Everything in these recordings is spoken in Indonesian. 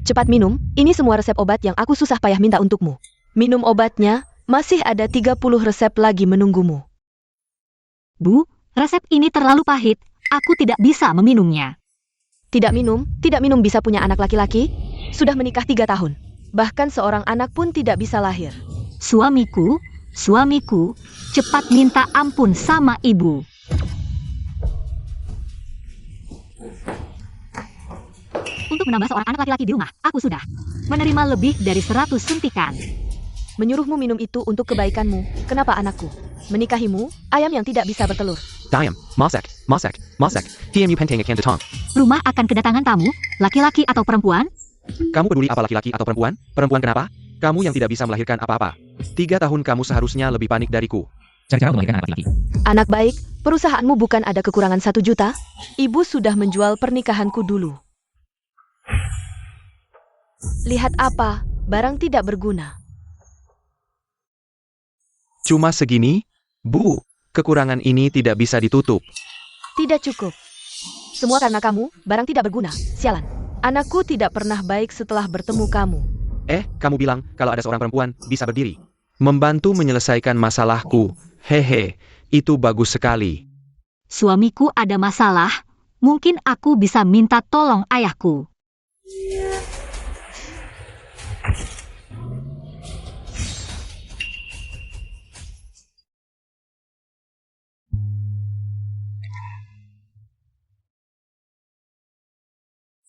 Cepat minum, ini semua resep obat yang aku susah payah minta untukmu. Minum obatnya, masih ada 30 resep lagi menunggumu. Bu, resep ini terlalu pahit. Aku tidak bisa meminumnya. Tidak minum bisa punya anak laki-laki? Sudah menikah 3 tahun. Bahkan seorang anak pun tidak bisa lahir. Suamiku, cepat minta ampun sama ibu. Untuk menambah seorang anak laki-laki di rumah, aku sudah menerima lebih dari 100 suntikan. Menyuruhmu minum itu untuk kebaikanmu. Kenapa anakku? Menikahimu, ayam yang tidak bisa bertelur. Diam, Masak. Tiam Penteng akan datang. Rumah akan kedatangan tamu, laki-laki atau perempuan? Kamu peduli apa laki-laki atau perempuan? Perempuan kenapa? Kamu yang tidak bisa melahirkan apa-apa. 3 tahun kamu seharusnya lebih panik dariku. Cari cara untuk melahirkan anak laki-laki. Anak baik, perusahaanmu bukan ada kekurangan 1 juta? Ibu sudah menjual pernikahanku dulu. Lihat apa, barang tidak berguna. Cuma segini? Bu, kekurangan ini tidak bisa ditutup. Tidak cukup. Semua karena kamu, barang tidak berguna. Sialan. Anakku tidak pernah baik setelah bertemu kamu. Kamu bilang kalau ada seorang perempuan bisa berdiri. Membantu menyelesaikan masalahku. Hehe, itu bagus sekali. Suamiku ada masalah, mungkin aku bisa minta tolong ayahku.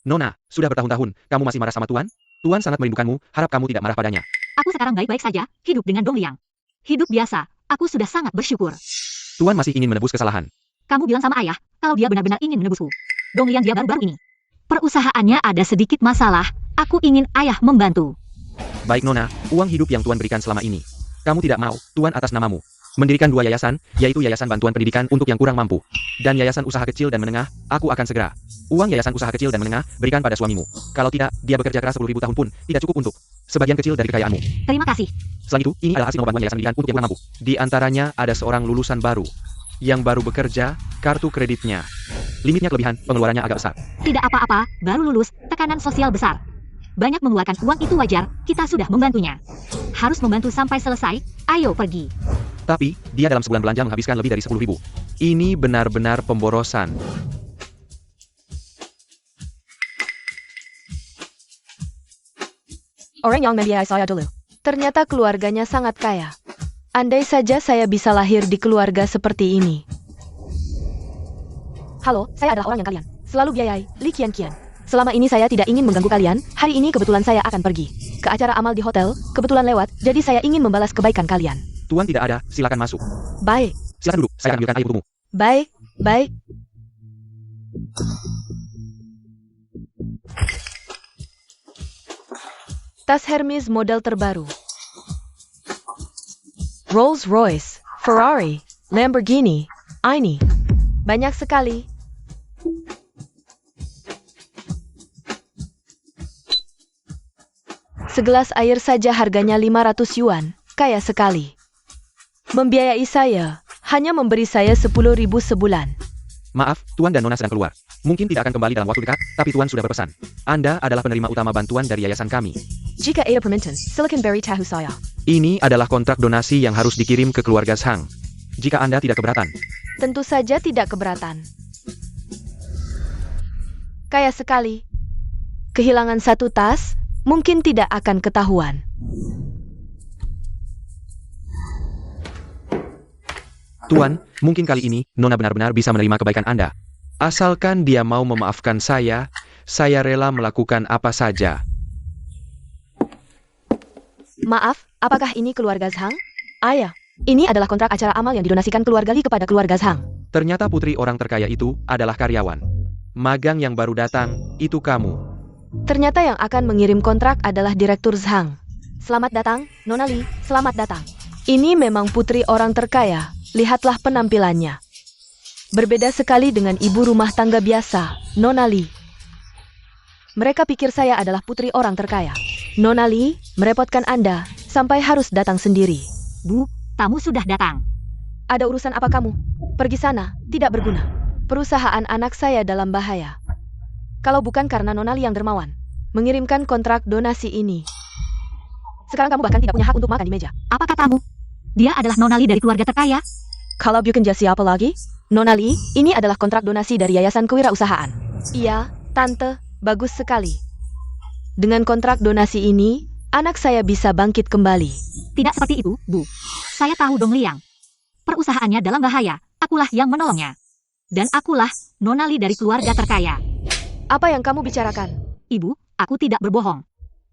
Nona, sudah bertahun-tahun, kamu masih marah sama Tuan? Tuan sangat merindukanmu, harap kamu tidak marah padanya. Aku sekarang baik-baik saja, hidup dengan Dong Liang. Hidup biasa, aku sudah sangat bersyukur. Tuan masih ingin menebus kesalahan. Kamu bilang sama ayah, kalau dia benar-benar ingin menebusku. Dong Liang dia baru-baru ini. Perusahaannya ada sedikit masalah, aku ingin ayah membantu. Baik Nona, uang hidup yang Tuan berikan selama ini. Kamu tidak mau, Tuan atas namamu. Mendirikan 2 yayasan, yaitu Yayasan Bantuan Pendidikan untuk yang kurang mampu. Dan Yayasan Usaha Kecil dan Menengah, aku akan segera. Uang Yayasan Usaha Kecil dan Menengah, berikan pada suamimu. Kalau tidak, dia bekerja keras 10.000 tahun pun, tidak cukup untuk sebagian kecil dari kekayaanmu. Terima kasih. Selain itu, ini adalah hasil bantuan Yayasan Pendidikan untuk yang kurang mampu. Di antaranya, ada seorang lulusan baru. Yang baru bekerja, kartu kreditnya. Limitnya kelebihan, pengeluarannya agak besar. Tidak apa-apa, baru lulus, tekanan sosial besar. Banyak mengeluarkan uang itu wajar, kita sudah membantunya. Harus membantu sampai selesai, ayo pergi. Tapi, dia dalam sebulan belanja menghabiskan lebih dari 10.000. Ini benar-benar pemborosan. Orang yang membiayai saya dulu. Ternyata keluarganya sangat kaya. Andai saja saya bisa lahir di keluarga seperti ini. Halo, saya adalah orang yang kalian selalu biayai, Li Qian. Selama ini saya tidak ingin mengganggu kalian, hari ini kebetulan saya akan pergi ke acara amal di hotel, kebetulan lewat, jadi saya ingin membalas kebaikan kalian. Tuan tidak ada, silakan masuk. Baik. Silakan duduk, saya akan ambilkan air untukmu. Baik. Tas Hermes model terbaru. Rolls-Royce, Ferrari, Lamborghini, ini. Banyak sekali. Segelas air saja harganya 500 yuan, kaya sekali. Membiayai saya, hanya memberi saya 10.000 sebulan. Maaf, Tuan dan Nona sedang keluar. Mungkin tidak akan kembali dalam waktu dekat, tapi Tuan sudah berpesan. Anda adalah penerima utama bantuan dari yayasan kami. Jika ada permintaan, silakan beri tahu saya. Ini adalah kontrak donasi yang harus dikirim ke keluarga Zhang. Jika Anda tidak keberatan. Tentu saja tidak keberatan. Kaya sekali. Kehilangan 1 tas, mungkin tidak akan ketahuan. Tuan, mungkin kali ini, Nona benar-benar bisa menerima kebaikan Anda. Asalkan dia mau memaafkan saya rela melakukan apa saja. Maaf, apakah ini keluarga Zhang? Ayah, ini adalah kontrak acara amal yang didonasikan keluarga Li kepada keluarga Zhang. Ternyata putri orang terkaya itu adalah karyawan. Magang yang baru datang, itu kamu. Ternyata yang akan mengirim kontrak adalah Direktur Zhang. Selamat datang, Nona Li, selamat datang. Ini memang putri orang terkaya, lihatlah penampilannya. Berbeda sekali dengan ibu rumah tangga biasa, Nona Li. Mereka pikir saya adalah putri orang terkaya. Nona Li, merepotkan Anda, sampai harus datang sendiri. Bu, tamu sudah datang. Ada urusan apa kamu? Pergi sana, tidak berguna. Perusahaan anak saya dalam bahaya. Kalau bukan karena Nona Li yang dermawan, mengirimkan kontrak donasi ini. Sekarang kamu bahkan tidak punya hak untuk makan di meja. Apa katamu? Dia adalah Nona Lee dari keluarga terkaya. Kalau bukan siapa lagi? Nona Lee, ini adalah kontrak donasi dari Yayasan Kewirausahaan. Iya, Tante, bagus sekali. Dengan kontrak donasi ini, anak saya bisa bangkit kembali. Tidak seperti itu, Bu. Saya tahu Dong Liang. Perusahaannya dalam bahaya. Akulah yang menolongnya. Dan akulah Nona Lee dari keluarga terkaya. Apa yang kamu bicarakan? Ibu, aku tidak berbohong.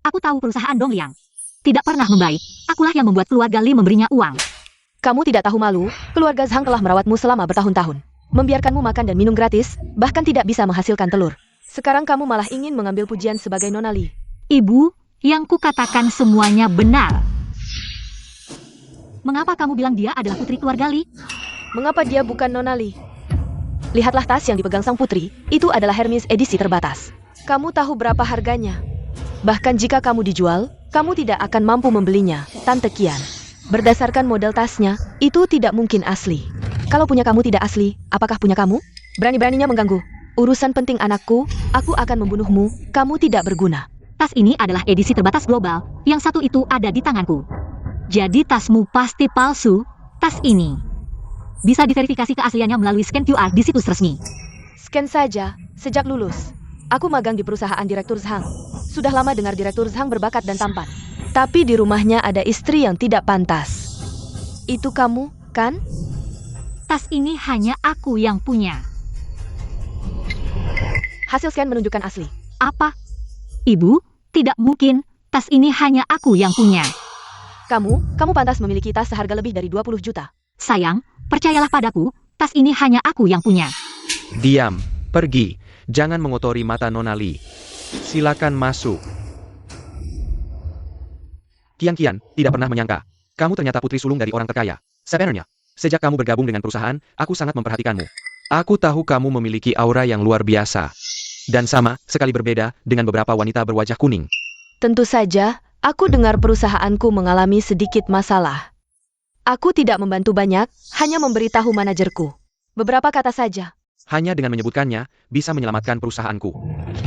Aku tahu perusahaan Dong Liang tidak pernah membaik. Akulah yang membuat keluarga Lee memberinya uang. Kamu tidak tahu malu, keluarga Zhang telah merawatmu selama bertahun-tahun. Membiarkanmu makan dan minum gratis, bahkan tidak bisa menghasilkan telur. Sekarang kamu malah ingin mengambil pujian sebagai Nona Lee. Ibu, yang kukatakan semuanya benar. Mengapa kamu bilang dia adalah putri keluarga Lee? Mengapa dia bukan Nona Lee? Lihatlah tas yang dipegang sang putri, itu adalah Hermes edisi terbatas. Kamu tahu berapa harganya? Bahkan jika kamu dijual, kamu tidak akan mampu membelinya, Tante Qian. Berdasarkan model tasnya, itu tidak mungkin asli. Kalau punya kamu tidak asli, apakah punya kamu? Berani-beraninya mengganggu. Urusan penting anakku, aku akan membunuhmu, kamu tidak berguna. Tas ini adalah edisi terbatas global, yang satu itu ada di tanganku. Jadi tasmu pasti palsu, tas ini. Bisa diverifikasi keasliannya melalui scan QR di situs resmi. Scan saja, sejak lulus. Aku magang di perusahaan Direktur Zhang. Sudah lama dengar Direktur Zhang berbakat dan tampan. Tapi di rumahnya ada istri yang tidak pantas. Itu kamu, kan? Tas ini hanya aku yang punya. Hasil scan menunjukkan asli. Apa? Ibu, tidak mungkin. Tas ini hanya aku yang punya. Kamu pantas memiliki tas seharga lebih dari 20 juta. Sayang, percayalah padaku, tas ini hanya aku yang punya. Diam, pergi. Jangan mengotori mata Nona Lee. Silakan masuk. Qian tidak pernah menyangka. Kamu ternyata putri sulung dari orang terkaya. Sebenarnya, sejak kamu bergabung dengan perusahaan, aku sangat memperhatikanmu. Aku tahu kamu memiliki aura yang luar biasa. Dan sama, sekali berbeda, dengan beberapa wanita berwajah kuning. Tentu saja, aku dengar perusahaanku mengalami sedikit masalah. Aku tidak membantu banyak, hanya memberitahu manajerku. Beberapa kata saja. Hanya dengan menyebutkannya, bisa menyelamatkan perusahaanku.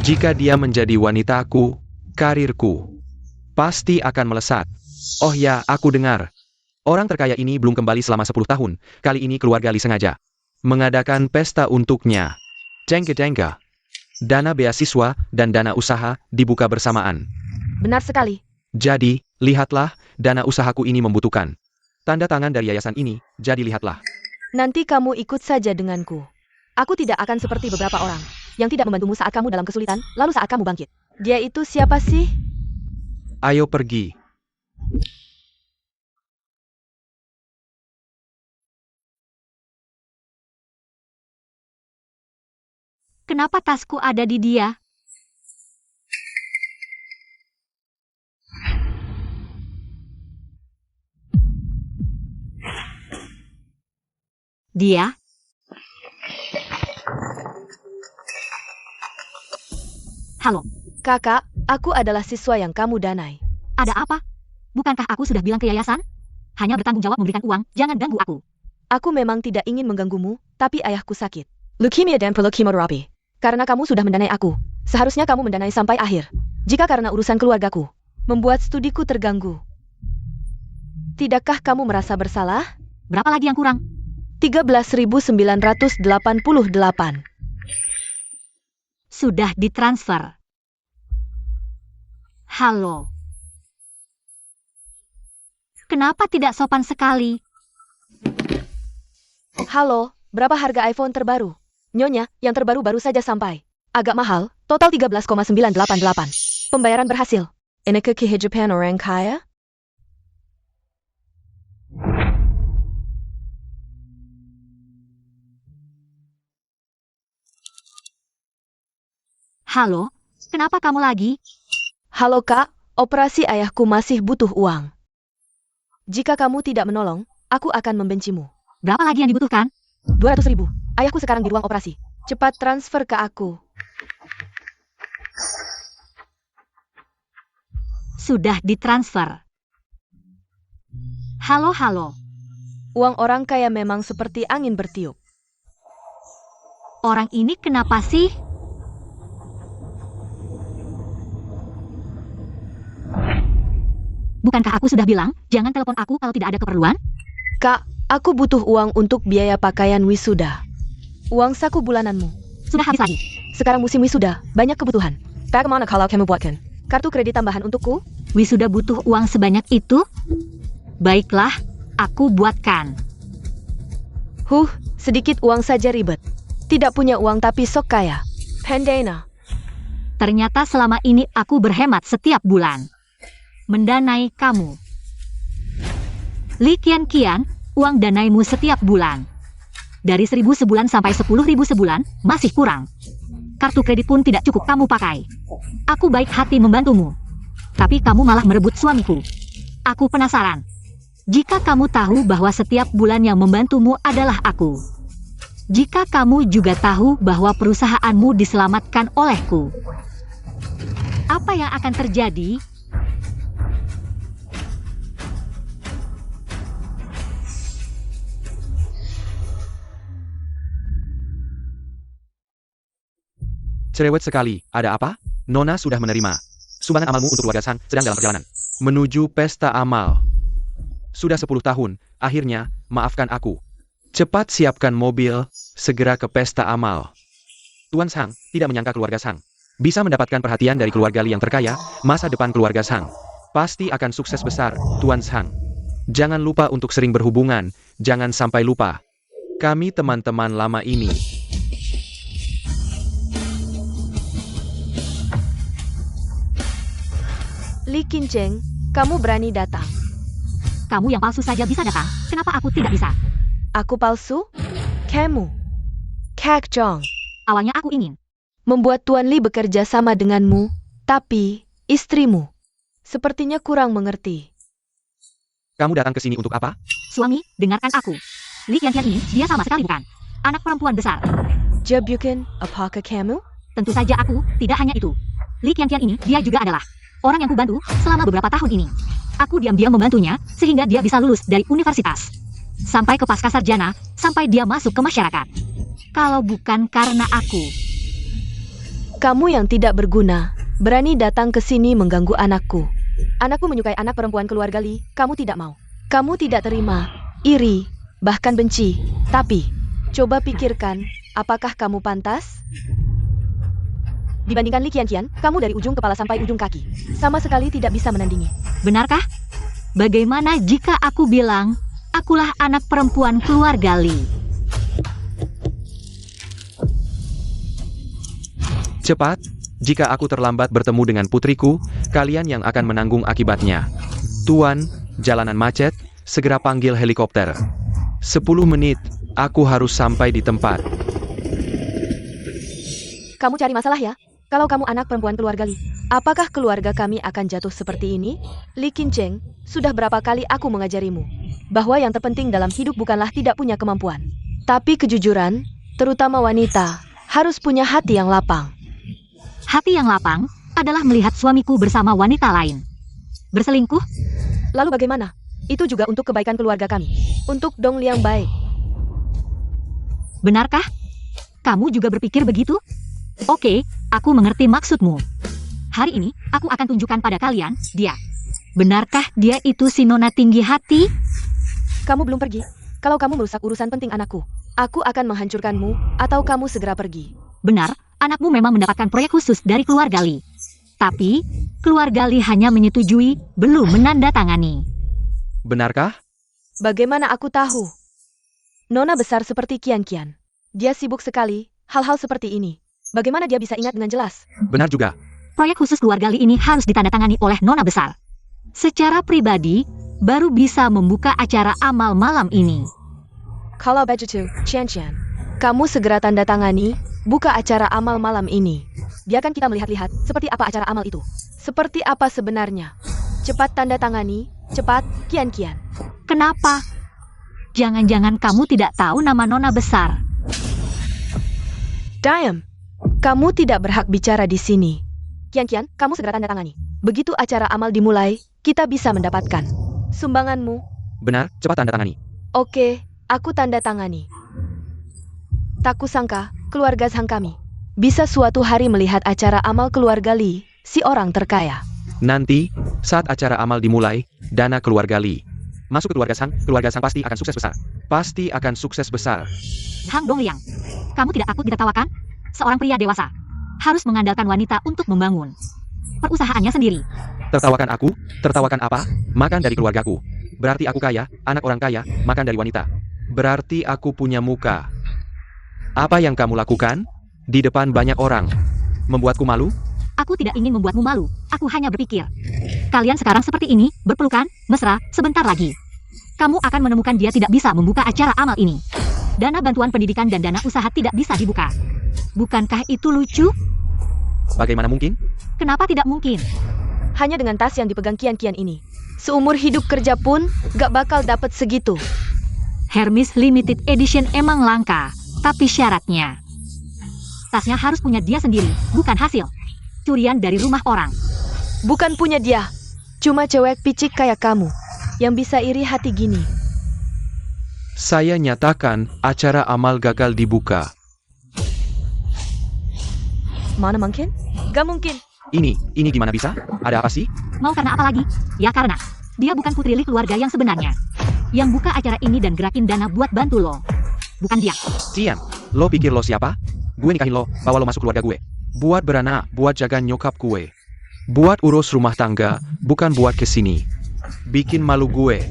Jika dia menjadi wanitaku, karirku pasti akan melesat. Oh ya, aku dengar. Orang terkaya ini belum kembali selama 10 tahun. Kali ini keluarga Lee sengaja mengadakan pesta untuknya. Jengke-jengke. Dana beasiswa dan dana usaha dibuka bersamaan. Benar sekali. Jadi, lihatlah, dana usahaku ini membutuhkan tanda tangan dari yayasan ini, jadi lihatlah. Nanti kamu ikut saja denganku. Aku tidak akan seperti beberapa orang yang tidak membantumu saat kamu dalam kesulitan, lalu saat kamu bangkit. Dia itu siapa sih? Ayo pergi. Kenapa tasku ada di dia? Dia? Halo, Kakak, aku adalah siswa yang kamu danai. ada apa? Bukankah aku sudah bilang ke yayasan? Hanya bertanggung jawab memberikan uang, jangan ganggu aku. Aku memang tidak ingin mengganggumu, tapi ayahku sakit. Leukemia dan perlu kemoterapi. Karena kamu sudah mendanai aku, seharusnya kamu mendanai sampai akhir. Jika karena urusan keluargaku, membuat studiku terganggu. Tidakkah kamu merasa bersalah? Berapa lagi yang kurang? 13.988. Sudah ditransfer. Halo. Kenapa tidak sopan sekali? Halo, berapa harga iPhone terbaru? Nyonya, yang terbaru baru saja sampai. Agak mahal, total 13,988. Pembayaran berhasil. Ini ke kehidupan orang kaya? Halo, kenapa kamu lagi? Halo kak, operasi ayahku masih butuh uang. Jika kamu tidak menolong, aku akan membencimu. Berapa lagi yang dibutuhkan? 200.000. Ayahku sekarang di ruang operasi. Cepat transfer ke aku. Sudah ditransfer. Halo. Uang orang kaya memang seperti angin bertiup. Orang ini kenapa sih? Bukankah aku sudah bilang, jangan telepon aku kalau tidak ada keperluan? Kak, aku butuh uang untuk biaya pakaian wisuda. Uang saku bulananmu. Sudah habis lagi. Sekarang musim wisuda, banyak kebutuhan. Bagaimana kalau kamu buatkan kartu kredit tambahan untukku? Wisuda butuh uang sebanyak itu? Baiklah, aku buatkan. Sedikit uang saja ribet. Tidak punya uang tapi sok kaya. Pendena. Ternyata selama ini aku berhemat setiap bulan. Mendanai kamu. Li Qian, uang danaimu setiap bulan. Dari 1.000 sebulan sampai 10.000 sebulan, masih kurang. Kartu kredit pun tidak cukup kamu pakai. Aku baik hati membantumu. Tapi kamu malah merebut suamiku. Aku penasaran. Jika kamu tahu bahwa setiap bulan yang membantumu adalah aku. Jika kamu juga tahu bahwa perusahaanmu diselamatkan olehku. Apa yang akan terjadi? Cerewet sekali, ada apa? Nona sudah menerima sumbangan amalmu untuk keluarga Sang sedang dalam perjalanan menuju pesta amal. Sudah 10 tahun, akhirnya, maafkan aku. Cepat siapkan mobil, segera ke pesta amal. Tuan Sang tidak menyangka keluarga Sang bisa mendapatkan perhatian dari keluarga Li yang terkaya. Masa depan keluarga Sang pasti akan sukses besar, Tuan Sang. Jangan lupa untuk sering berhubungan, jangan sampai lupa. Kami teman-teman lama ini. Li Qian, kamu berani datang. Kamu yang palsu saja bisa datang. Kenapa aku tidak bisa? Aku palsu? Kamu. Kak Jong. Awalnya aku ingin. Membuat Tuan Li bekerja sama denganmu, tapi istrimu sepertinya kurang mengerti. Kamu datang ke sini untuk apa? Suami, dengarkan aku. Li Qian ini, dia sama sekali bukan anak perempuan besar. Jebukan, apakah kamu? Tentu saja aku, tidak hanya itu. Li Qian ini, dia juga adalah orang yang kubantu selama beberapa tahun ini. Aku diam-diam membantunya, sehingga dia bisa lulus dari universitas. Sampai ke pasca sarjana, sampai dia masuk ke masyarakat. Kalau bukan karena aku. Kamu yang tidak berguna, berani datang ke sini mengganggu anakku. Anakku menyukai anak perempuan keluarga Li, kamu tidak mau. Kamu tidak terima, iri, bahkan benci. Tapi, coba pikirkan, apakah kamu pantas? Dibandingkan Li Qian, kamu dari ujung kepala sampai ujung kaki. Sama sekali tidak bisa menandingi. Benarkah? Bagaimana jika aku bilang, akulah anak perempuan keluarga Li? Cepat, jika aku terlambat bertemu dengan putriku, kalian yang akan menanggung akibatnya. Tuan, jalanan macet, segera panggil helikopter. 10 menit, aku harus sampai di tempat. Kamu cari masalah ya? Kalau kamu anak perempuan keluarga Li, apakah keluarga kami akan jatuh seperti ini? Li Qian, sudah berapa kali aku mengajarimu bahwa yang terpenting dalam hidup bukanlah tidak punya kemampuan, tapi kejujuran, terutama wanita, harus punya hati yang lapang. Hati yang lapang adalah melihat suamiku bersama wanita lain. Berselingkuh? Lalu bagaimana? Itu juga untuk kebaikan keluarga kami. Untuk Dong Li yang baik. Benarkah? Kamu juga berpikir begitu? Oke, aku mengerti maksudmu. Hari ini, aku akan tunjukkan pada kalian, dia. Benarkah dia itu si nona tinggi hati? Kamu belum pergi. Kalau kamu merusak urusan penting anakku, aku akan menghancurkanmu, atau kamu segera pergi. Benar, anakmu memang mendapatkan proyek khusus dari keluarga Li. Tapi, keluarga Li hanya menyetujui, belum menandatangani. Benarkah? Bagaimana aku tahu? Nona besar seperti Qian. Dia sibuk sekali, hal-hal seperti ini. Bagaimana dia bisa ingat dengan jelas? Benar juga. Proyek khusus keluarga Li ini harus ditandatangani oleh nona besar. Secara pribadi, baru bisa membuka acara amal malam ini. Kalau begitu, Qian, kamu segera tanda tangani, buka acara amal malam ini. Biarkan kita melihat-lihat seperti apa acara amal itu. Seperti apa sebenarnya. Cepat tanda tangani, cepat, Qian. Kenapa? Jangan-jangan kamu tidak tahu nama nona besar. Diam. Kamu tidak berhak bicara di sini. Qian, kamu segera tanda tangani. Begitu acara amal dimulai, kita bisa mendapatkan sumbanganmu. Benar, cepat tanda tangani. Oke, aku tanda tangani. Tak kusangka, keluarga Sang kami bisa suatu hari melihat acara amal keluarga Li, si orang terkaya. Nanti, saat acara amal dimulai, dana keluarga Li masuk ke keluarga Sang pasti akan sukses besar. Pasti akan sukses besar. Zhang Dongliang, kamu tidak takut ditertawakan? Seorang pria dewasa harus mengandalkan wanita untuk membangun perusahaannya sendiri. Tertawakan aku? Tertawakan apa? Makan dari keluargaku. Berarti aku kaya, anak orang kaya, makan dari wanita. Berarti aku punya muka. Apa yang kamu lakukan? Di depan banyak orang. Membuatku malu? Aku tidak ingin membuatmu malu. Aku hanya berpikir. Kalian sekarang seperti ini, berpelukan, mesra, sebentar lagi. Kamu akan menemukan dia tidak bisa membuka acara amal ini. Dana bantuan pendidikan dan dana usaha tidak bisa dibuka. Bukankah itu lucu? Bagaimana mungkin? Kenapa tidak mungkin? Hanya dengan tas yang dipegang Kian-Kian ini. Seumur hidup kerja pun gak bakal dapat segitu. Hermes Limited Edition emang langka, tapi syaratnya tasnya harus punya dia sendiri, bukan hasil curian dari rumah orang. Bukan punya dia. Cuma cewek picik kayak kamu yang bisa iri hati gini. Saya nyatakan acara amal gagal dibuka. Mana mungkin? Gak mungkin. Ini gimana bisa? Ada apa sih? Mau karena apa lagi? Ya karena dia bukan putri Li keluarga yang sebenarnya. Yang buka acara ini dan gerakin dana buat bantu lo. Bukan dia. Cian, lo pikir lo siapa? Gue nikahin lo, bawa lo masuk keluarga gue. Buat beranak, buat jaga nyokap gue. Buat urus rumah tangga, bukan buat kesini. Bikin malu gue.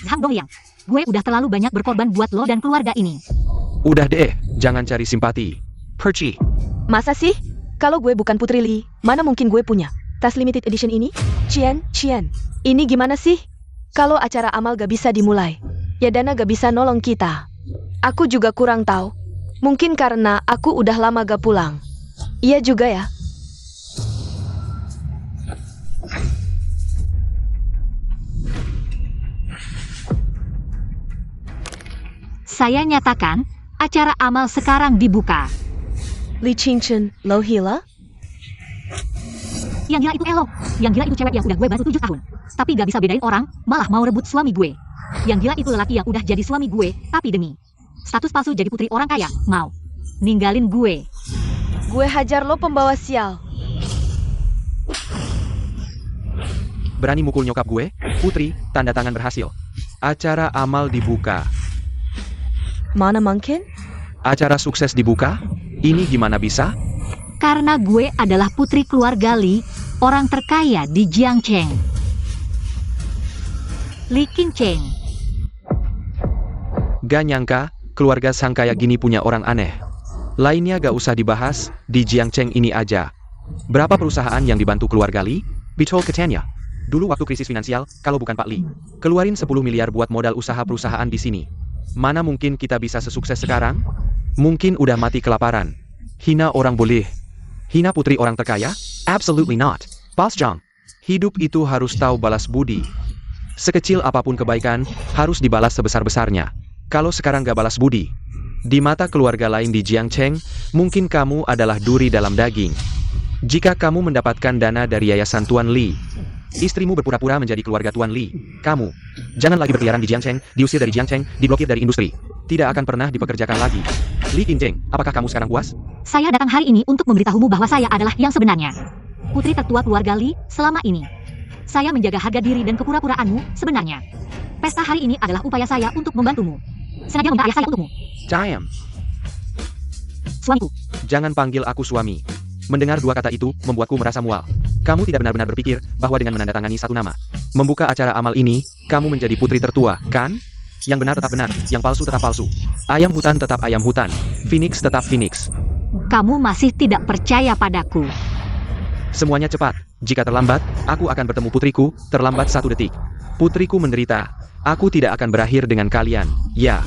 Zhang Dongliang, gue udah terlalu banyak berkorban buat lo dan keluarga ini. Udah deh, jangan cari simpati. Perci. Masa sih? Kalau gue bukan Putri Li, mana mungkin gue punya tas limited edition ini? Cian, ini gimana sih? Kalau acara amal gak bisa dimulai, ya dana gak bisa nolong kita. Aku juga kurang tahu. Mungkin karena aku udah lama gak pulang. Iya juga ya. Saya nyatakan, acara amal sekarang dibuka. Li Qingchen, Lo Hila? Yang gila itu Elo. Yang gila itu cewek yang udah gue bantu 7 tahun. Tapi gak bisa bedain orang, malah mau rebut suami gue. Yang gila itu lelaki yang udah jadi suami gue, tapi demi status palsu jadi putri orang kaya, mau ninggalin gue. Gue hajar lo pembawa sial. Berani mukul nyokap gue? Putri, tanda tangan berhasil. Acara amal dibuka. Mana mungkin? Acara sukses dibuka? Ini gimana bisa? Karena gue adalah putri keluarga Li, orang terkaya di Jiangcheng. Li Qingcheng. Gak nyangka, keluarga Sang kayak gini punya orang aneh. Lainnya gak usah dibahas, di Jiangcheng ini aja. Berapa perusahaan yang dibantu keluarga Li? Betul katanya. Dulu waktu krisis finansial, kalau bukan Pak Li, keluarin 10 miliar buat modal usaha perusahaan di sini. Mana mungkin kita bisa sesukses sekarang? Mungkin udah mati kelaparan. Hina orang boleh. Hina putri orang terkaya? Absolutely not. Pas Jang. Hidup itu harus tahu balas budi. Sekecil apapun kebaikan, harus dibalas sebesar-besarnya. Kalau sekarang gak balas budi, di mata keluarga lain di Jiangcheng, mungkin kamu adalah duri dalam daging. Jika kamu mendapatkan dana dari Yayasan Tuan Li, istrimu berpura-pura menjadi keluarga Tuan Li. Kamu, jangan lagi berkeliaran di Jiangcheng, diusir dari Jiangcheng, diblokir dari industri. Tidak akan pernah dipekerjakan lagi. Li Qingcheng, apakah kamu sekarang puas? Saya datang hari ini untuk memberitahumu bahwa saya adalah yang sebenarnya. Putri tertua keluarga Li, selama ini. Saya menjaga harga diri dan kepura-puraanmu, sebenarnya. Pesta hari ini adalah upaya saya untuk membantumu. Sengaja membayar saya untukmu. Diam. Suamiku. Jangan panggil aku suami. Mendengar dua kata itu, membuatku merasa mual. Kamu tidak benar-benar berpikir bahwa dengan menandatangani satu nama, membuka acara amal ini, kamu menjadi putri tertua, kan? Yang benar tetap benar, yang palsu tetap palsu. Ayam hutan tetap ayam hutan. Phoenix tetap Phoenix. Kamu masih tidak percaya padaku. Semuanya cepat. Jika terlambat, aku akan bertemu putriku, terlambat 1 detik. Putriku menderita. Aku tidak akan berakhir dengan kalian. Ya.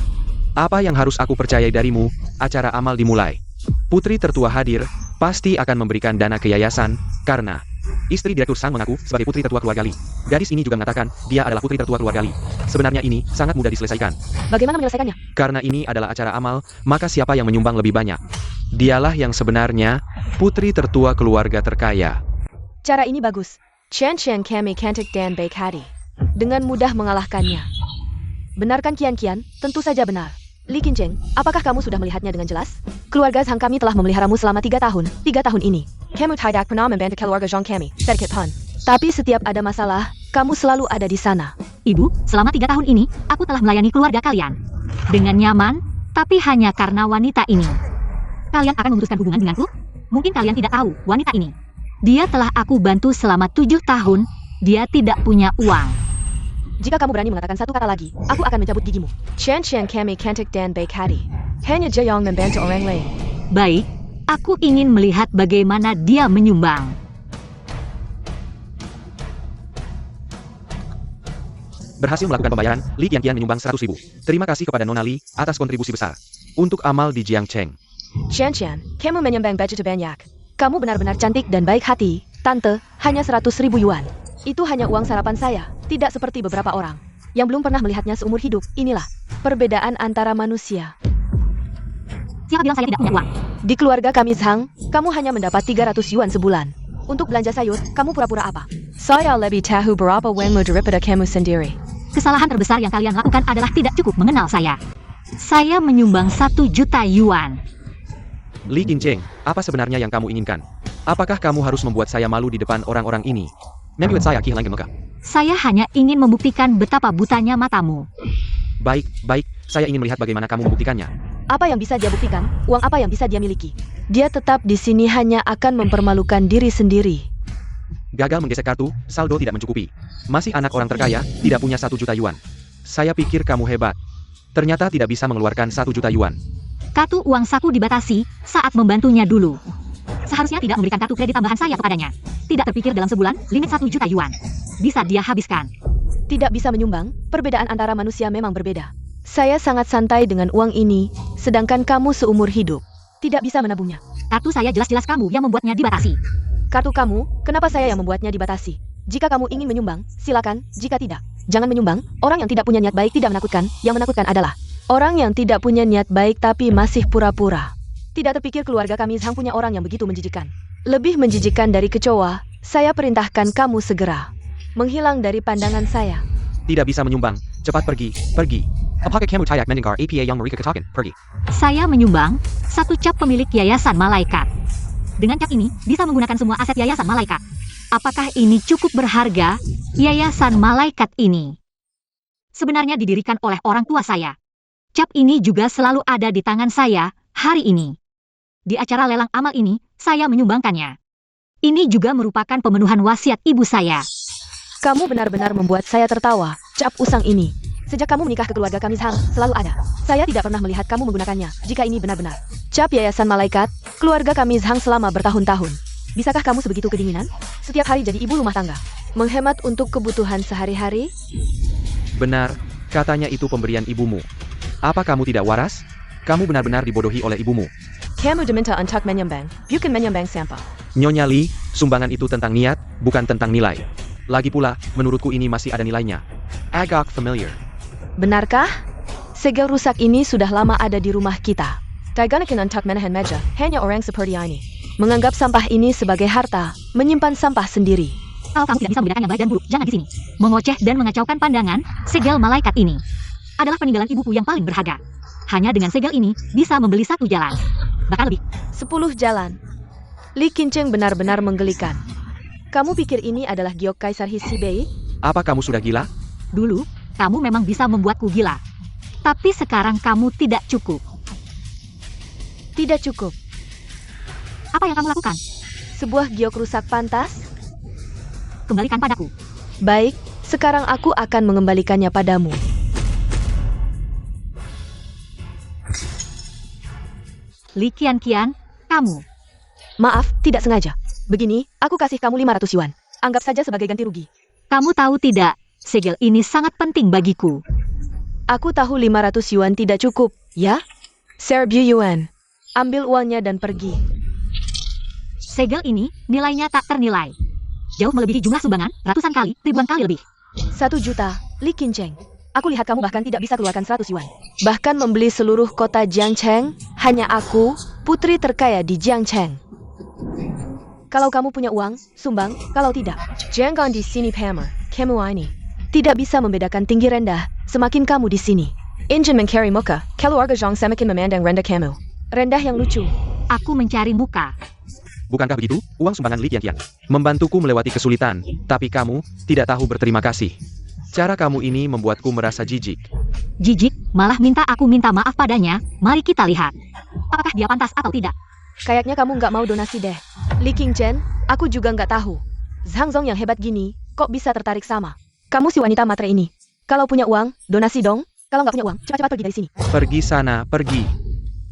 Apa yang harus aku percayai darimu? Acara amal dimulai. Putri tertua hadir, pasti akan memberikan dana ke yayasan, karena istri Direktur Sang mengaku sebagai putri tertua keluarga Li. Gadis ini juga mengatakan, dia adalah putri tertua keluarga Li. Sebenarnya ini sangat mudah diselesaikan. Bagaimana menyelesaikannya? Karena ini adalah acara amal, maka siapa yang menyumbang lebih banyak? Dialah yang sebenarnya putri tertua keluarga terkaya. Cara ini bagus. Chen kami cantik dan baik hati. Dengan mudah mengalahkannya. Benarkan Kian? Tentu saja benar. Li Qingcheng, apakah kamu sudah melihatnya dengan jelas? Keluarga Zhang kami telah memeliharamu selama 3 tahun. 3 tahun ini. Kamu tidak pernah membantu keluarga Zhang kami. Sedikit pun. Tapi setiap ada masalah, kamu selalu ada di sana. Ibu, selama 3 tahun ini, aku telah melayani keluarga kalian. Dengan nyaman, tapi hanya karena wanita ini. Kalian akan memutuskan hubungan denganku? Mungkin kalian tidak tahu wanita ini. Dia telah aku bantu selama 7 tahun, dia tidak punya uang. Jika kamu berani mengatakan satu kata lagi, aku akan mencabut gigimu. Chen Chen kami cantik dan baik hati. Hanya Jeyong membantu orang lain. Baik, aku ingin melihat bagaimana dia menyumbang. Berhasil melakukan pembayaran, Li Qianqian menyumbang 100.000. Terima kasih kepada Nona Li atas kontribusi besar. Untuk amal di Jiangcheng. Chen Chen, kamu menyumbang begitu banyak. Kamu benar-benar cantik dan baik hati. Tante, hanya 100.000 yuan. Itu hanya uang sarapan saya, tidak seperti beberapa orang yang belum pernah melihatnya seumur hidup. Inilah perbedaan antara manusia. Siapa bilang saya tidak punya uang? Di keluarga kami Zhang, kamu hanya mendapat 300 yuan sebulan. Untuk belanja sayur, kamu pura-pura apa? Saya lebih tahu berapa uangmu daripada kamu sendiri. Kesalahan terbesar yang kalian lakukan adalah tidak cukup mengenal saya. Saya menyumbang 1 juta yuan. Li Qincheng, apa sebenarnya yang kamu inginkan? Apakah kamu harus membuat saya malu di depan orang-orang ini? Membuat saya kehilangan gemeka. Saya hanya ingin membuktikan betapa butanya matamu. Baik, saya ingin melihat bagaimana kamu membuktikannya. Apa yang bisa dia buktikan? Uang apa yang bisa dia miliki? Dia tetap di sini hanya akan mempermalukan diri sendiri. Gagal menggesek kartu, saldo tidak mencukupi. Masih anak orang terkaya, tidak punya 1 juta yuan. Saya pikir kamu hebat. Ternyata tidak bisa mengeluarkan 1 juta yuan. Kartu uang saku dibatasi saat membantunya dulu. Seharusnya tidak memberikan kartu kredit tambahan saya kepadanya. Tidak terpikir dalam sebulan, limit 1 juta yuan. Bisa dia habiskan. Tidak bisa menyumbang, perbedaan antara manusia memang berbeda. Saya sangat santai dengan uang ini, sedangkan kamu seumur hidup tidak bisa menabungnya. Kartu saya jelas-jelas kamu yang membuatnya dibatasi. Kartu kamu, kenapa saya yang membuatnya dibatasi? Jika kamu ingin menyumbang, silakan. Jika tidak, jangan menyumbang. Orang yang tidak punya niat baik tidak menakutkan. Yang menakutkan adalah orang yang tidak punya niat baik tapi masih pura-pura. Tidak terpikir keluarga kami Zhang punya orang yang begitu menjijikan. Lebih menjijikan dari kecoa. Saya perintahkan kamu segera menghilang dari pandangan saya. Tidak bisa menyumbang. Cepat pergi. Apakah kamu tayak mendengar APA yang mereka katakan? Pergi. Saya menyumbang 1 cap pemilik Yayasan Malaikat. Dengan cap ini, bisa menggunakan semua aset Yayasan Malaikat. Apakah ini cukup berharga? Yayasan Malaikat ini sebenarnya didirikan oleh orang tua saya. Cap ini juga selalu ada di tangan saya hari ini. Di acara lelang amal ini, saya menyumbangkannya. Ini juga merupakan pemenuhan wasiat ibu saya. Kamu benar-benar membuat saya tertawa. Cap usang ini, sejak kamu menikah ke keluarga kami Zhang, selalu ada. Saya tidak pernah melihat kamu menggunakannya. Jika ini benar-benar cap Yayasan Malaikat, keluarga kami Zhang selama bertahun-tahun. Bisakah kamu sebegitu kedinginan? Setiap hari jadi ibu rumah tangga. Menghemat untuk kebutuhan sehari-hari? Benar, katanya itu pemberian ibumu. Apa kamu tidak waras? Kamu benar-benar dibodohi oleh ibumu. Kamu diminta untuk menyumbang, bukan menyumbang sampah. Nyonya Li, sumbangan itu tentang niat, bukan tentang nilai. Lagi pula, menurutku ini masih ada nilainya. Agak familiar. Benarkah? Segel rusak ini sudah lama ada di rumah kita. Kaganakin untuk menahan meja, hanya orang seperti ini menganggap sampah ini sebagai harta, menyimpan sampah sendiri. Kalau kamu tidak bisa membedakan yang baik dan buruk, jangan di sini. Mengoceh dan mengacaukan pandangan, segel malaikat ini adalah peninggalan ibuku yang paling berharga. Hanya dengan segel ini, bisa membeli 1 jalan. Bahkan lebih. 10 jalan. Li Qincheng benar-benar menggelikan. Kamu pikir ini adalah giok Kaisar Hisibei? Apa kamu sudah gila? Dulu, kamu memang bisa membuatku gila. Tapi sekarang kamu tidak cukup. Tidak cukup. Apa yang kamu lakukan? Sebuah giok rusak pantas? Kembalikan padaku. Baik, sekarang aku akan mengembalikannya padamu. Li Qianqian, kamu. Maaf, tidak sengaja. Begini, aku kasih kamu 500 yuan. Anggap saja sebagai ganti rugi. Kamu tahu tidak, segel ini sangat penting bagiku. Aku tahu 500 yuan tidak cukup, ya? Serbu yuan. Ambil uangnya dan pergi. Segel ini, nilainya tak ternilai. Jauh melebihi jumlah sumbangan, ratusan kali, ribuan kali lebih. 1 juta, Li Qincheng. Aku lihat kamu bahkan tidak bisa keluarkan 100 yuan. Bahkan membeli seluruh kota Jiangcheng, hanya aku, putri terkaya di Jiangcheng. Kalau kamu punya uang, sumbang. Kalau tidak, jangan di sini pamer. Kamu ini tidak bisa membedakan tinggi rendah. Semakin kamu di sini, Injin mencari muka. Keluarga Zhang semakin memandang rendah kamu. Rendah yang lucu. Aku mencari muka. bukankah begitu? Uang sumbangan Li Qianqian membantuku melewati kesulitan, tapi kamu tidak tahu berterima kasih. Cara kamu ini membuatku merasa jijik. Jijik, malah minta aku minta maaf padanya. Mari kita lihat. Apakah dia pantas atau tidak? Kayaknya kamu nggak mau donasi deh. Li Qingchen, aku juga nggak tahu. Zhang Zong yang hebat gini, kok bisa tertarik sama kamu si wanita matre ini? Kalau punya uang, donasi dong. Kalau nggak punya uang, cepat-cepat pergi dari sini. Pergi sana, pergi.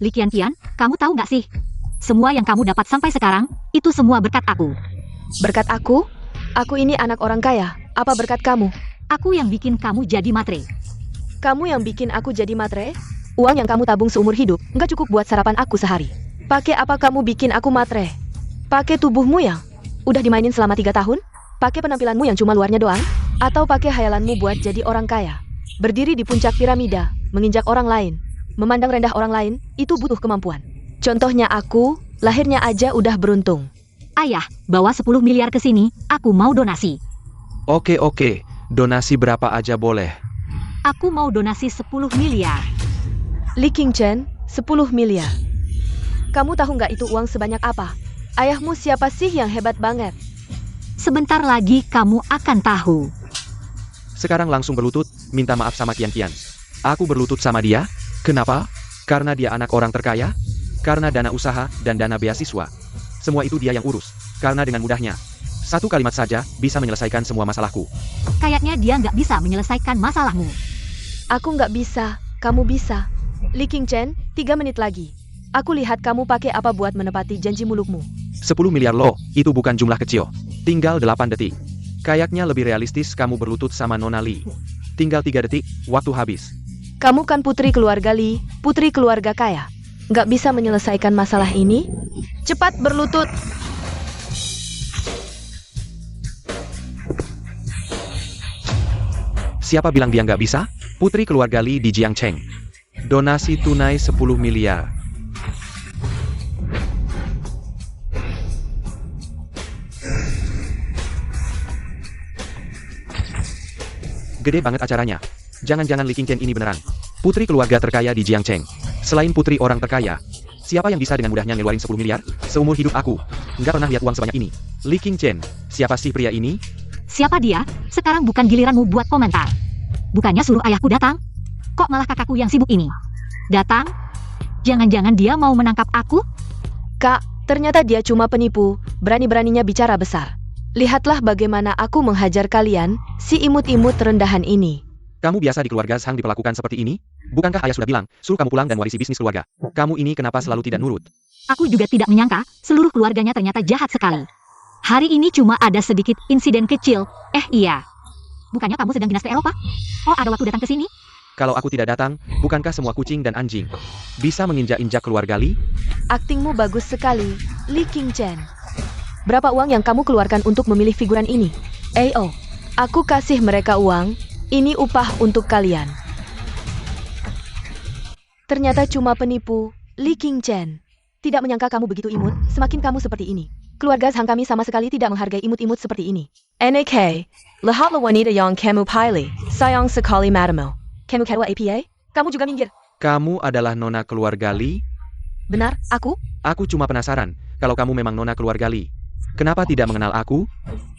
Li Qianqian, kamu tahu nggak sih? Semua yang kamu dapat sampai sekarang, itu semua berkat aku. Berkat aku? Aku ini anak orang kaya. Apa berkat kamu? Aku yang bikin kamu jadi matre. Kamu yang bikin aku jadi matre? Uang yang kamu tabung seumur hidup, nggak cukup buat sarapan aku sehari. Pakai apa kamu bikin aku matre? Pakai tubuhmu yang udah dimainin selama 3 tahun? Pakai penampilanmu yang cuma luarnya doang? Atau pakai hayalanmu buat jadi orang kaya? Berdiri di puncak piramida, menginjak orang lain, memandang rendah orang lain, itu butuh kemampuan. Contohnya aku, lahirnya aja udah beruntung. Ayah, bawa 10 miliar ke sini, aku mau donasi. Oke, donasi berapa aja boleh. Aku mau donasi 10 miliar. Li Qingchen, 10 miliar. Kamu tahu nggak itu uang sebanyak apa? Ayahmu siapa sih yang hebat banget? Sebentar lagi kamu akan tahu. Sekarang langsung berlutut, minta maaf sama Qianqian. Aku berlutut sama dia. Kenapa? Karena dia anak orang terkaya? Karena dana usaha dan dana beasiswa. Semua itu dia yang urus. Karena dengan mudahnya, satu kalimat saja bisa menyelesaikan semua masalahku. Kayaknya dia nggak bisa menyelesaikan masalahmu. Aku nggak bisa, kamu bisa. Li Qingchen, 3 menit lagi. Aku lihat kamu pakai apa buat menepati janji mulukmu. 10 miliar loh, itu bukan jumlah kecil. Tinggal 8 detik. Kayaknya lebih realistis kamu berlutut sama Nona Li. Tinggal 3 detik, waktu habis. Kamu kan putri keluarga Li, putri keluarga kaya. Nggak bisa menyelesaikan masalah ini? Cepat berlutut! Siapa bilang dia nggak bisa? Putri keluarga Li di Jiangcheng. Donasi tunai 10 miliar. Gede banget acaranya. Jangan-jangan Li Qingqian ini beneran putri keluarga terkaya di Jiangcheng. Selain putri orang terkaya, siapa yang bisa dengan mudahnya ngeluarin 10 miliar? Seumur hidup aku nggak pernah lihat uang sebanyak ini. Li Qingqian, siapa sih pria ini? Siapa dia? Sekarang bukan giliranmu buat komentar. Bukannya suruh ayahku datang? Kok malah kakakku yang sibuk ini? Datang? Jangan-jangan dia mau menangkap aku? Kak, ternyata dia cuma penipu, berani-beraninya bicara besar. Lihatlah bagaimana aku menghajar kalian, si imut-imut rendahan ini. Kamu biasa di keluarga Zhang diperlakukan seperti ini? Bukankah ayah sudah bilang, suruh kamu pulang dan warisi bisnis keluarga? Kamu ini kenapa selalu tidak nurut? Aku juga tidak menyangka, seluruh keluarganya ternyata jahat sekali. Hari ini cuma ada sedikit insiden kecil. Iya. Bukannya kamu sedang dinas ke Eropa? Oh, ada waktu datang ke sini? Kalau aku tidak datang, bukankah semua kucing dan anjing bisa menginjak-injak keluarga Li? Aktingmu bagus sekali, Li Qingchen. Berapa uang yang kamu keluarkan untuk memilih figuran ini? Aku kasih mereka uang, ini upah untuk kalian. Ternyata cuma penipu, Li Qingchen. Tidak menyangka kamu begitu imut, semakin kamu seperti ini. Keluarga Zhang kami sama sekali tidak menghargai imut-imut seperti ini. NAK, lahat la wanita yang kamu pilih, sayang sekali madamu. Kamu kedua APA? Kamu juga minggir. Kamu adalah nona keluarga Li? Benar, aku? Aku cuma penasaran, kalau kamu memang nona keluarga Li, kenapa tidak mengenal aku?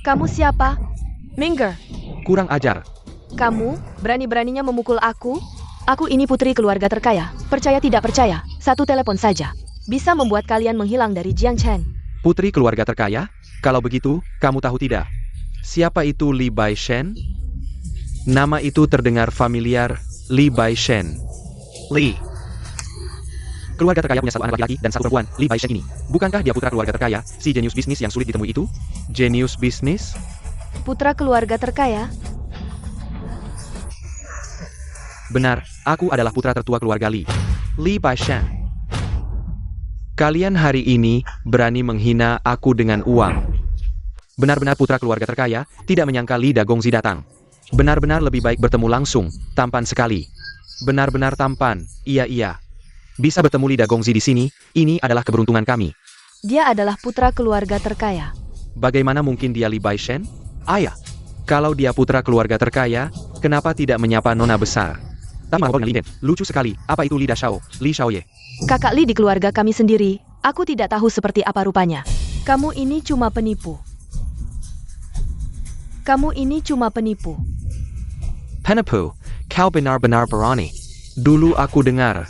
Kamu siapa? Minggir. Kurang ajar. Kamu berani-beraninya memukul aku? Aku ini putri keluarga terkaya. Percaya tidak percaya, satu telepon saja bisa membuat kalian menghilang dari Jiangcheng. Putri keluarga terkaya? Kalau begitu, kamu tahu tidak? Siapa itu Li Baishen? Nama itu terdengar familiar, Li Baishen. Li. Keluarga terkaya punya satu anak laki-laki dan satu perempuan, Li Baishen ini. Bukankah dia putra keluarga terkaya, si jenius bisnis yang sulit ditemui itu? Jenius bisnis? Putra keluarga terkaya? Benar, aku adalah putra tertua keluarga Li. Li Baishen. Kalian hari ini berani menghina aku dengan uang. Benar-benar putra keluarga terkaya, tidak menyangka Li Dagongzi datang. Benar-benar lebih baik bertemu langsung, tampan sekali. Benar-benar tampan, iya. Bisa bertemu Li Dagongzi di sini, ini adalah keberuntungan kami. Dia adalah putra keluarga terkaya. Bagaimana mungkin dia Li Baishen? Ayah, kalau dia putra keluarga terkaya, kenapa tidak menyapa nona besar? Tapi malah dengan lucu sekali, apa itu Li Dashao, Li Shaoye? Kakak Li di keluarga kami sendiri, aku tidak tahu seperti apa rupanya. Kamu ini cuma penipu. Kamu ini cuma penipu. Penipu, kau benar-benar berani. Dulu aku dengar.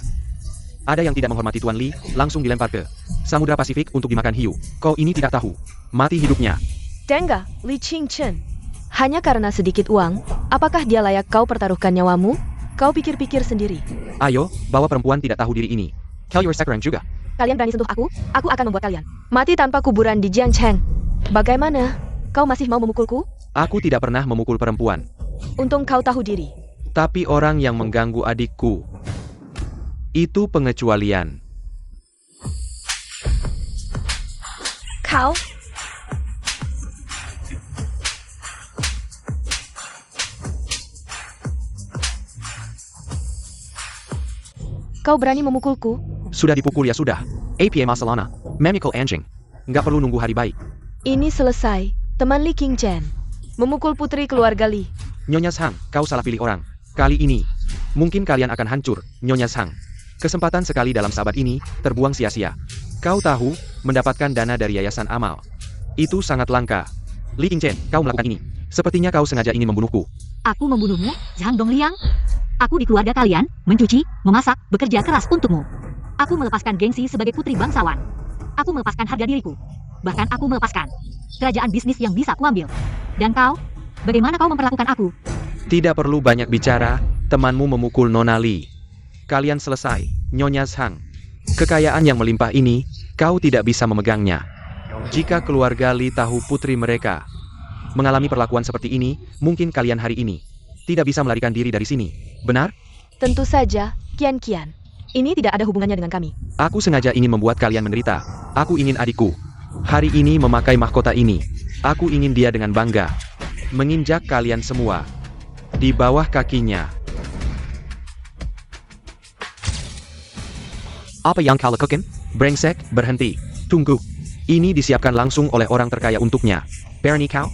Ada yang tidak menghormati Tuan Li, langsung dilempar ke Samudra Pasifik untuk dimakan hiu. Kau ini tidak tahu. Mati hidupnya. Dengar, Li Qingchen. Hanya karena sedikit uang, apakah dia layak kau pertaruhkan nyawamu? Kau pikir-pikir sendiri. Ayo, bawa perempuan tidak tahu diri ini. Tell your sekarang juga. Kalian berani sentuh aku akan membuat kalian mati tanpa kuburan di Jiangcheng. Bagaimana? Kau masih mau memukulku? Aku tidak pernah memukul perempuan. Untung kau tahu diri. Tapi orang yang mengganggu adikku, itu pengecualian. Kau? Kau berani memukulku? Sudah dipukul ya sudah. APA Masalana, memikul anjing. Nggak perlu nunggu hari baik. Ini selesai, teman Li Qingchen. Memukul putri keluarga Li. Nyonya Sang, kau salah pilih orang. Kali ini, mungkin kalian akan hancur, Nyonya Sang. Kesempatan sekali dalam sahabat ini, terbuang sia-sia. Kau tahu, mendapatkan dana dari Yayasan Amal. Itu sangat langka. Li Qingchen, kau melakukan ini. Sepertinya kau sengaja ingin membunuhku. Aku membunuhmu, Zhang Dongliang. Aku di keluarga kalian, mencuci, memasak, bekerja keras untukmu. Aku melepaskan gengsi sebagai putri bangsawan. Aku melepaskan harga diriku. Bahkan aku melepaskan kerajaan bisnis yang bisa kuambil. Dan kau, bagaimana kau memperlakukan aku? Tidak perlu banyak bicara, temanmu memukul Nona Li. Kalian selesai, Nyonya Sang. Kekayaan yang melimpah ini, kau tidak bisa memegangnya. Jika keluarga Li tahu putri mereka mengalami perlakuan seperti ini, mungkin kalian hari ini tidak bisa melarikan diri dari sini. Benar? Tentu saja, Kian. Ini tidak ada hubungannya dengan kami. Aku sengaja ingin membuat kalian menderita. Aku ingin adikku hari ini memakai mahkota ini. Aku ingin dia dengan bangga menginjak kalian semua di bawah kakinya. Apa yang kau lakukan? Brengsek, berhenti. Tunggu. Ini disiapkan langsung oleh orang terkaya untuknya. Berani kau?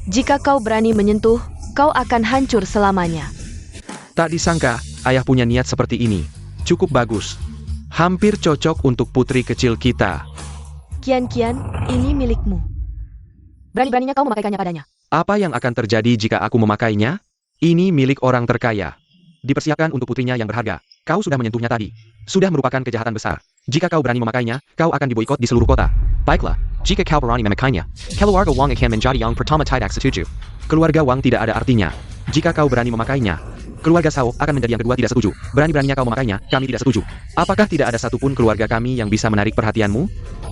Jika kau berani menyentuh, kau akan hancur selamanya. Tak disangka, ayah punya niat seperti ini. Cukup bagus. Hampir cocok untuk putri kecil kita. Kian, ini milikmu. Berani-beraninya kau memakaikannya padanya. Apa yang akan terjadi jika aku memakainya? Ini milik orang terkaya. Dipersiapkan untuk putrinya yang berharga. Kau sudah menyentuhnya tadi. Sudah merupakan kejahatan besar. Jika kau berani memakainya, kau akan diboikot di seluruh kota. Baiklah, jika kau berani memakainya, keluarga Wang akan menjadi yang pertama tidak setuju. Keluarga Wang tidak ada artinya. Jika kau berani memakainya, keluarga Sao akan menjadi yang kedua tidak setuju. Berani-beraninya kau memakainya, kami tidak setuju. Apakah tidak ada satupun keluarga kami yang bisa menarik perhatianmu?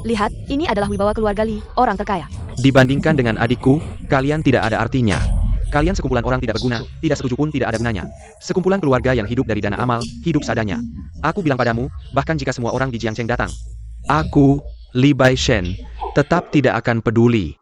Lihat, ini adalah wibawa keluarga Li, orang terkaya. Dibandingkan dengan adikku, kalian tidak ada artinya. Kalian sekumpulan orang tidak berguna, tidak setuju pun tidak ada gunanya. Sekumpulan keluarga yang hidup dari dana amal, hidup seadanya. Aku bilang padamu, bahkan jika semua orang di Jiangcheng datang, aku, Li Baishen, tetap tidak akan peduli.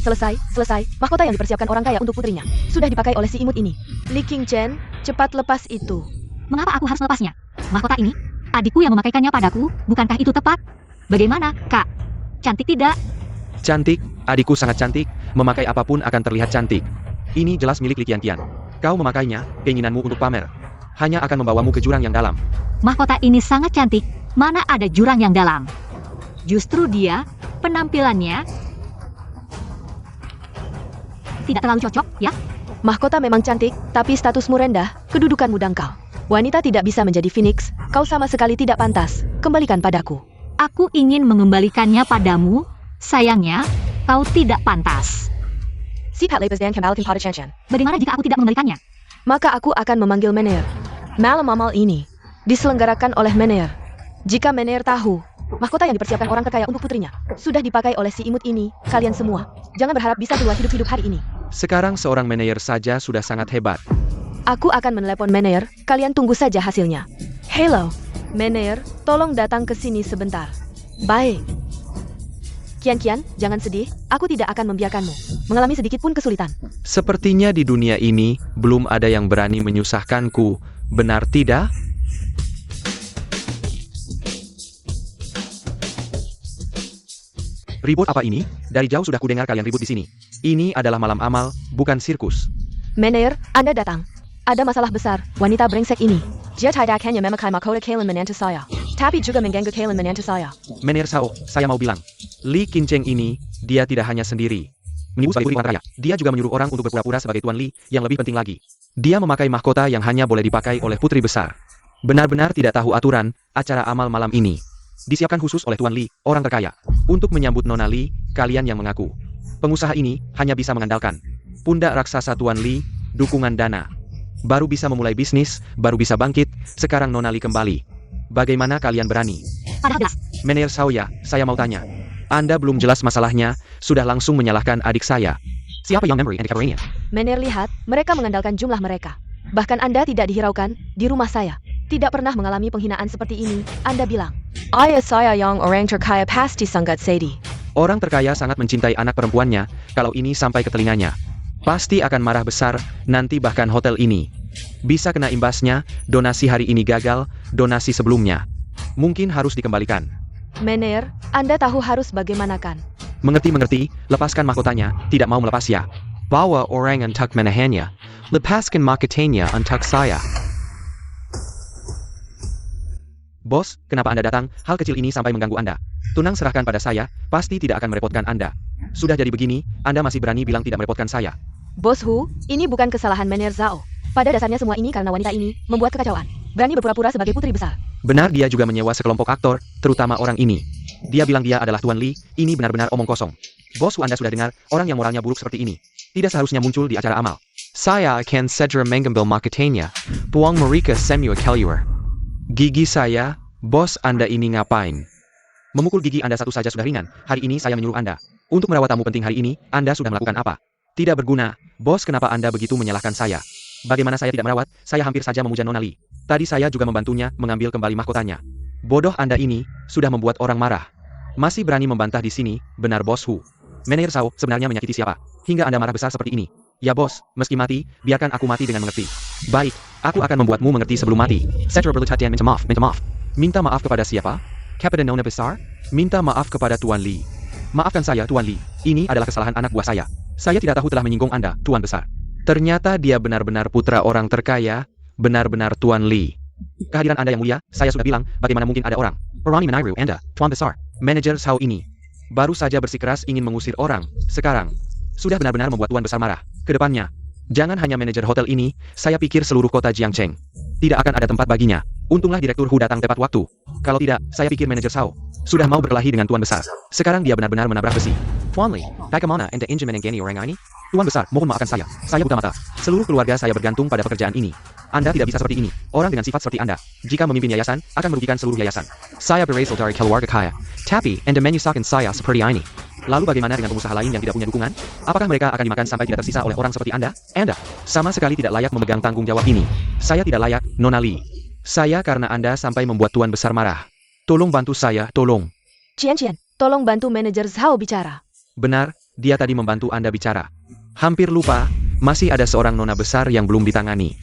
Selesai. Mahkota yang dipersiapkan orang kaya untuk putrinya sudah dipakai oleh si imut ini. Li Qingchen, cepat lepas itu. Mengapa aku harus melepasnya? Mahkota ini, adikku yang memakaikannya padaku, bukankah itu tepat? Bagaimana, Kak? Cantik tidak? Cantik, adikku sangat cantik, memakai apapun akan terlihat cantik. Ini jelas milik Li Qian. Kau memakainya, keinginanmu untuk pamer hanya akan membawamu ke jurang yang dalam. Mahkota ini sangat cantik, mana ada jurang yang dalam. Justru dia, penampilannya tidak terlalu cocok, ya? Mahkota memang cantik, tapi statusmu rendah, kedudukanmu dangkal. Wanita tidak bisa menjadi phoenix, kau sama sekali tidak pantas. Kembalikan padaku. Aku ingin mengembalikannya padamu, sayangnya, kau tidak pantas. Bagaimana jika aku tidak mengembalikannya? Maka aku akan memanggil Mener. Malam amal ini diselenggarakan oleh Mener. Jika Mener tahu, mahkota yang dipersiapkan orang terkaya untuk putrinya sudah dipakai oleh si imut ini, kalian semua jangan berharap bisa keluar hidup-hidup hari ini. Sekarang seorang manajer saja sudah sangat hebat. Aku akan menelepon Mener, kalian tunggu saja hasilnya. Hello, Mener, tolong datang ke sini sebentar. Baik. Kian, jangan sedih, aku tidak akan membiarkanmu mengalami sedikit pun kesulitan. Sepertinya di dunia ini, belum ada yang berani menyusahkanku, benar tidak? Ribut apa ini? Dari jauh sudah kudengar kalian ribut di sini. Ini adalah malam amal, bukan sirkus. Mener, Anda datang. Ada masalah besar, wanita brengsek ini. Dia tidak hanya memakai mahkota Kalen menantu saya, tapi juga mengganggu Kalen menantu saya. Mener Sao, saya mau bilang. Li Qiancheng ini, dia tidak hanya sendiri menipu sebagai putri orang kaya, dia juga menyuruh orang untuk berpura-pura sebagai Tuan Li, yang lebih penting lagi. Dia memakai mahkota yang hanya boleh dipakai oleh putri besar. Benar-benar tidak tahu aturan, acara amal malam ini disiapkan khusus oleh Tuan Li, orang terkaya. Untuk menyambut Nona Li, kalian yang mengaku pengusaha ini hanya bisa mengandalkan pundak raksasa Tuan Li, dukungan dana. Baru bisa memulai bisnis, baru bisa bangkit, sekarang Nona Li kembali. Bagaimana kalian berani? Padahal jelas. Mener Sao ya, saya mau tanya. Anda belum jelas masalahnya, sudah langsung menyalahkan adik saya. Siapa yang memory and Cateranian? Mener lihat, mereka mengandalkan jumlah mereka. Bahkan Anda tidak dihiraukan, di rumah saya. Tidak pernah mengalami penghinaan seperti ini, Anda bilang. Ayah saya yang orang terkaya pasti sangat sedih. Orang terkaya sangat mencintai anak perempuannya, kalau ini sampai ke telinganya. Pasti akan marah besar, nanti bahkan hotel ini bisa kena imbasnya, donasi hari ini gagal, donasi sebelumnya mungkin harus dikembalikan. Mener, Anda tahu harus bagaimana kan? Mengerti, lepaskan mahkotanya, tidak mau melepas ya. Bawa orang untuk menahannya, lepaskan mahkotanya untuk saya. Bos, kenapa Anda datang? Hal kecil ini sampai mengganggu Anda. Tunang serahkan pada saya, pasti tidak akan merepotkan Anda. Sudah jadi begini, Anda masih berani bilang tidak merepotkan saya. Bos Hu, ini bukan kesalahan Mener Zhao. Pada dasarnya semua ini karena wanita ini membuat kekacauan. Berani berpura-pura sebagai putri besar. Benar, dia juga menyewa sekelompok aktor, terutama orang ini. Dia bilang dia adalah Tuan Li, ini benar-benar omong kosong. Bos Hu, Anda sudah dengar, orang yang moralnya buruk seperti ini tidak seharusnya muncul di acara amal. Saya akan segera mengambil mahkotanya, buang mereka semua keluar. Gigi saya, bos Anda ini ngapain? Memukul gigi Anda satu saja sudah ringan, hari ini saya menyuruh Anda untuk merawat tamu penting hari ini, Anda sudah melakukan apa? Tidak berguna, bos, kenapa Anda begitu menyalahkan saya? Bagaimana saya tidak merawat, saya hampir saja memuja Nona Li. Tadi saya juga membantunya mengambil kembali mahkotanya. Bodoh Anda ini, sudah membuat orang marah. Masih berani membantah di sini, benar Bos Hu. Mener Sao sebenarnya menyakiti siapa? Hingga Anda marah besar seperti ini. Ya bos, meski mati, biarkan aku mati dengan mengerti. Baik, aku akan membuatmu mengerti sebelum mati. Setra berlutut dan minta maaf. Minta maaf kepada siapa? Kepada Nona besar? Minta maaf kepada Tuan Li. Maafkan saya Tuan Li, ini adalah kesalahan anak buah saya. Saya tidak tahu telah menyinggung Anda, Tuan besar. Ternyata dia benar-benar putra orang terkaya, benar-benar Tuan Li. Kehadiran Anda yang mulia, saya sudah bilang, bagaimana mungkin ada orang berani meniru Anda, Tuan besar. Manajer Sao ini baru saja bersikeras ingin mengusir orang, sekarang sudah benar-benar membuat Tuan besar marah. Kedepannya, jangan hanya manajer hotel ini, saya pikir seluruh kota Jiangcheng tidak akan ada tempat baginya. Untunglah Direktur Hu datang tepat waktu. Kalau tidak, saya pikir manajer Sao sudah mau berkelahi dengan Tuan besar. Sekarang dia benar-benar menabrak besi. Tuan Li, bagaimana Anda ingin menenggani orang ini? Tuan besar, mohon maafkan saya buta mata. Seluruh keluarga saya bergantung pada pekerjaan ini. Anda tidak bisa seperti ini. Orang dengan sifat seperti Anda, jika memimpin yayasan, akan merugikan seluruh yayasan. Saya berasal dari keluarga kaya, tapi Anda menyusahkan saya seperti ini. Lalu bagaimana dengan pengusaha lain yang tidak punya dukungan? Apakah mereka akan dimakan sampai tidak tersisa oleh orang seperti Anda? Anda sama sekali tidak layak memegang tanggung jawab ini. Saya tidak layak, Nona Li. Saya karena Anda sampai membuat Tuan besar marah. Tolong bantu saya, tolong. Cian, tolong bantu manajer Zhao bicara. Benar, dia tadi membantu Anda bicara. Hampir lupa, masih ada seorang nona besar yang belum ditangani.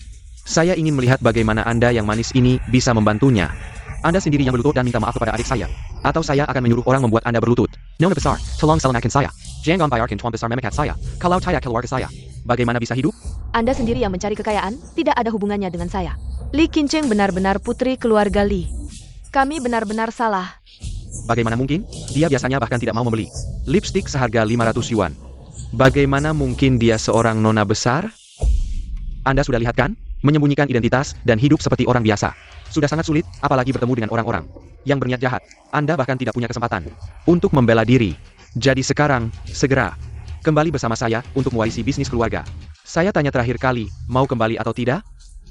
Saya ingin melihat bagaimana Anda yang manis ini bisa membantunya. Anda sendiri yang berlutut dan minta maaf kepada adik saya. Atau saya akan menyuruh orang membuat Anda berlutut. Nona besar, tolong selamatkan saya. Jangan bayarkan Tuan besar memakat saya. Kalau tidak keluarga saya, bagaimana bisa hidup? Anda sendiri yang mencari kekayaan, tidak ada hubungannya dengan saya. Li Qiancheng benar-benar putri keluarga Li. Kami benar-benar salah. Bagaimana mungkin? Dia biasanya bahkan tidak mau membeli lipstik seharga 500 yuan. Bagaimana mungkin dia seorang nona besar? Anda sudah lihat kan? Menyembunyikan identitas dan hidup seperti orang biasa. Sudah sangat sulit, apalagi bertemu dengan orang-orang yang berniat jahat. Anda bahkan tidak punya kesempatan untuk membela diri. Jadi sekarang, segera kembali bersama saya untuk mewarisi bisnis keluarga. Saya tanya terakhir kali, mau kembali atau tidak?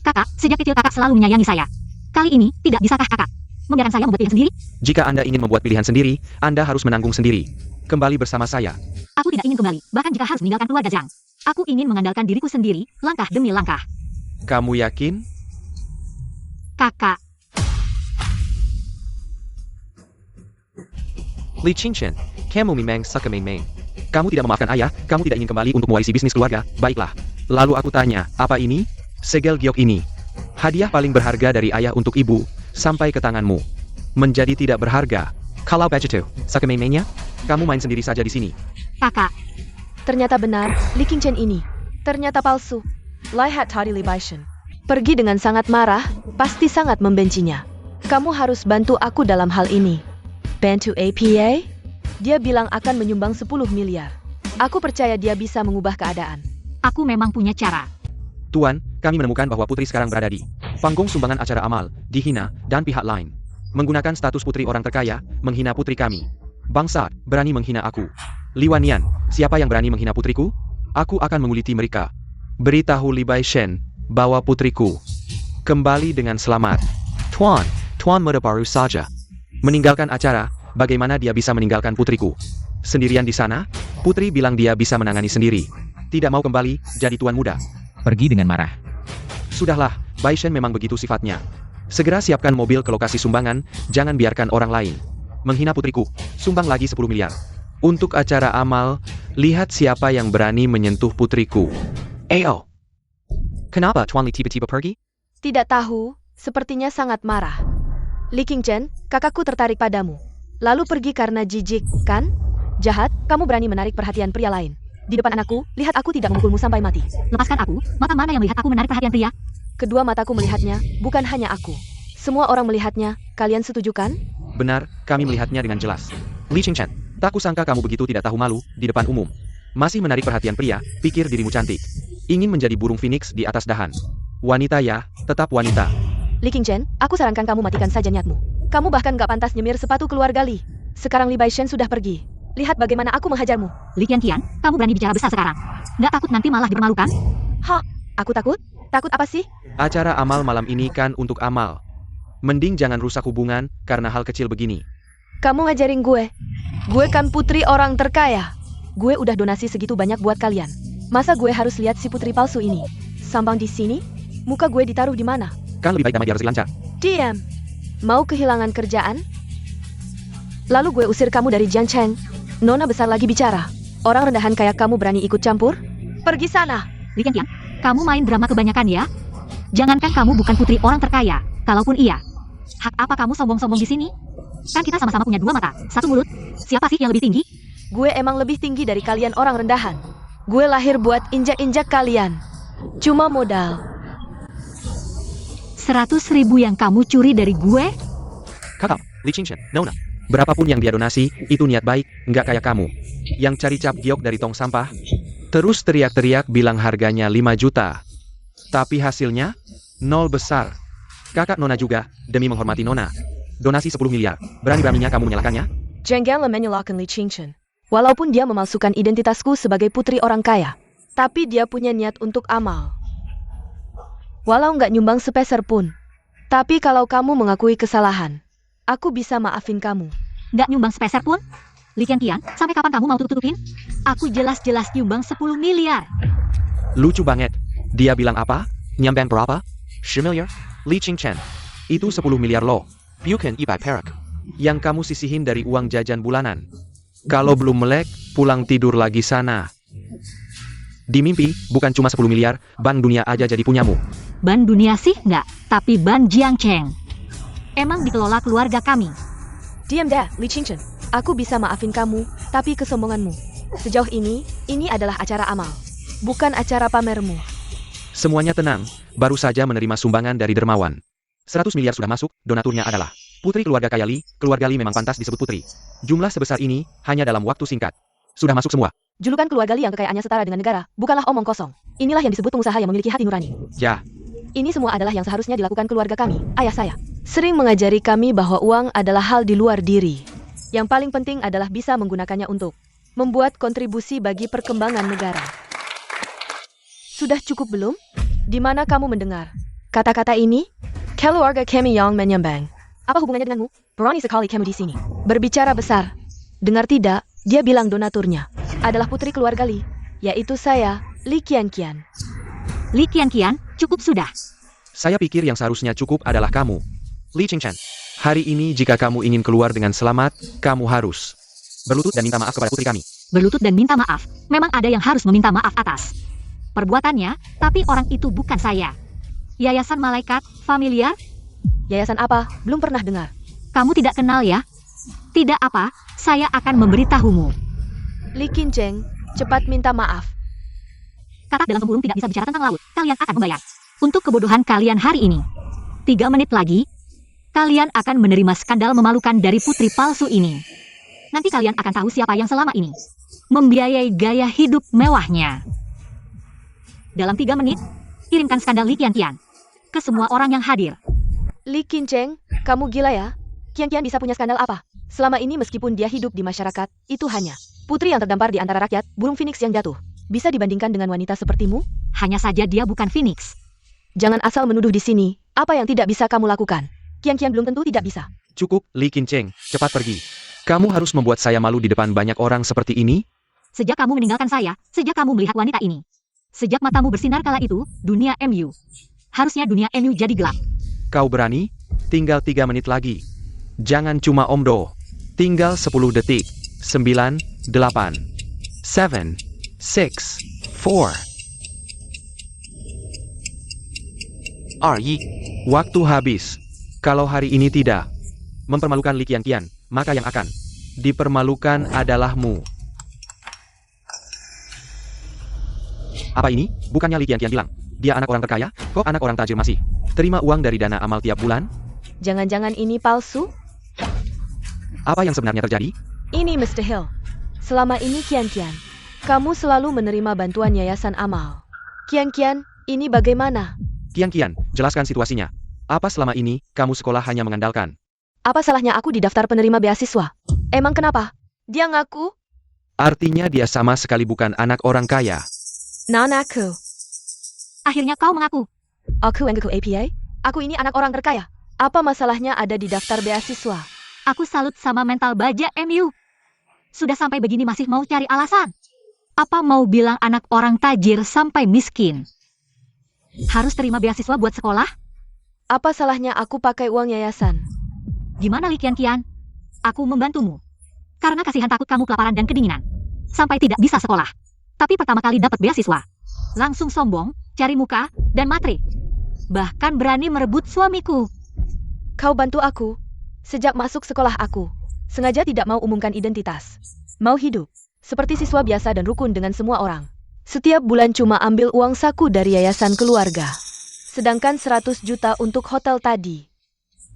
Kakak, sejak kecil kakak selalu menyayangi saya. Kali ini, tidak bisakah kakak membiarkan saya membuat pilihan sendiri? Jika Anda ingin membuat pilihan sendiri, Anda harus menanggung sendiri. Kembali bersama saya. Aku tidak ingin kembali, bahkan jika harus meninggalkan keluarga Zhang. Aku ingin mengandalkan diriku sendiri, langkah demi langkah. Kamu yakin? Kakak, Li Qiancheng, kamu memang suka main-main. Kamu tidak memaafkan ayah, kamu tidak ingin kembali untuk mewarisi bisnis keluarga, baiklah. Lalu aku tanya, apa ini? Segel giok ini. Hadiah paling berharga dari ayah untuk ibu, sampai ke tanganmu. Menjadi tidak berharga. Kalau begitu, suka main-mainnya? Kamu main sendiri saja di sini. kakak, Ternyata benar, Li Qiancheng ini. Ternyata palsu. Lihat tadi Li Baishan. Pergi dengan sangat marah, pasti sangat membencinya. Kamu harus bantu aku dalam hal ini. Bantu APA? Dia bilang akan menyumbang 10 miliar. Aku percaya dia bisa mengubah keadaan. Aku memang punya cara. Tuan, kami menemukan bahwa putri sekarang berada di panggung sumbangan acara amal, dihina, dan pihak lain. Menggunakan status putri orang terkaya, menghina putri kami. Bangsat, berani menghina aku. Liwanian, siapa yang berani menghina putriku? Aku akan menguliti mereka. Beritahu Li Baishen, bawa putriku kembali dengan selamat. Tuan muda baru saja meninggalkan acara, bagaimana dia bisa meninggalkan putriku? Sendirian di sana? Putri bilang dia bisa menangani sendiri. Tidak mau kembali, jadi tuan muda. Pergi dengan marah. Sudahlah, Baishen memang begitu sifatnya. Segera siapkan mobil ke lokasi sumbangan, jangan biarkan orang lain menghina putriku. Sumbang lagi 10 miliar. Untuk acara amal, lihat siapa yang berani menyentuh putriku. Ayo. Kenapa Tuan Li tiba-tiba pergi? Tidak tahu, sepertinya sangat marah. Li Qingchen, kakakku tertarik padamu. Lalu pergi karena jijik, kan? Jahat, kamu berani menarik perhatian pria lain. Di depan anakku, lihat aku tidak memukulmu sampai mati. Lepaskan aku, mata mana yang melihat aku menarik perhatian pria? Kedua mataku melihatnya, bukan hanya aku. Semua orang melihatnya, kalian setuju kan? Benar, kami melihatnya dengan jelas. Li Qingchen, tak kusangka kamu begitu tidak tahu malu di depan umum. Masih menarik perhatian pria, pikir dirimu cantik. Ingin menjadi burung phoenix di atas dahan. Wanita ya, tetap wanita. Li Qingchen, aku sarankan kamu matikan saja niatmu. Kamu bahkan gak pantas nyemir sepatu keluarga Li. Sekarang Li Baishen sudah pergi. Lihat bagaimana aku menghajarmu. Li Qian, kamu berani bicara besar sekarang. Nggak takut nanti malah dipermalukan? Hah? Aku takut? Takut apa sih? Acara amal malam ini kan untuk amal. Mending jangan rusak hubungan karena hal kecil begini. Kamu ngajarin gue. Gue kan putri orang terkaya. Gue udah donasi segitu banyak buat kalian. Masa gue harus lihat si putri palsu ini? Sambang di sini? Muka gue ditaruh di mana? Kan lebih baik damai biar rezeki lancar. Diam. Mau kehilangan kerjaan? Lalu gue usir kamu dari Jiancheng. Nona besar lagi bicara. Orang rendahan kayak kamu berani ikut campur? Pergi sana. Li Qian, kamu main drama kebanyakan ya? Jangankan kamu bukan putri orang terkaya, kalaupun iya. Hak apa kamu sombong-sombong di sini? Kan kita sama-sama punya 2 mata, 1 mulut. Siapa sih yang lebih tinggi? Gue emang lebih tinggi dari kalian orang rendahan. Gue lahir buat injak-injak kalian. Cuma modal. 100.000 yang kamu curi dari gue? Kakak, Li Qingchen, Nona. Berapapun yang dia donasi, itu niat baik, nggak kayak kamu. Yang cari cap giok dari tong sampah, terus teriak-teriak bilang harganya 5 juta. Tapi hasilnya, 0 besar. Kakak Nona juga, demi menghormati Nona. Donasi 10 miliar, berani-beraninya kamu menyalahkannya? Janganlah menyalahkan Li Qingchen. Walaupun dia memalsukan identitasku sebagai putri orang kaya, tapi dia punya niat untuk amal. Walau nggak nyumbang sepeser pun. Tapi kalau kamu mengakui kesalahan, aku bisa maafin kamu. Nggak nyumbang sepeser pun? Li Qian, sampai kapan kamu mau tutup-tutupin? Aku jelas-jelas nyumbang 10 miliar. Lucu banget. Dia bilang apa? Nyambang berapa? 10 miliar? Li Qingchen. Itu 10 miliar loh. Bukan 100 perak. Yang kamu sisihin dari uang jajan bulanan. Kalau belum melek, pulang tidur lagi sana. Di mimpi, bukan cuma 10 miliar, Bank Dunia aja jadi punyamu. Ban dunia sih nggak, tapi ban Jiangcheng. Emang dikelola keluarga kami. Diam dah, Li Qingchen. Aku bisa maafin kamu, tapi kesombonganmu. Sejauh ini adalah acara amal. Bukan acara pamermu. Semuanya tenang, baru saja menerima sumbangan dari dermawan. 100 miliar sudah masuk, donaturnya adalah putri keluarga kaya Li, keluarga Li memang pantas disebut putri. Jumlah sebesar ini, hanya dalam waktu singkat. Sudah masuk semua. Julukan keluarga Li yang kekayaannya setara dengan negara, bukanlah omong kosong. Inilah yang disebut pengusaha yang memiliki hati nurani. Ya, Ini semua adalah yang seharusnya dilakukan keluarga kami, ayah saya. Sering mengajari kami bahwa uang adalah hal di luar diri. Yang paling penting adalah bisa menggunakannya untuk membuat kontribusi bagi perkembangan negara. Sudah cukup belum? Di mana kamu mendengar kata-kata ini? Keluarga kami yang menyembang. Apa hubungannya denganmu? Berani sekali kamu di sini. Berbicara besar. Dengar tidak? Dia bilang donaturnya adalah putri keluarga Li, yaitu saya, Li Qian. Li Qian, cukup sudah. saya pikir yang seharusnya cukup adalah kamu. Li Qingchen. Hari ini jika kamu ingin keluar dengan selamat, kamu harus berlutut dan minta maaf kepada putri kami. Berlutut dan minta maaf. Memang ada yang harus meminta maaf atas perbuatannya, tapi orang itu bukan saya. Yayasan Malaikat, familiar? Yayasan apa? Belum pernah dengar. Kamu tidak kenal ya? Tidak apa, saya akan memberitahumu. Li Qingchen, cepat minta maaf. Katak dalam burung tidak bisa bicara tentang laut. Kalian akan membayar. untuk kebodohan kalian hari ini. 3 menit lagi, kalian akan menerima skandal memalukan dari putri palsu ini. Nanti kalian akan tahu siapa yang selama ini membiayai gaya hidup mewahnya. Dalam 3 menit, kirimkan skandal Li Qianqian ke semua orang yang hadir. Li Qincheng, kamu gila ya? Qianqian bisa punya skandal apa? Selama ini meskipun dia hidup di masyarakat, itu hanya putri yang terdampar di antara rakyat, burung phoenix yang jatuh. Bisa dibandingkan dengan wanita sepertimu? Hanya saja dia bukan Phoenix. Jangan asal menuduh di sini. Apa yang tidak bisa kamu lakukan? Qianqian belum tentu tidak bisa. Cukup, Li Qincheng, cepat pergi. Kamu harus membuat saya malu di depan banyak orang seperti ini? Sejak kamu meninggalkan saya, sejak kamu melihat wanita ini, sejak matamu bersinar kala itu, dunia MU. Harusnya dunia MU jadi gelap. Kau berani? Tinggal 3 menit lagi. Jangan cuma omdo. Tinggal 10 detik. 9, 8, 7, 6, 4. Waktu habis. Kalau hari ini tidak mempermalukan Li Qianqian, maka yang akan dipermalukan adalahmu. Apa ini? Bukannya Li Qianqian bilang dia anak orang terkaya? Kok anak orang tajir masih terima uang dari dana amal tiap bulan? Jangan-jangan ini palsu? Apa yang sebenarnya terjadi? Ini Mr. Hill. Selama ini Qianqian, kamu selalu menerima bantuan yayasan amal. Qianqian, ini bagaimana? Qianqian, jelaskan situasinya. Apa selama ini kamu sekolah hanya mengandalkan? Apa salahnya aku di daftar penerima beasiswa? Emang kenapa? Dia ngaku? Artinya dia sama sekali bukan anak orang kaya. Aku. Akhirnya kau mengaku. Aku ngaku APA? Aku ini anak orang terkaya. Apa masalahnya ada di daftar beasiswa? Aku salut sama mental baja MU. Sudah sampai begini masih mau cari alasan. Apa mau bilang anak orang tajir sampai miskin? Harus terima beasiswa buat sekolah? Apa salahnya aku pakai uang yayasan? Gimana Li Qianqian? Aku membantumu. Karena kasihan takut kamu kelaparan dan kedinginan. Sampai tidak bisa sekolah. Tapi pertama kali dapat beasiswa. Langsung sombong, cari muka, dan matre. Bahkan berani merebut suamiku. Kau bantu aku. Sejak masuk sekolah aku, sengaja tidak mau umumkan identitas. Mau hidup seperti siswa biasa dan rukun dengan semua orang. Setiap bulan cuma ambil uang saku dari yayasan keluarga. Sedangkan 100 juta untuk hotel tadi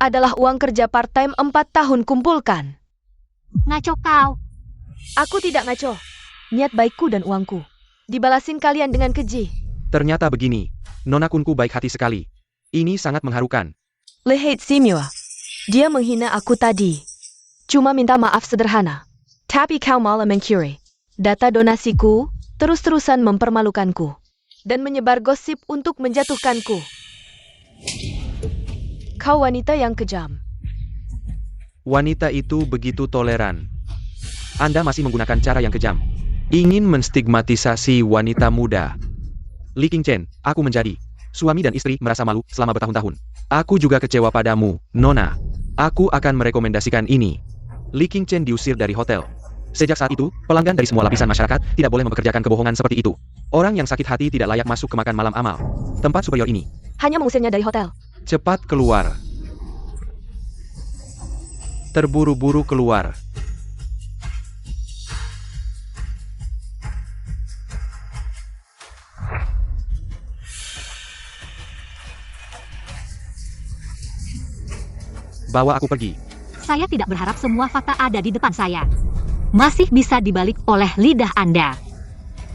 adalah uang kerja part-time 4 tahun kumpulkan. Ngaco kau. Aku tidak ngaco. Niat baikku dan uangku dibalasin kalian dengan keji. Ternyata begini. Nona Kunku baik hati sekali. Ini sangat mengharukan. Lihat Simua. Dia menghina aku tadi. Cuma minta maaf sederhana. Tapi kau malah mencuri data donasiku, terus-terusan mempermalukanku, dan menyebar gosip untuk menjatuhkanku. Kau wanita yang kejam. Wanita itu begitu toleran. Anda masih menggunakan cara yang kejam. Ingin menstigmatisasi wanita muda. Li Qincheng, aku menjadi suami dan istri merasa malu selama bertahun-tahun. Aku juga kecewa padamu, Nona. Aku akan merekomendasikan ini. Li Qincheng diusir dari hotel. Sejak saat itu, pelanggan dari semua lapisan masyarakat tidak boleh mempekerjakan kebohongan seperti itu. Orang yang sakit hati tidak layak masuk ke makan malam amal. Tempat superior ini. Hanya mengusirnya dari hotel. Cepat keluar. Terburu-buru keluar. Bawa aku pergi. Saya tidak berharap semua fakta ada di depan saya. Masih bisa dibalik oleh lidah Anda.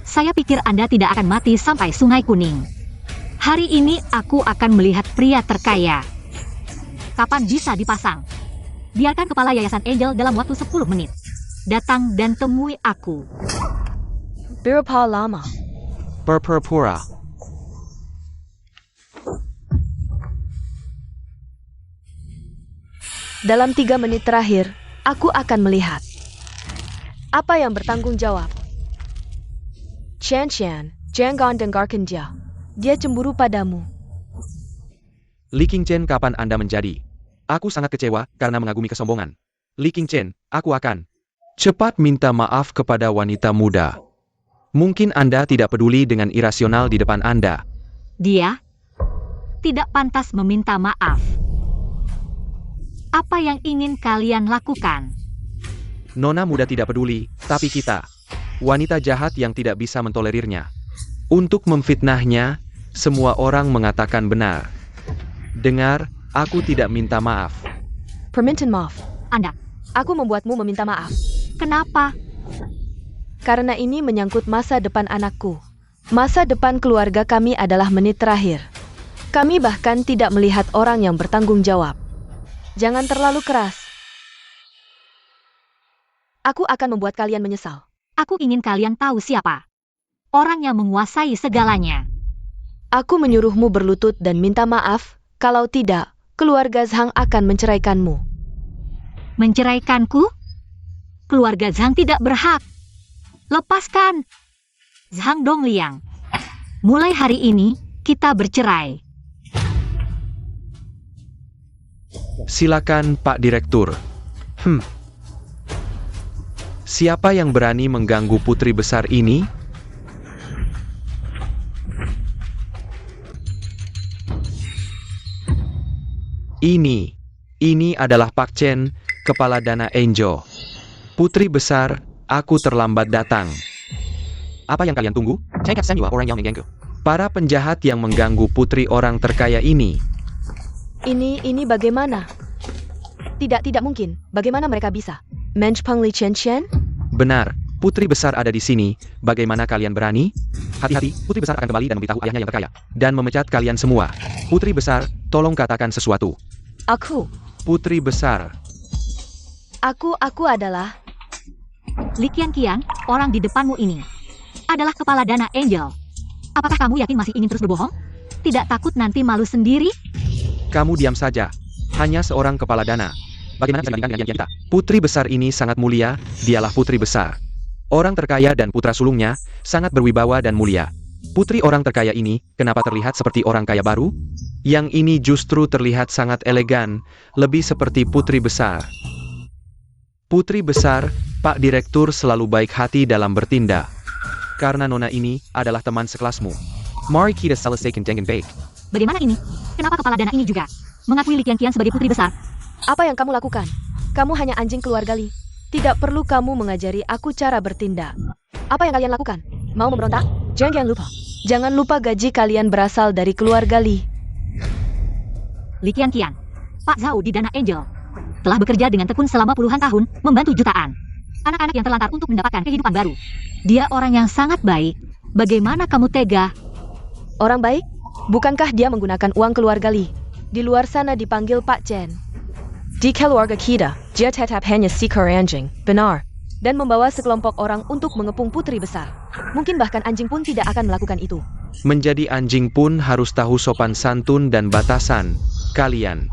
Saya pikir Anda tidak akan mati sampai Sungai Kuning. Hari ini aku akan melihat pria terkaya. Kapan bisa dipasang? Biarkan kepala Yayasan Angel dalam waktu 10 menit. Datang dan temui aku. Berapa lama? Pura. Dalam 3 menit terakhir, aku akan melihat. Apa yang bertanggung jawab? Qianqian, jangan dengarkan dia. Dia cemburu padamu. Li Qincheng, kapan Anda menjadi? Aku sangat kecewa karena mengagumi kesombongan. Li Qincheng, aku akan cepat minta maaf kepada wanita muda. Mungkin Anda tidak peduli dengan irasional di depan Anda. Dia tidak pantas meminta maaf. Apa yang ingin kalian lakukan? Nona muda tidak peduli, tapi kita, wanita jahat yang tidak bisa mentolerirnya. Untuk memfitnahnya, Semua orang mengatakan benar. Dengar, aku tidak minta maaf. Permintaan maaf. Anda, Aku membuatmu meminta maaf. kenapa? Karena ini menyangkut masa depan anakku. Masa depan keluarga kami adalah menit terakhir. Kami bahkan tidak melihat orang yang bertanggung jawab. Jangan terlalu keras. Aku akan membuat kalian menyesal. Aku ingin kalian tahu siapa. Orang yang menguasai segalanya. Aku menyuruhmu berlutut dan minta maaf. Kalau tidak, keluarga Zhang akan menceraikanmu. Menceraikanku? Keluarga Zhang tidak berhak. Lepaskan. Zhang Dongliang. Mulai hari ini, kita bercerai. Silakan Pak Direktur. Siapa yang berani mengganggu putri besar ini? Ini adalah Pak Chen, kepala dana Angel. Putri besar, aku terlambat datang. Apa yang kalian tunggu? Orang yang mengganggu. Para penjahat yang mengganggu putri orang terkaya ini. Ini bagaimana? Tidak mungkin. Bagaimana mereka bisa? Mensch Peng Li Chen Chen? Benar, putri besar ada di sini. Bagaimana kalian berani? Hati-hati, putri besar akan kembali dan memberitahu ayahnya yang terkaya. Dan memecat kalian semua. Putri besar, tolong katakan sesuatu. Aku Putri besar, adalah... Li Qian, orang di depanmu ini, adalah kepala dana Angel. Apakah kamu yakin masih ingin terus berbohong? Tidak takut nanti malu sendiri? kamu diam saja. Hanya seorang kepala dana. Bagaimana bisa dibandingkan dengan kita? Putri besar ini sangat mulia, dialah putri besar. Orang terkaya dan putra sulungnya, sangat berwibawa dan mulia. Putri orang terkaya ini, kenapa terlihat seperti orang kaya baru? Yang ini justru terlihat sangat elegan, lebih seperti putri besar. Putri besar, Pak Direktur selalu baik hati dalam bertindak. Karena nona ini adalah teman sekelasmu. Mari kita selesaikan dengan baik. Bagaimana ini? Kenapa kepala dana ini juga mengakui Li Qian sebagai putri besar? Apa yang kamu lakukan? Kamu hanya anjing keluarga Li. Tidak perlu kamu mengajari aku cara bertindak. Apa yang kalian lakukan? Mau memberontak? Jangan lupa. Jangan lupa gaji kalian berasal dari keluarga Li. Li Qian, Pak Zhao di dana Angel, telah bekerja dengan tekun selama puluhan tahun, membantu jutaan anak-anak yang terlantar untuk mendapatkan kehidupan baru. Dia orang yang sangat baik. Bagaimana kamu tega? Orang baik? Bukankah dia menggunakan uang keluarga Li? Di luar sana dipanggil Pak Chen. Di keluarga kita, dia tetap hanya seekor anjing, benar. Dan membawa sekelompok orang untuk mengepung putri besar. Mungkin bahkan anjing pun tidak akan melakukan itu. Menjadi anjing pun harus tahu sopan santun dan batasan. Kalian.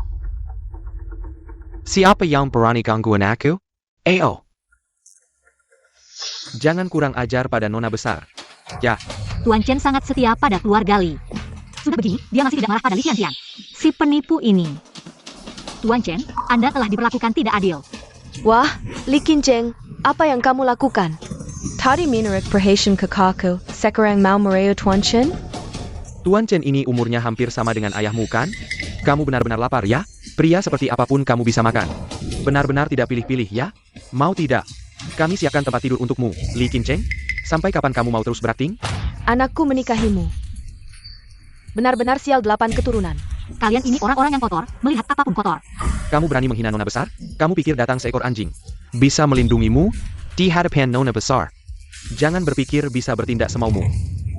Siapa yang berani gangguan aku? Ayo. Jangan kurang ajar pada nona besar. Ya, Tuan Chen sangat setia pada keluarga Li. Sudah begini, dia masih tidak marah pada Li Qian. Si penipu ini. Tuan Chen, Anda telah diperlakukan tidak adil. Wah, Li Qian, apa yang kamu lakukan? Tadi minurek perhatian kakakku, sekarang mau mereu Tuan Chen? Tuan Chen ini umurnya hampir sama dengan ayahmu kan? Kamu benar-benar lapar ya? Pria seperti apapun kamu bisa makan. Benar-benar tidak pilih-pilih ya? Mau tidak? Kami siapkan tempat tidur untukmu, Li Qian. Sampai kapan kamu mau terus berakting? Anakku menikahimu. Benar-benar sial 8 keturunan. Kalian ini orang-orang yang kotor, melihat apapun kotor. Kamu berani menghina nona besar? Kamu pikir datang seekor anjing bisa melindungimu di hadapan nona besar? Jangan berpikir bisa bertindak semaumu.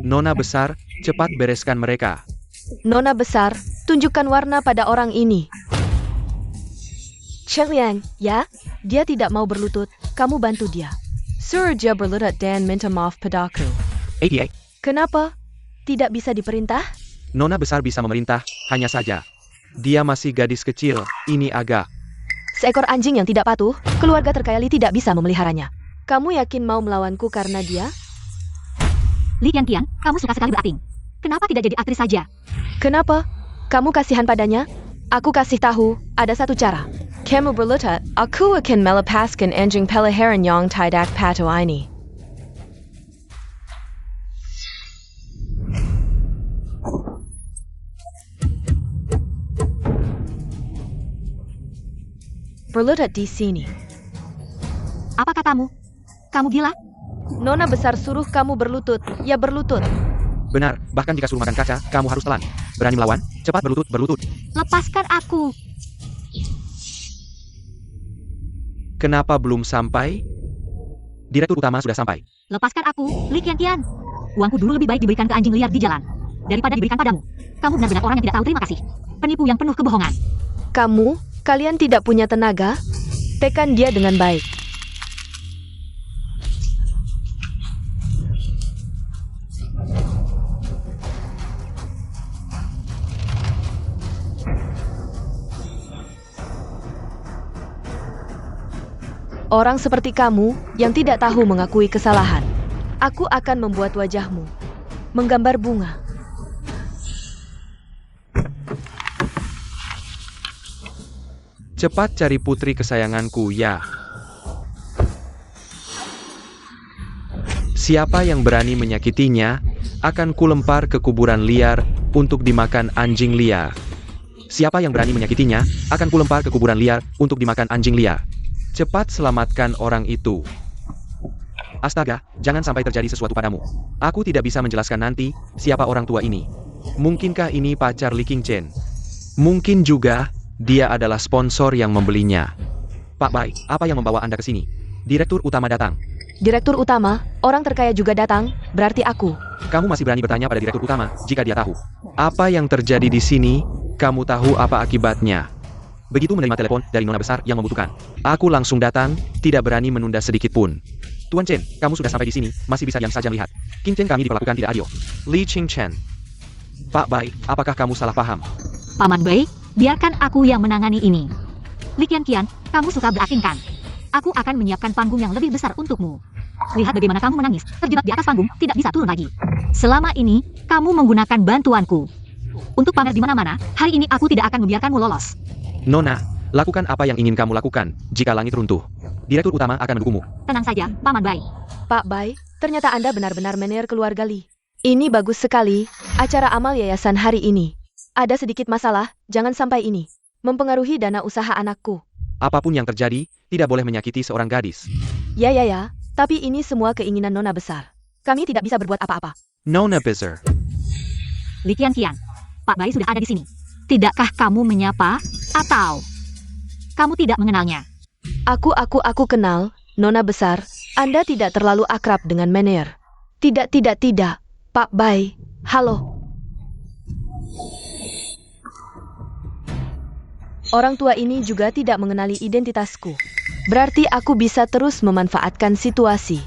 Nona besar, cepat bereskan mereka. Nona besar, tunjukkan warna pada orang ini. Chen Liang, ya? Dia tidak mau berlutut. Kamu bantu dia. Suruh dia berlutut dan minta maaf padaku. APA, Kenapa? Tidak bisa diperintah? nona besar bisa memerintah, hanya saja. Dia masih gadis kecil, ini agak. Seekor anjing yang tidak patuh, keluarga terkaya Li tidak bisa memeliharanya. Kamu yakin mau melawanku karena dia? Li Qian, kamu suka sekali berakting. Kenapa tidak jadi aktris saja? Kenapa? Kamu kasihan padanya? Aku kasih tahu, ada satu cara. Kamu berlutut, aku akan melepaskan anjing peliharaan yang tidak patuh ini. Berlutut di sini. Apa katamu? Kamu gila? Nona besar suruh kamu berlutut, ya berlutut. Benar, bahkan jika suruh makan kaca, kamu harus telan. Berani melawan? Cepat berlutut, berlutut. Lepaskan aku. Kenapa belum sampai? Direktur utama sudah sampai. Lepaskan aku, Li Qianqian. Uangku dulu lebih baik diberikan ke anjing liar di jalan daripada diberikan padamu. Kamu benar-benar orang yang tidak tahu terima kasih. Penipu yang penuh kebohongan. Kalian tidak punya tenaga? Tekan dia dengan baik. Orang seperti kamu yang tidak tahu mengakui kesalahan. Aku akan membuat wajahmu menggambar bunga. Cepat cari putri kesayanganku, ya. Siapa yang berani menyakitinya, akan kulempar ke kuburan liar untuk dimakan anjing liar. Siapa yang berani menyakitinya, akan kulempar ke kuburan liar untuk dimakan anjing liar. Cepat selamatkan orang itu. Astaga, jangan sampai terjadi sesuatu padamu. Aku tidak bisa menjelaskan nanti, siapa orang tua ini. Mungkinkah ini pacar Li Qingchen? Mungkin juga, dia adalah sponsor yang membelinya. Pak Bai, apa yang membawa Anda ke sini? Direktur utama datang. Direktur utama, orang terkaya juga datang, berarti aku. Kamu masih berani bertanya pada direktur utama, jika dia tahu. Apa yang terjadi di sini, kamu tahu apa akibatnya. Begitu menerima telepon dari nona besar yang membutuhkan, aku langsung datang, tidak berani menunda sedikit pun. Tuan Chen, kamu sudah sampai di sini, masih bisa diam saja melihat. King Chen kami diperlakukan tidak adil. Li Qingchen. Pak Bai, apakah kamu salah paham? Paman Bai, biarkan aku yang menangani ini. Li Qianqian, kamu suka berakting kan? Aku akan menyiapkan panggung yang lebih besar untukmu. Lihat bagaimana kamu menangis, terjebak di atas panggung, tidak bisa turun lagi. Selama ini, kamu menggunakan bantuanku. Untuk pamer di mana-mana, hari ini aku tidak akan membiarkanmu lolos. Nona, lakukan apa yang ingin kamu lakukan, jika langit runtuh. Direktur utama akan mendukungmu. Tenang saja, Paman Bai. Pak Bai, ternyata Anda benar-benar manajer keluarga Li. Ini bagus sekali, acara amal yayasan hari ini. Ada sedikit masalah, jangan sampai ini mempengaruhi dana usaha anakku. Apapun yang terjadi, tidak boleh menyakiti seorang gadis. Ya, tapi ini semua keinginan nona besar. Kami tidak bisa berbuat apa-apa. Nona besar. Li Qianqian, Pak Bai sudah ada di sini. Tidakkah kamu menyapa, atau kamu tidak mengenalnya? Aku kenal, nona besar. Anda tidak terlalu akrab dengan manajer. Tidak, Pak Bai. Halo. Orang tua ini juga tidak mengenali identitasku. Berarti aku bisa terus memanfaatkan situasi.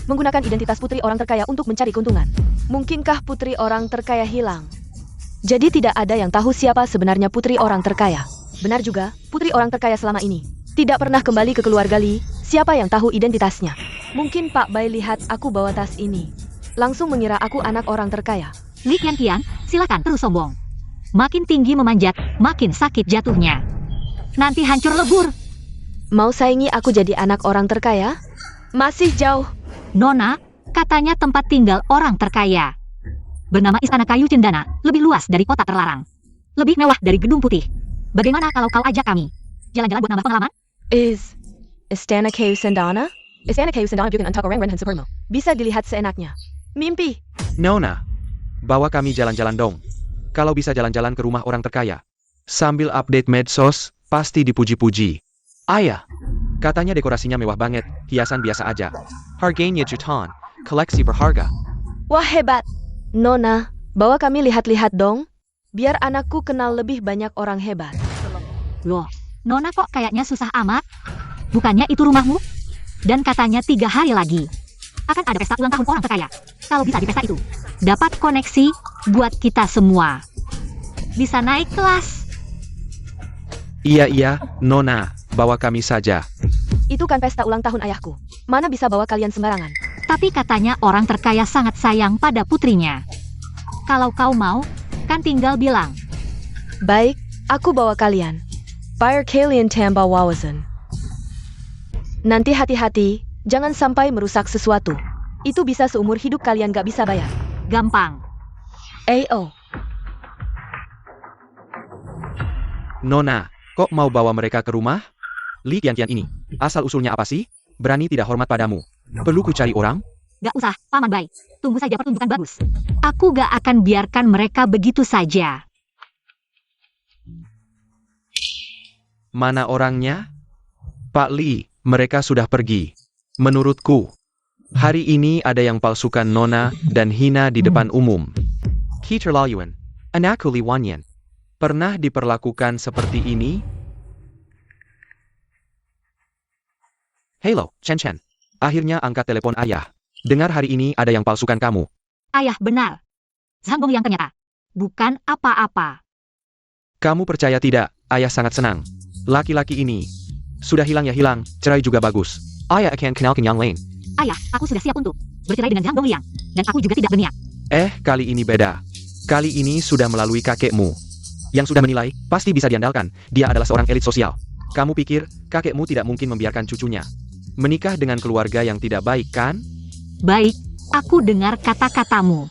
Menggunakan identitas putri orang terkaya untuk mencari keuntungan. Mungkinkah putri orang terkaya hilang? Jadi tidak ada yang tahu siapa sebenarnya putri orang terkaya. Benar juga, putri orang terkaya selama ini tidak pernah kembali ke keluarga Li. Siapa yang tahu identitasnya? Mungkin Pak Bai lihat aku bawa tas ini, langsung mengira aku anak orang terkaya. Li Qianqian, silakan terus sombong. Makin tinggi memanjat, makin sakit jatuhnya. Nanti hancur lebur. Mau saingi aku jadi anak orang terkaya? Masih jauh. Nona, katanya tempat tinggal orang terkaya bernama Istana Kayu Cendana, lebih luas dari kota terlarang. Lebih mewah dari Gedung Putih. Bagaimana kalau kau ajak kami jalan-jalan buat nambah pengalaman? Istana Kayu Cendana? Istana Kayu Cendana bukan untuk orang renhan supermo. Bisa dilihat seenaknya. Mimpi. Nona, bawa kami jalan-jalan dong. Kalau bisa jalan-jalan ke rumah orang terkaya, sambil update medsos, pasti dipuji-puji. Ayah, katanya dekorasinya mewah banget, hiasan biasa aja. Harganya jutaan, koleksi berharga. Wah hebat. Nona, bawa kami lihat-lihat dong. Biar anakku kenal lebih banyak orang hebat. Loh, Nona kok kayaknya susah amat? Bukannya itu rumahmu? Dan katanya 3 hari lagi akan ada pesta ulang tahun orang terkaya. Kalau bisa di pesta itu dapat koneksi buat kita semua. Bisa naik kelas. Iya, Nona, bawa kami saja. Itu kan pesta ulang tahun ayahku. Mana bisa bawa kalian sembarangan? Tapi katanya orang terkaya sangat sayang pada putrinya. Kalau kau mau, kan tinggal bilang. Baik, aku bawa kalian. Biar kalian tambah wawasan. Nanti hati-hati, jangan sampai merusak sesuatu. Itu bisa seumur hidup kalian gak bisa bayar. Gampang. Nona, kok mau bawa mereka ke rumah? Li Qianqian ini, asal-usulnya apa sih? Berani tidak hormat padamu. Perlu ku cari orang? Gak usah, Paman Bai. Tunggu saja pertunjukan bagus. Aku gak akan biarkan mereka begitu saja. Mana orangnya? Pak Li, mereka sudah pergi. Menurutku, hari ini ada yang palsukan Nona dan hina di depan umum. Keterlaluan. Anakku Li Wanyan. Pernah diperlakukan seperti ini? Halo, Chen Chen. Akhirnya angkat telepon ayah. Dengar hari ini ada yang palsukan kamu. Ayah, benar. Zhang Dongliang ternyata bukan apa-apa. Kamu percaya tidak? Ayah sangat senang. Laki-laki ini sudah hilang ya hilang, cerai juga bagus. Ayah akan kenalkan yang lain. Ayah, aku sudah siap untuk bercerai dengan Zhang Dongliang. Dan aku juga tidak berniat. Kali ini beda. Kali ini sudah melalui kakekmu. Yang sudah menilai, pasti bisa diandalkan. Dia adalah seorang elit sosial. Kamu pikir, kakekmu tidak mungkin membiarkan cucunya menikah dengan keluarga yang tidak baik, kan? Baik, aku dengar kata-katamu.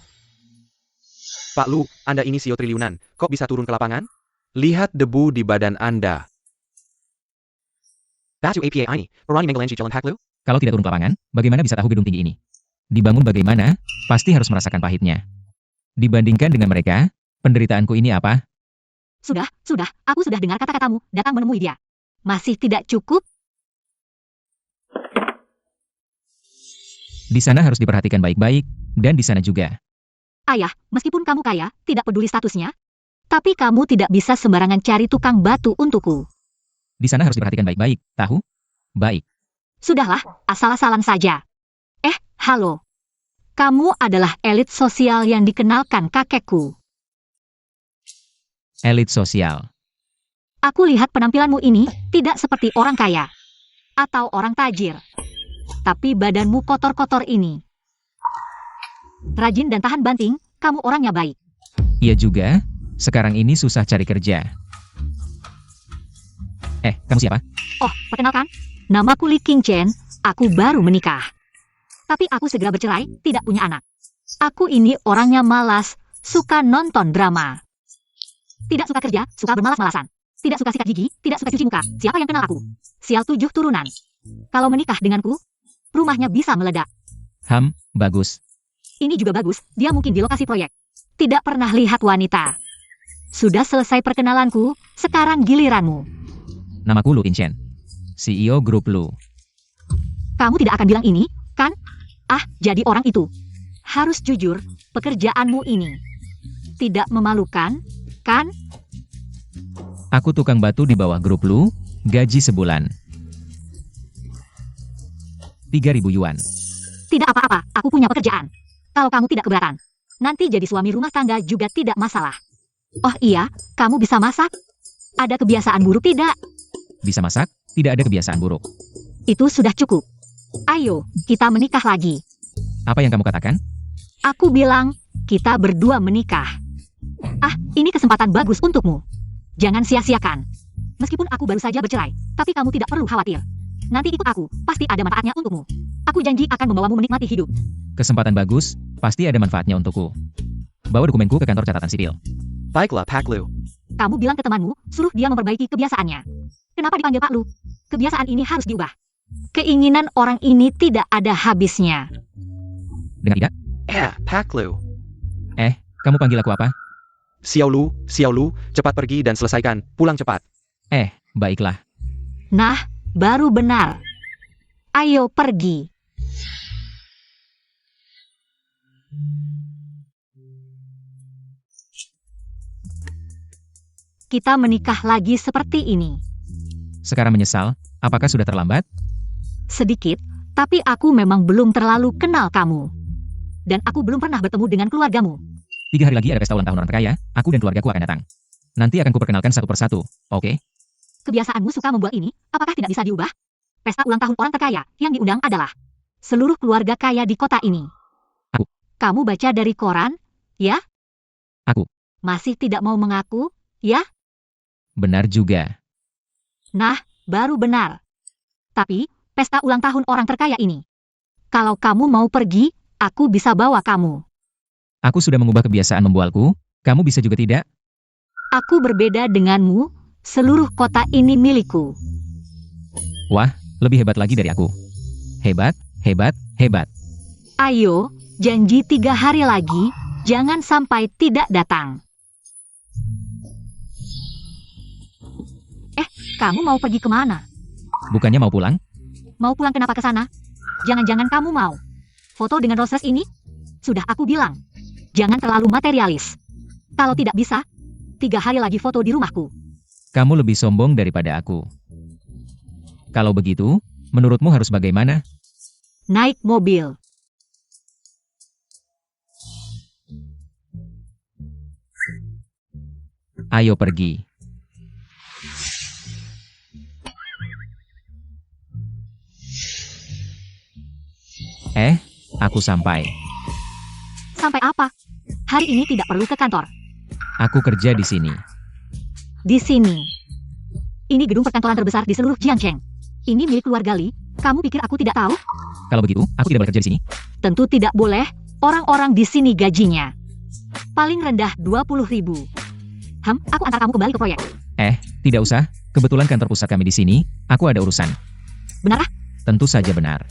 Pak Lu, Anda ini CEO triliunan. Kok bisa turun ke lapangan? Lihat debu di badan Anda. Batu APA ini, Perani Menggelanci Jalan Pak Lu? Kalau tidak turun ke lapangan, bagaimana bisa tahu gedung tinggi ini? Dibangun bagaimana, pasti harus merasakan pahitnya. Dibandingkan dengan mereka, penderitaanku ini apa? Sudah, aku sudah dengar kata-katamu, datang menemui dia. Masih tidak cukup? Di sana harus diperhatikan baik-baik, dan di sana juga. Ayah, meskipun kamu kaya, tidak peduli statusnya, tapi kamu tidak bisa sembarangan cari tukang batu untukku. Di sana harus diperhatikan baik-baik, tahu? Baik. Sudahlah, asal-asalan saja. Halo. Kamu adalah elit sosial yang dikenalkan kakekku. Elit sosial. Aku lihat penampilanmu ini tidak seperti orang kaya atau orang tajir. Tapi badanmu kotor-kotor ini. Rajin dan tahan banting, kamu orangnya baik. Iya juga, sekarang ini susah cari kerja. Kamu siapa? Oh, perkenalkan, namaku Li Qingchen, aku baru menikah. Tapi aku segera bercerai, tidak punya anak. Aku ini orangnya malas, suka nonton drama. Tidak suka kerja, suka bermalas-malasan. Tidak suka sikat gigi, tidak suka cuci muka. Siapa yang kenal aku? Sial 7 turunan. Kalau menikah denganku, rumahnya bisa meledak. Bagus. Ini juga bagus, dia mungkin di lokasi proyek. Tidak pernah lihat wanita. Sudah selesai perkenalanku, sekarang giliranmu. Namaku Lu Qingchen, CEO grup Lu. Kamu tidak akan bilang ini, kan? Jadi orang itu. Harus jujur, pekerjaanmu ini tidak memalukan, kan? Aku tukang batu di bawah grup Lu, gaji sebulan 3.000 yuan. Tidak apa-apa, aku punya pekerjaan. Kalau kamu tidak keberatan, nanti jadi suami rumah tangga juga tidak masalah. Oh iya, kamu bisa masak? Ada kebiasaan buruk tidak? Bisa masak, tidak ada kebiasaan buruk. Itu sudah cukup. Ayo, kita menikah lagi. Apa yang kamu katakan? Aku bilang, kita berdua menikah. Ini kesempatan bagus untukmu. Jangan sia-siakan. Meskipun aku baru saja bercerai, tapi kamu tidak perlu khawatir. Nanti ikut aku, pasti ada manfaatnya untukmu. Aku janji akan membawamu menikmati hidup. Kesempatan bagus, pasti ada manfaatnya untukku. Bawa dokumenku ke kantor catatan sipil. Baiklah, Pak Lu. Kamu bilang ke temanmu, suruh dia memperbaiki kebiasaannya. Kenapa dipanggil Pak Lu? Kebiasaan ini harus diubah. Keinginan orang ini tidak ada habisnya. Dengar tidak? Pak Lu. Kamu panggil aku apa? Xiao Lu, cepat pergi dan selesaikan. Pulang cepat. Baiklah. Nah, baru benar. Ayo pergi. Kita menikah lagi seperti ini. Sekarang menyesal, apakah sudah terlambat? Sedikit, tapi aku memang belum terlalu kenal kamu. Dan aku belum pernah bertemu dengan keluargamu. 3 hari lagi ada pesta ulang tahun orang terkaya, aku dan keluargaku akan datang. Nanti akan kuperkenalkan satu persatu, oke? Kebiasaanmu suka membuat ini, apakah tidak bisa diubah? Pesta ulang tahun orang terkaya, yang diundang adalah seluruh keluarga kaya di kota ini. Aku. Kamu baca dari koran, ya? Aku. Masih tidak mau mengaku, ya? Benar juga. Nah, baru benar. Tapi, pesta ulang tahun orang terkaya ini. Kalau kamu mau pergi, aku bisa bawa kamu. Aku sudah mengubah kebiasaan membualku, kamu bisa juga tidak? Aku berbeda denganmu, seluruh kota ini milikku. Wah, lebih hebat lagi dari aku. Hebat, hebat, hebat. Ayo, janji 3 hari lagi, jangan sampai tidak datang. Kamu mau pergi kemana? Bukannya mau pulang? Mau pulang kenapa ke sana? Jangan-jangan kamu mau foto dengan Roses ini? Sudah aku bilang, jangan terlalu materialis. Kalau tidak bisa, 3 hari lagi foto di rumahku. Kamu lebih sombong daripada aku. Kalau begitu, menurutmu harus bagaimana? Naik mobil. Ayo pergi. Aku sampai. Sampai apa? Hari ini tidak perlu ke kantor. Aku kerja di sini. Di sini. Ini gedung perkantoran terbesar di seluruh Jiangcheng. Ini milik keluarga Li. Kamu pikir aku tidak tahu? Kalau begitu, aku tidak boleh kerja di sini. Tentu tidak boleh. Orang-orang di sini gajinya paling rendah 20.000. Aku antar kamu kembali ke proyek. Tidak usah. Kebetulan kantor pusat kami di sini. Aku ada urusan. Benarkah? Tentu saja benar.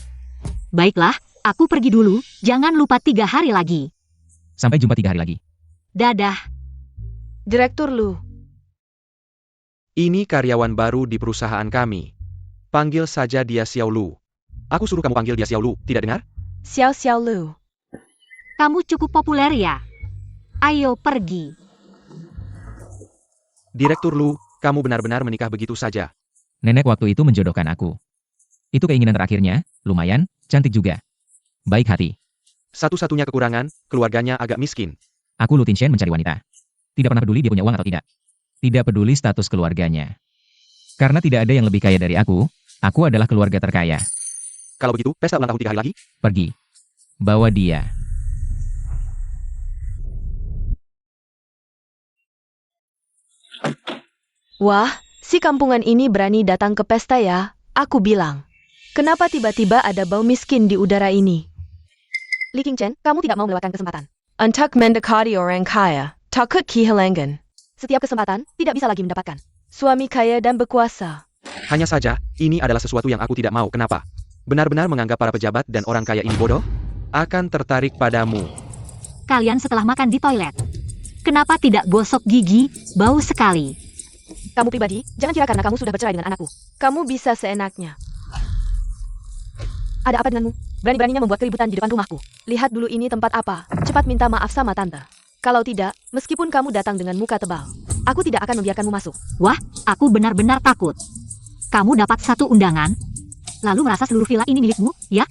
Baiklah, aku pergi dulu. Jangan lupa 3 hari lagi. Sampai jumpa 3 hari lagi. Dadah. Direktur Lu. Ini karyawan baru di perusahaan kami. Panggil saja dia Xiao Lu. Aku suruh kamu panggil dia Xiao Lu, tidak dengar? Xiao Xiao Lu. Kamu cukup populer ya. Ayo pergi. Direktur Lu, kamu benar-benar menikah begitu saja. Nenek waktu itu menjodohkan aku. Itu keinginan terakhirnya, lumayan, cantik juga. Baik hati. Satu-satunya kekurangan, keluarganya agak miskin. Aku Lu Tinshen mencari wanita. Tidak pernah peduli dia punya uang atau tidak. Tidak peduli status keluarganya. Karena tidak ada yang lebih kaya dari aku adalah keluarga terkaya. Kalau begitu, pesta ulang tahun 3 hari lagi? Pergi. Bawa dia. Wah, si kampungan ini berani datang ke pesta ya, aku bilang. Kenapa tiba-tiba ada bau miskin di udara ini? Li Qingchen, kamu tidak mau melewatkan kesempatan. Untuk mendekati orang kaya, takut kehilangan. Setiap kesempatan, tidak bisa lagi mendapatkan. Suami kaya dan berkuasa. Hanya saja, ini adalah sesuatu yang aku tidak mau. Kenapa? Benar-benar menganggap para pejabat dan orang kaya ini bodoh? Akan tertarik padamu. Kalian setelah makan di toilet. Kenapa tidak gosok gigi? Bau sekali. Kamu pribadi, jangan kira karena kamu sudah bercerai dengan anakku. Kamu bisa seenaknya. Ada apa denganmu? Berani-beraninya membuat keributan di depan rumahku. Lihat dulu ini tempat apa. Cepat minta maaf sama tante. Kalau tidak, meskipun kamu datang dengan muka tebal, aku tidak akan membiarkanmu masuk. Wah, aku benar-benar takut. Kamu dapat 1 undangan, lalu merasa seluruh villa ini milikmu, ya?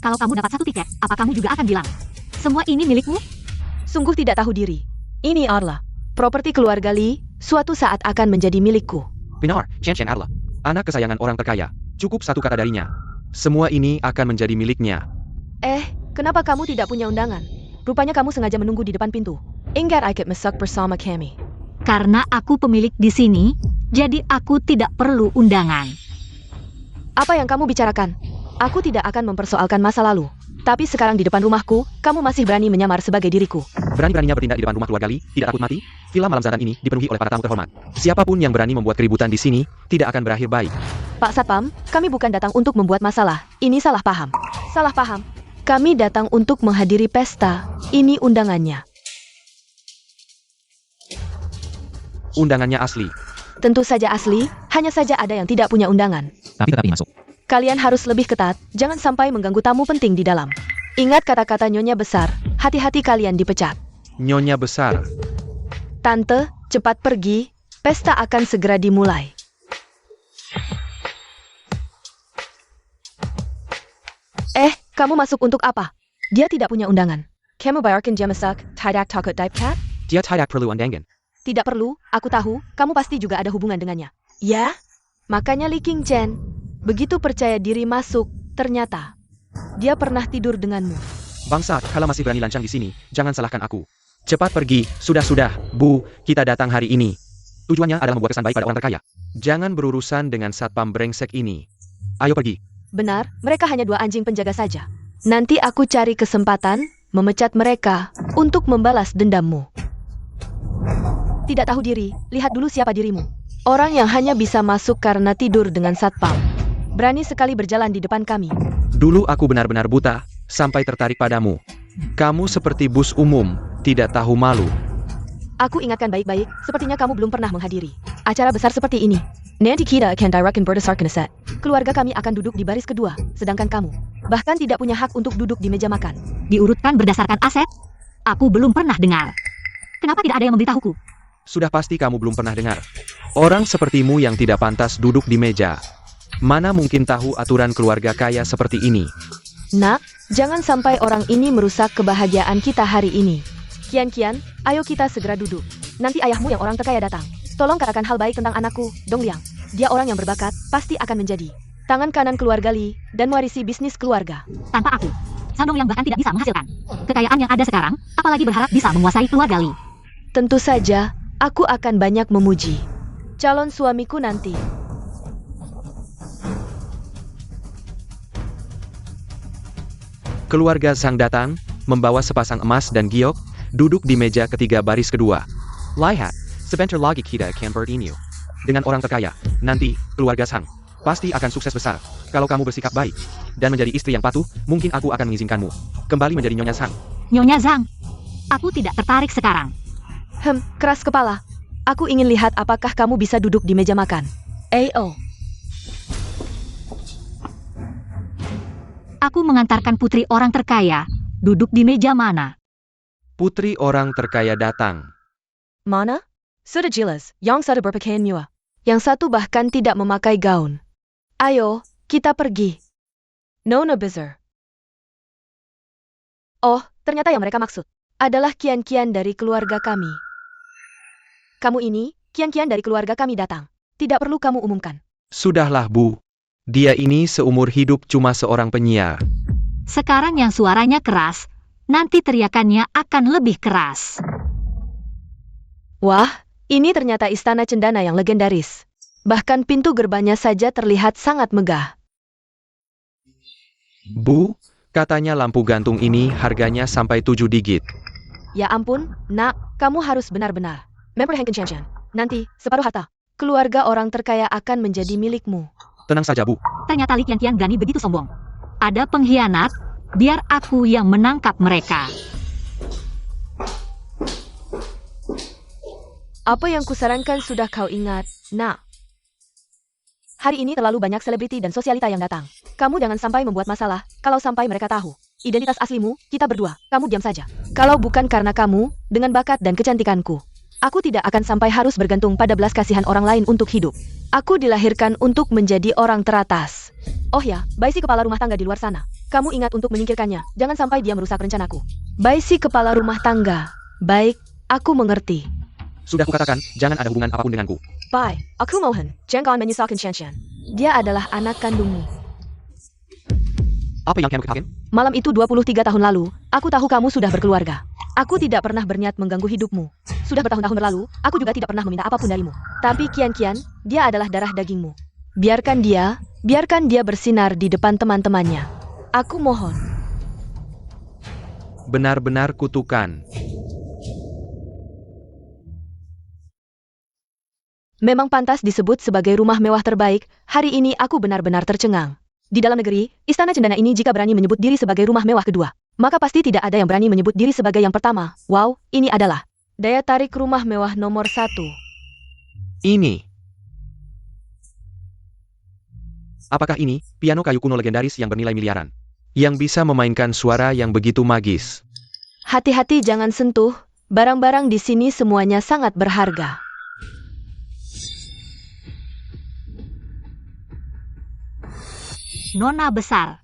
Kalau kamu dapat 1 tiket, apa kamu juga akan bilang, semua ini milikmu? Sungguh tidak tahu diri. Ini adalah properti keluarga Li, suatu saat akan menjadi milikku. Benar, Chen Chen adalah anak kesayangan orang terkaya. Cukup 1 kata darinya. Semua ini akan menjadi miliknya. Kenapa kamu tidak punya undangan? Rupanya kamu sengaja menunggu di depan pintu. Ingat ikut masak bersama kami. Karena aku pemilik di sini, jadi aku tidak perlu undangan. Apa yang kamu bicarakan? Aku tidak akan mempersoalkan masa lalu. Tapi sekarang di depan rumahku, kamu masih berani menyamar sebagai diriku. Berani-beraninya bertindak di depan rumah keluarga Li, tidak takut mati? Villa Malam Zatan ini dipenuhi oleh para tamu terhormat. Siapapun yang berani membuat keributan di sini, tidak akan berakhir baik. Pak Satpam, kami bukan datang untuk membuat masalah. Ini salah paham. Salah paham. Kami datang untuk menghadiri pesta. Ini undangannya. Undangannya asli. Tentu saja asli, hanya saja ada yang tidak punya undangan. Tapi tetap ingin masuk. Kalian harus lebih ketat, jangan sampai mengganggu tamu penting di dalam. Ingat kata-kata nyonya besar, hati-hati kalian dipecat. Nyonya besar. Tante, cepat pergi, pesta akan segera dimulai. Kamu masuk untuk apa? Dia tidak punya undangan. Kamu bayarkan dia masak, tidak takut dipecat? Dia tidak perlu undangan. Tidak perlu, aku tahu, kamu pasti juga ada hubungan dengannya. Ya? Makanya Li Qingchen begitu percaya diri masuk, ternyata dia pernah tidur denganmu. Bangsat, kalau masih berani lancang di sini, jangan salahkan aku. Cepat pergi, sudah, Bu, kita datang hari ini. Tujuannya adalah membuat kesan baik pada orang terkaya. Jangan berurusan dengan satpam brengsek ini. Ayo pergi. Benar, mereka hanya 2 anjing penjaga saja. Nanti aku cari kesempatan memecat mereka untuk membalas dendammu. Tidak tahu diri, lihat dulu siapa dirimu. Orang yang hanya bisa masuk karena tidur dengan satpam. Berani sekali berjalan di depan kami. Dulu aku benar-benar buta, sampai tertarik padamu. Kamu seperti bus umum, tidak tahu malu. Aku ingatkan baik-baik, sepertinya kamu belum pernah menghadiri acara besar seperti ini. Nanti kita akan directkan berdasarkan set. Keluarga kami akan duduk di baris kedua, sedangkan kamu bahkan tidak punya hak untuk duduk di meja makan. Diurutkan berdasarkan aset? Aku belum pernah dengar. Kenapa tidak ada yang memberitahuku? Sudah pasti kamu belum pernah dengar. Orang sepertimu yang tidak pantas duduk di meja. Mana mungkin tahu aturan keluarga kaya seperti ini? Nak, jangan sampai orang ini merusak kebahagiaan kita hari ini. Kian, ayo kita segera duduk. Nanti ayahmu yang orang terkaya datang. Tolong katakan hal baik tentang anakku, Dong Liang. Dia orang yang berbakat, pasti akan menjadi tangan kanan keluarga Li, dan mewarisi bisnis keluarga. Tanpa aku, Sandong yang bahkan tidak bisa menghasilkan kekayaan yang ada sekarang, apalagi berharap bisa menguasai keluarga Li. Tentu saja, aku akan banyak memuji calon suamiku nanti. Keluarga Zhang datang, membawa sepasang emas dan giok, duduk di meja ketiga baris kedua. Lihat, sebentar lagi kita akan bertemu dengan orang terkaya. Nanti, keluarga Zhang pasti akan sukses besar. Kalau kamu bersikap baik dan menjadi istri yang patuh, mungkin aku akan mengizinkanmu kembali menjadi Nyonya Zhang. Nyonya Zhang, aku tidak tertarik sekarang. Keras kepala. Aku ingin lihat apakah kamu bisa duduk di meja makan. Oh. Aku mengantarkan putri orang terkaya, duduk di meja mana? Putri orang terkaya datang. Mana? Sudah jelas, yang satu berpakaian mewah. Yang satu bahkan tidak memakai gaun. Ayo, kita pergi. Nona Bizar. Oh, ternyata yang mereka maksud adalah Kian dari keluarga kami. Kamu ini, Kian dari keluarga kami datang. Tidak perlu kamu umumkan. Sudahlah, Bu. Dia ini seumur hidup cuma seorang penyiar. Sekarang yang suaranya keras, nanti teriakannya akan lebih keras. Wah, ini ternyata istana cendana yang legendaris. Bahkan pintu gerbangnya saja terlihat sangat megah. Bu, katanya lampu gantung ini harganya sampai 7 digit. Ya ampun, nak, kamu harus benar-benar memperhatikan. Nanti, separuh harta keluarga orang terkaya akan menjadi milikmu. Tenang saja, Bu. Ternyata Li Qian berani begitu sombong. Ada pengkhianat, biar aku yang menangkap mereka. Apa yang kusarankan sudah kau ingat, nak. Hari ini terlalu banyak selebriti dan sosialita yang datang. Kamu jangan sampai membuat masalah, kalau sampai mereka tahu identitas aslimu, kita berdua, kamu diam saja. Kalau bukan karena kamu, dengan bakat dan kecantikanku, aku tidak akan sampai harus bergantung pada belas kasihan orang lain untuk hidup. Aku dilahirkan untuk menjadi orang teratas. Oh ya, Bai si kepala rumah tangga di luar sana. Kamu ingat untuk menyingkirkannya, jangan sampai dia merusak rencanaku. Bai si kepala rumah tangga. Baik, aku mengerti. Sudah kukatakan, jangan ada hubungan apapun denganku. Bai, aku mohon, jangan menyusahkan Qian. Dia adalah anak kandungmu. Apa yang kamu katakan? Malam itu 23 tahun lalu, aku tahu kamu sudah berkeluarga. Aku tidak pernah berniat mengganggu hidupmu. Sudah bertahun-tahun berlalu, aku juga tidak pernah meminta apapun darimu. Tapi Kian, dia adalah darah dagingmu. Biarkan dia bersinar di depan teman-temannya. Aku mohon. Benar-benar kutukan. Memang pantas disebut sebagai rumah mewah terbaik, hari ini aku benar-benar tercengang. Di dalam negeri, istana cendana ini jika berani menyebut diri sebagai rumah mewah kedua, maka pasti tidak ada yang berani menyebut diri sebagai yang pertama. Wow, ini adalah daya tarik rumah mewah nomor 1. Ini. Apakah ini piano kayu kuno legendaris yang bernilai miliaran? Yang bisa memainkan suara yang begitu magis. Hati-hati jangan sentuh, barang-barang di sini semuanya sangat berharga. Nona besar,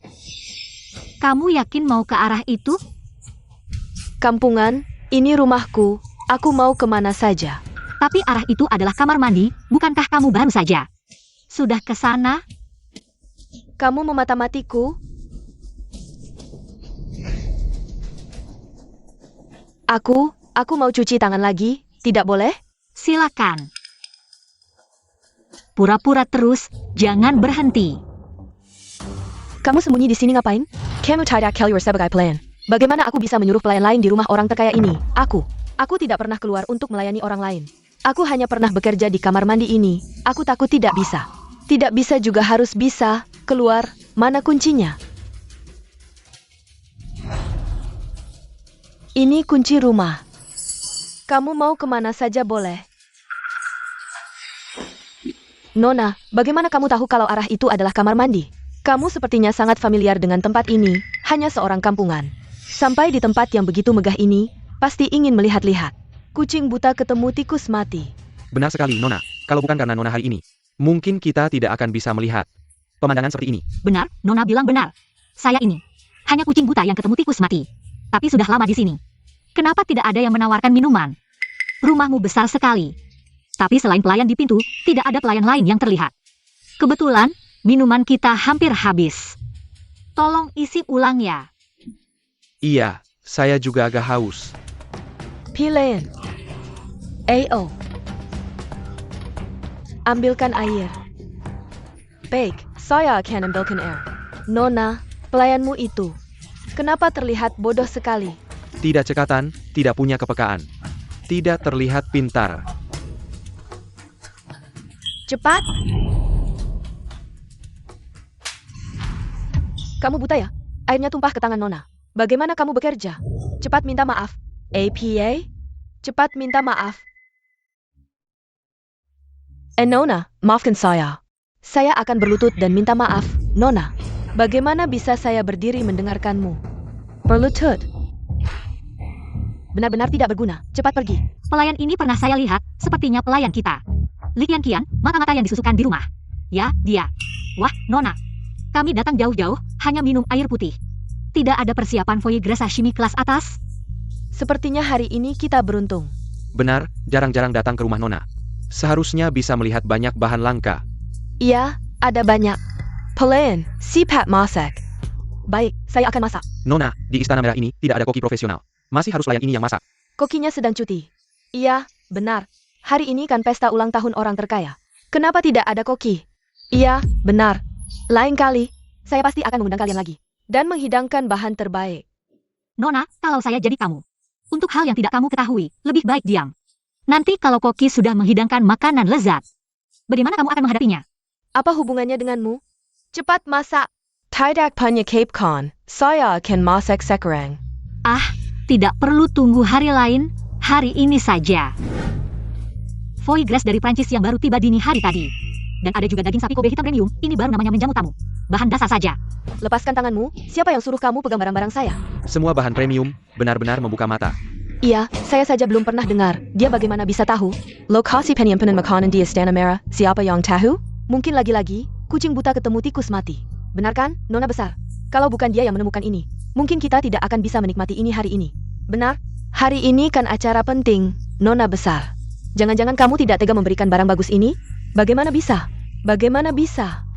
kamu yakin mau ke arah itu? Kampungan, ini rumahku, aku mau kemana saja. Tapi arah itu adalah kamar mandi, bukankah kamu baru saja sudah ke sana? Kamu memata-matiku? Aku mau cuci tangan lagi, tidak boleh? Silakan. Pura-pura terus, jangan berhenti. Kamu sembunyi di sini ngapain? Kamu tidak keluar sebagai pelayan. Bagaimana aku bisa menyuruh pelayan lain di rumah orang terkaya ini? Aku tidak pernah keluar untuk melayani orang lain. Aku hanya pernah bekerja di kamar mandi ini. Aku takut tidak bisa. Tidak bisa juga harus bisa. Keluar, mana kuncinya? Ini kunci rumah. Kamu mau kemana saja boleh. Nona, bagaimana kamu tahu kalau arah itu adalah kamar mandi? Kamu sepertinya sangat familiar dengan tempat ini, hanya seorang kampungan. Sampai di tempat yang begitu megah ini, pasti ingin melihat-lihat. Kucing buta ketemu tikus mati. Benar sekali, Nona. Kalau bukan karena Nona hari ini, mungkin kita tidak akan bisa melihat pemandangan seperti ini. Benar, Nona bilang benar. Saya ini hanya kucing buta yang ketemu tikus mati. Tapi sudah lama di sini. Kenapa tidak ada yang menawarkan minuman? Rumahmu besar sekali. Tapi selain pelayan di pintu, tidak ada pelayan lain yang terlihat. Kebetulan, minuman kita hampir habis. Tolong isi ulang ya. Iya, saya juga agak haus. Pilen. Ayo. Ambilkan air. Baik, saya akan ambilkan air. Nona, pelayanmu itu. Kenapa terlihat bodoh sekali? Tidak cekatan, tidak punya kepekaan. Tidak terlihat pintar. Cepat. Kamu buta ya? Airnya tumpah ke tangan Nona. Bagaimana kamu bekerja? Cepat minta maaf. APA? Cepat minta maaf. Nona, maafkan saya. Saya akan berlutut dan minta maaf, Nona. Bagaimana bisa saya berdiri mendengarkanmu? Berlutut. Benar-benar tidak berguna. Cepat pergi. Pelayan ini pernah saya lihat, sepertinya pelayan kita. Likian Kian, mata-mata yang disusukan di rumah. Ya, dia. Wah, Nona. Kami datang jauh-jauh, hanya minum air putih. Tidak ada persiapan foie gras sashimi kelas atas. Sepertinya hari ini kita beruntung. Benar, jarang-jarang datang ke rumah Nona. Seharusnya bisa melihat banyak bahan langka. Iya, ada banyak. Pelayan, sipat masak. Baik, saya akan masak. Nona, di Istana Merah ini tidak ada koki profesional. Masih harus pelayan ini yang masak. Kokinya sedang cuti. Iya, benar. Hari ini kan pesta ulang tahun orang terkaya. Kenapa tidak ada koki? Iya, benar. Lain kali, saya pasti akan mengundang kalian lagi. Dan menghidangkan bahan terbaik. Nona, kalau saya jadi kamu. Untuk hal yang tidak kamu ketahui, lebih baik diam. Nanti kalau koki sudah menghidangkan makanan lezat, bagaimana kamu akan menghadapinya? Apa hubungannya denganmu? Cepat masak. Tidak punya Cape Con. Saya akan masak sekarang. Ah, tidak perlu tunggu hari lain, hari ini saja. Foie gras dari Prancis yang baru tiba dini hari tadi. Dan ada juga daging sapi Kobe hitam premium, ini baru namanya menjamu tamu. Bahan dasar saja. Lepaskan tanganmu, siapa yang suruh kamu pegang barang-barang saya? Semua bahan premium, benar-benar membuka mata. Iya, saya saja belum pernah dengar. Dia bagaimana bisa tahu? Lokasi penyimpanan makanan di Istana Merah, siapa yang tahu? Mungkin lagi-lagi, kucing buta ketemu tikus mati. Benar kan, Nona besar? Kalau bukan dia yang menemukan ini, mungkin kita tidak akan bisa menikmati ini hari ini. Benar? Hari ini kan acara penting, Nona besar. Jangan-jangan kamu tidak tega memberikan barang bagus ini? Bagaimana bisa? Bagaimana bisa?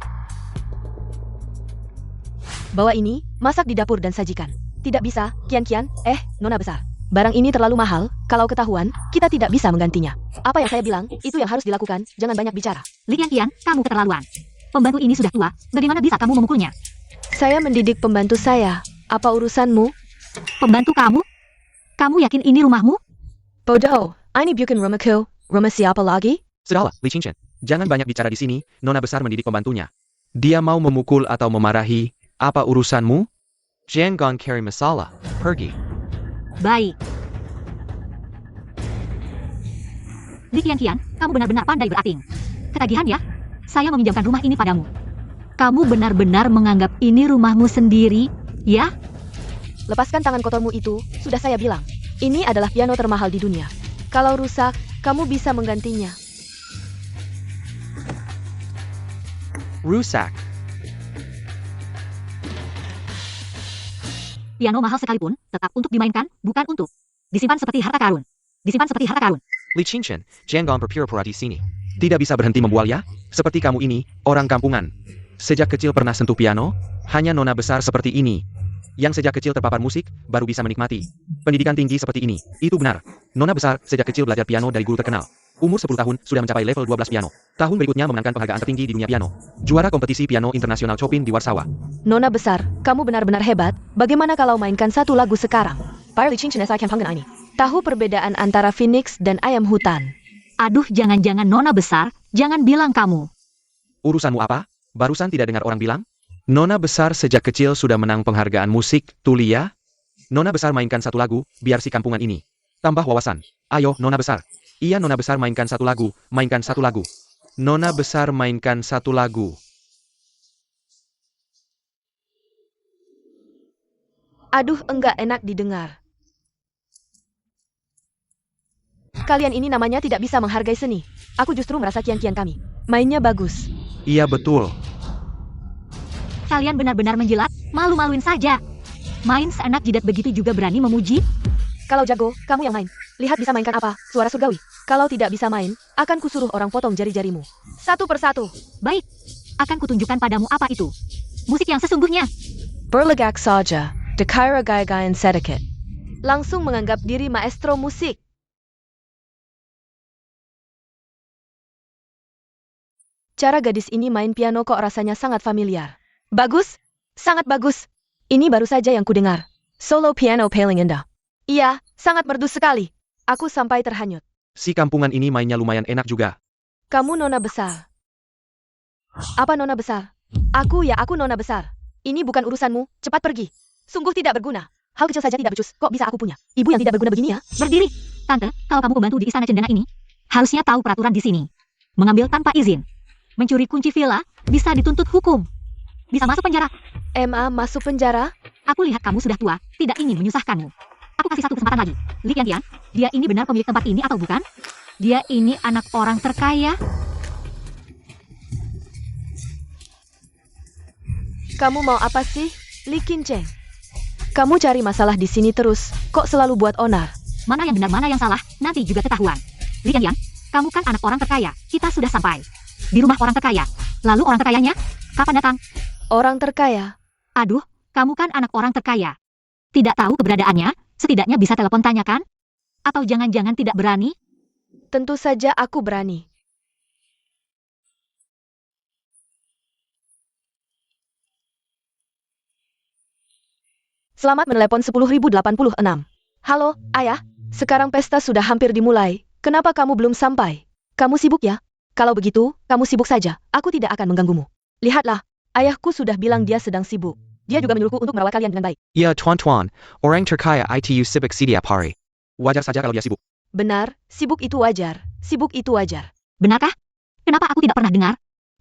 Bawa ini, masak di dapur dan sajikan. Tidak bisa, Kian-Kian, Nona besar. Barang ini terlalu mahal, kalau ketahuan, kita tidak bisa menggantinya. Apa yang saya bilang, itu yang harus dilakukan, jangan banyak bicara. Likian Kian, kamu keterlaluan. Pembantu ini sudah tua, bagaimana bisa kamu memukulnya? Saya mendidik pembantu saya. Apa urusanmu? Pembantu kamu? Kamu yakin ini rumahmu? Bodoh, ini bukan rumahku. Rumah siapa lagi? Sudahlah, Li Qingchen. Jangan banyak bicara di sini, Nona besar mendidik pembantunya. Dia mau memukul atau memarahi, apa urusanmu? Jangan cari masalah, pergi. Baik. Likian Kian, kamu benar-benar pandai berating. Ketagihan ya? Saya meminjamkan rumah ini padamu. Kamu benar-benar menganggap ini rumahmu sendiri, ya? Lepaskan tangan kotormu itu, sudah saya bilang. Ini adalah piano termahal di dunia. Kalau rusak, kamu bisa menggantinya. Rusak. Piano mahal sekalipun, tetap untuk dimainkan, bukan untuk disimpan seperti harta karun. Disimpan seperti harta karun. Li Qingchen, jangan berpura-pura di sini. Tidak bisa berhenti membual ya? Seperti kamu ini, orang kampungan. Sejak kecil pernah sentuh piano? Hanya Nona besar seperti ini. Yang sejak kecil terpapar musik, baru bisa menikmati pendidikan tinggi seperti ini. Itu benar. Nona besar sejak kecil belajar piano dari guru terkenal. Umur 10 tahun, sudah mencapai level 12 piano. Tahun berikutnya memenangkan penghargaan tertinggi di dunia piano. Juara kompetisi piano internasional Chopin di Warsawa. Nona besar, kamu benar-benar hebat. Bagaimana kalau mainkan satu lagu sekarang? Li Qingchen saya akan panggil ini. Tahu perbedaan antara phoenix dan ayam hutan? Aduh, jangan-jangan Nona besar, jangan bilang kamu. Urusanmu apa? Barusan tidak dengar orang bilang? Nona besar sejak kecil sudah menang penghargaan musik, Tulia? Nona besar mainkan satu lagu, biar si kampungan ini tambah wawasan. Ayo, Nona besar. Iya, Nona besar mainkan satu lagu, mainkan satu lagu. Nona besar mainkan satu lagu. Aduh, enggak enak didengar. Kalian ini namanya tidak bisa menghargai seni. Aku justru merasa kian-kian kami mainnya bagus. Iya betul. Kalian benar-benar menjilat, malu-maluin saja. Main seenak jidat begitu juga berani memuji? Kalau jago, kamu yang main. Lihat bisa mainkan apa, suara surgawi. Kalau tidak bisa main, akan kusuruh orang potong jari-jarimu. Satu persatu. Baik, akan kutunjukkan padamu apa itu. Musik yang sesungguhnya. Berlegak saja, dekira gaya-gayaan sedikit. Langsung menganggap diri maestro musik. Cara gadis ini main piano kok rasanya sangat familiar. Bagus, sangat bagus. Ini baru saja yang kudengar. Solo piano paling indah. Iya, sangat merdu sekali. Aku sampai terhanyut. Si kampungan ini mainnya lumayan enak juga. Kamu nona besar. Apa nona besar? Aku nona besar. Ini bukan urusanmu, cepat pergi. Sungguh tidak berguna. Hal kecil saja tidak becus, kok bisa aku punya? Ibu yang tidak berguna begini ya? Berdiri. Tante, kalau kamu pembantu di istana cendana ini, harusnya tahu peraturan di sini. Mengambil tanpa izin. Mencuri kunci villa, bisa dituntut hukum. Bisa masuk penjara. MA masuk penjara? Aku lihat kamu sudah tua, tidak ingin menyusahkanmu. Aku kasih satu kesempatan lagi. Li Tian, dia ini benar pemilik tempat ini atau bukan? Dia ini anak orang terkaya. Kamu mau apa sih, Li Qincheng? Kamu cari masalah di sini terus, kok selalu buat onar? Mana yang benar mana yang salah, nanti juga ketahuan. Li Tian, kamu kan anak orang terkaya. Kita sudah sampai di rumah orang terkaya. Lalu orang terkayanya kapan datang? Orang terkaya? Aduh, kamu kan anak orang terkaya. Tidak tahu keberadaannya, setidaknya bisa telepon tanyakan? Atau jangan-jangan tidak berani? Tentu saja aku berani. Selamat menelepon 10.086. Halo, ayah. Sekarang pesta sudah hampir dimulai. Kenapa kamu belum sampai? Kamu sibuk ya? Kalau begitu, kamu sibuk saja. Aku tidak akan mengganggumu. Lihatlah, ayahku sudah bilang dia sedang sibuk. Dia juga menyuruhku untuk merawat kalian dengan baik. Ya Tuan, orang terkaya itu sibuk setiap hari. Wajar saja kalau dia sibuk. Benar, sibuk itu wajar. Sibuk itu wajar. Benarkah? Kenapa aku tidak pernah dengar?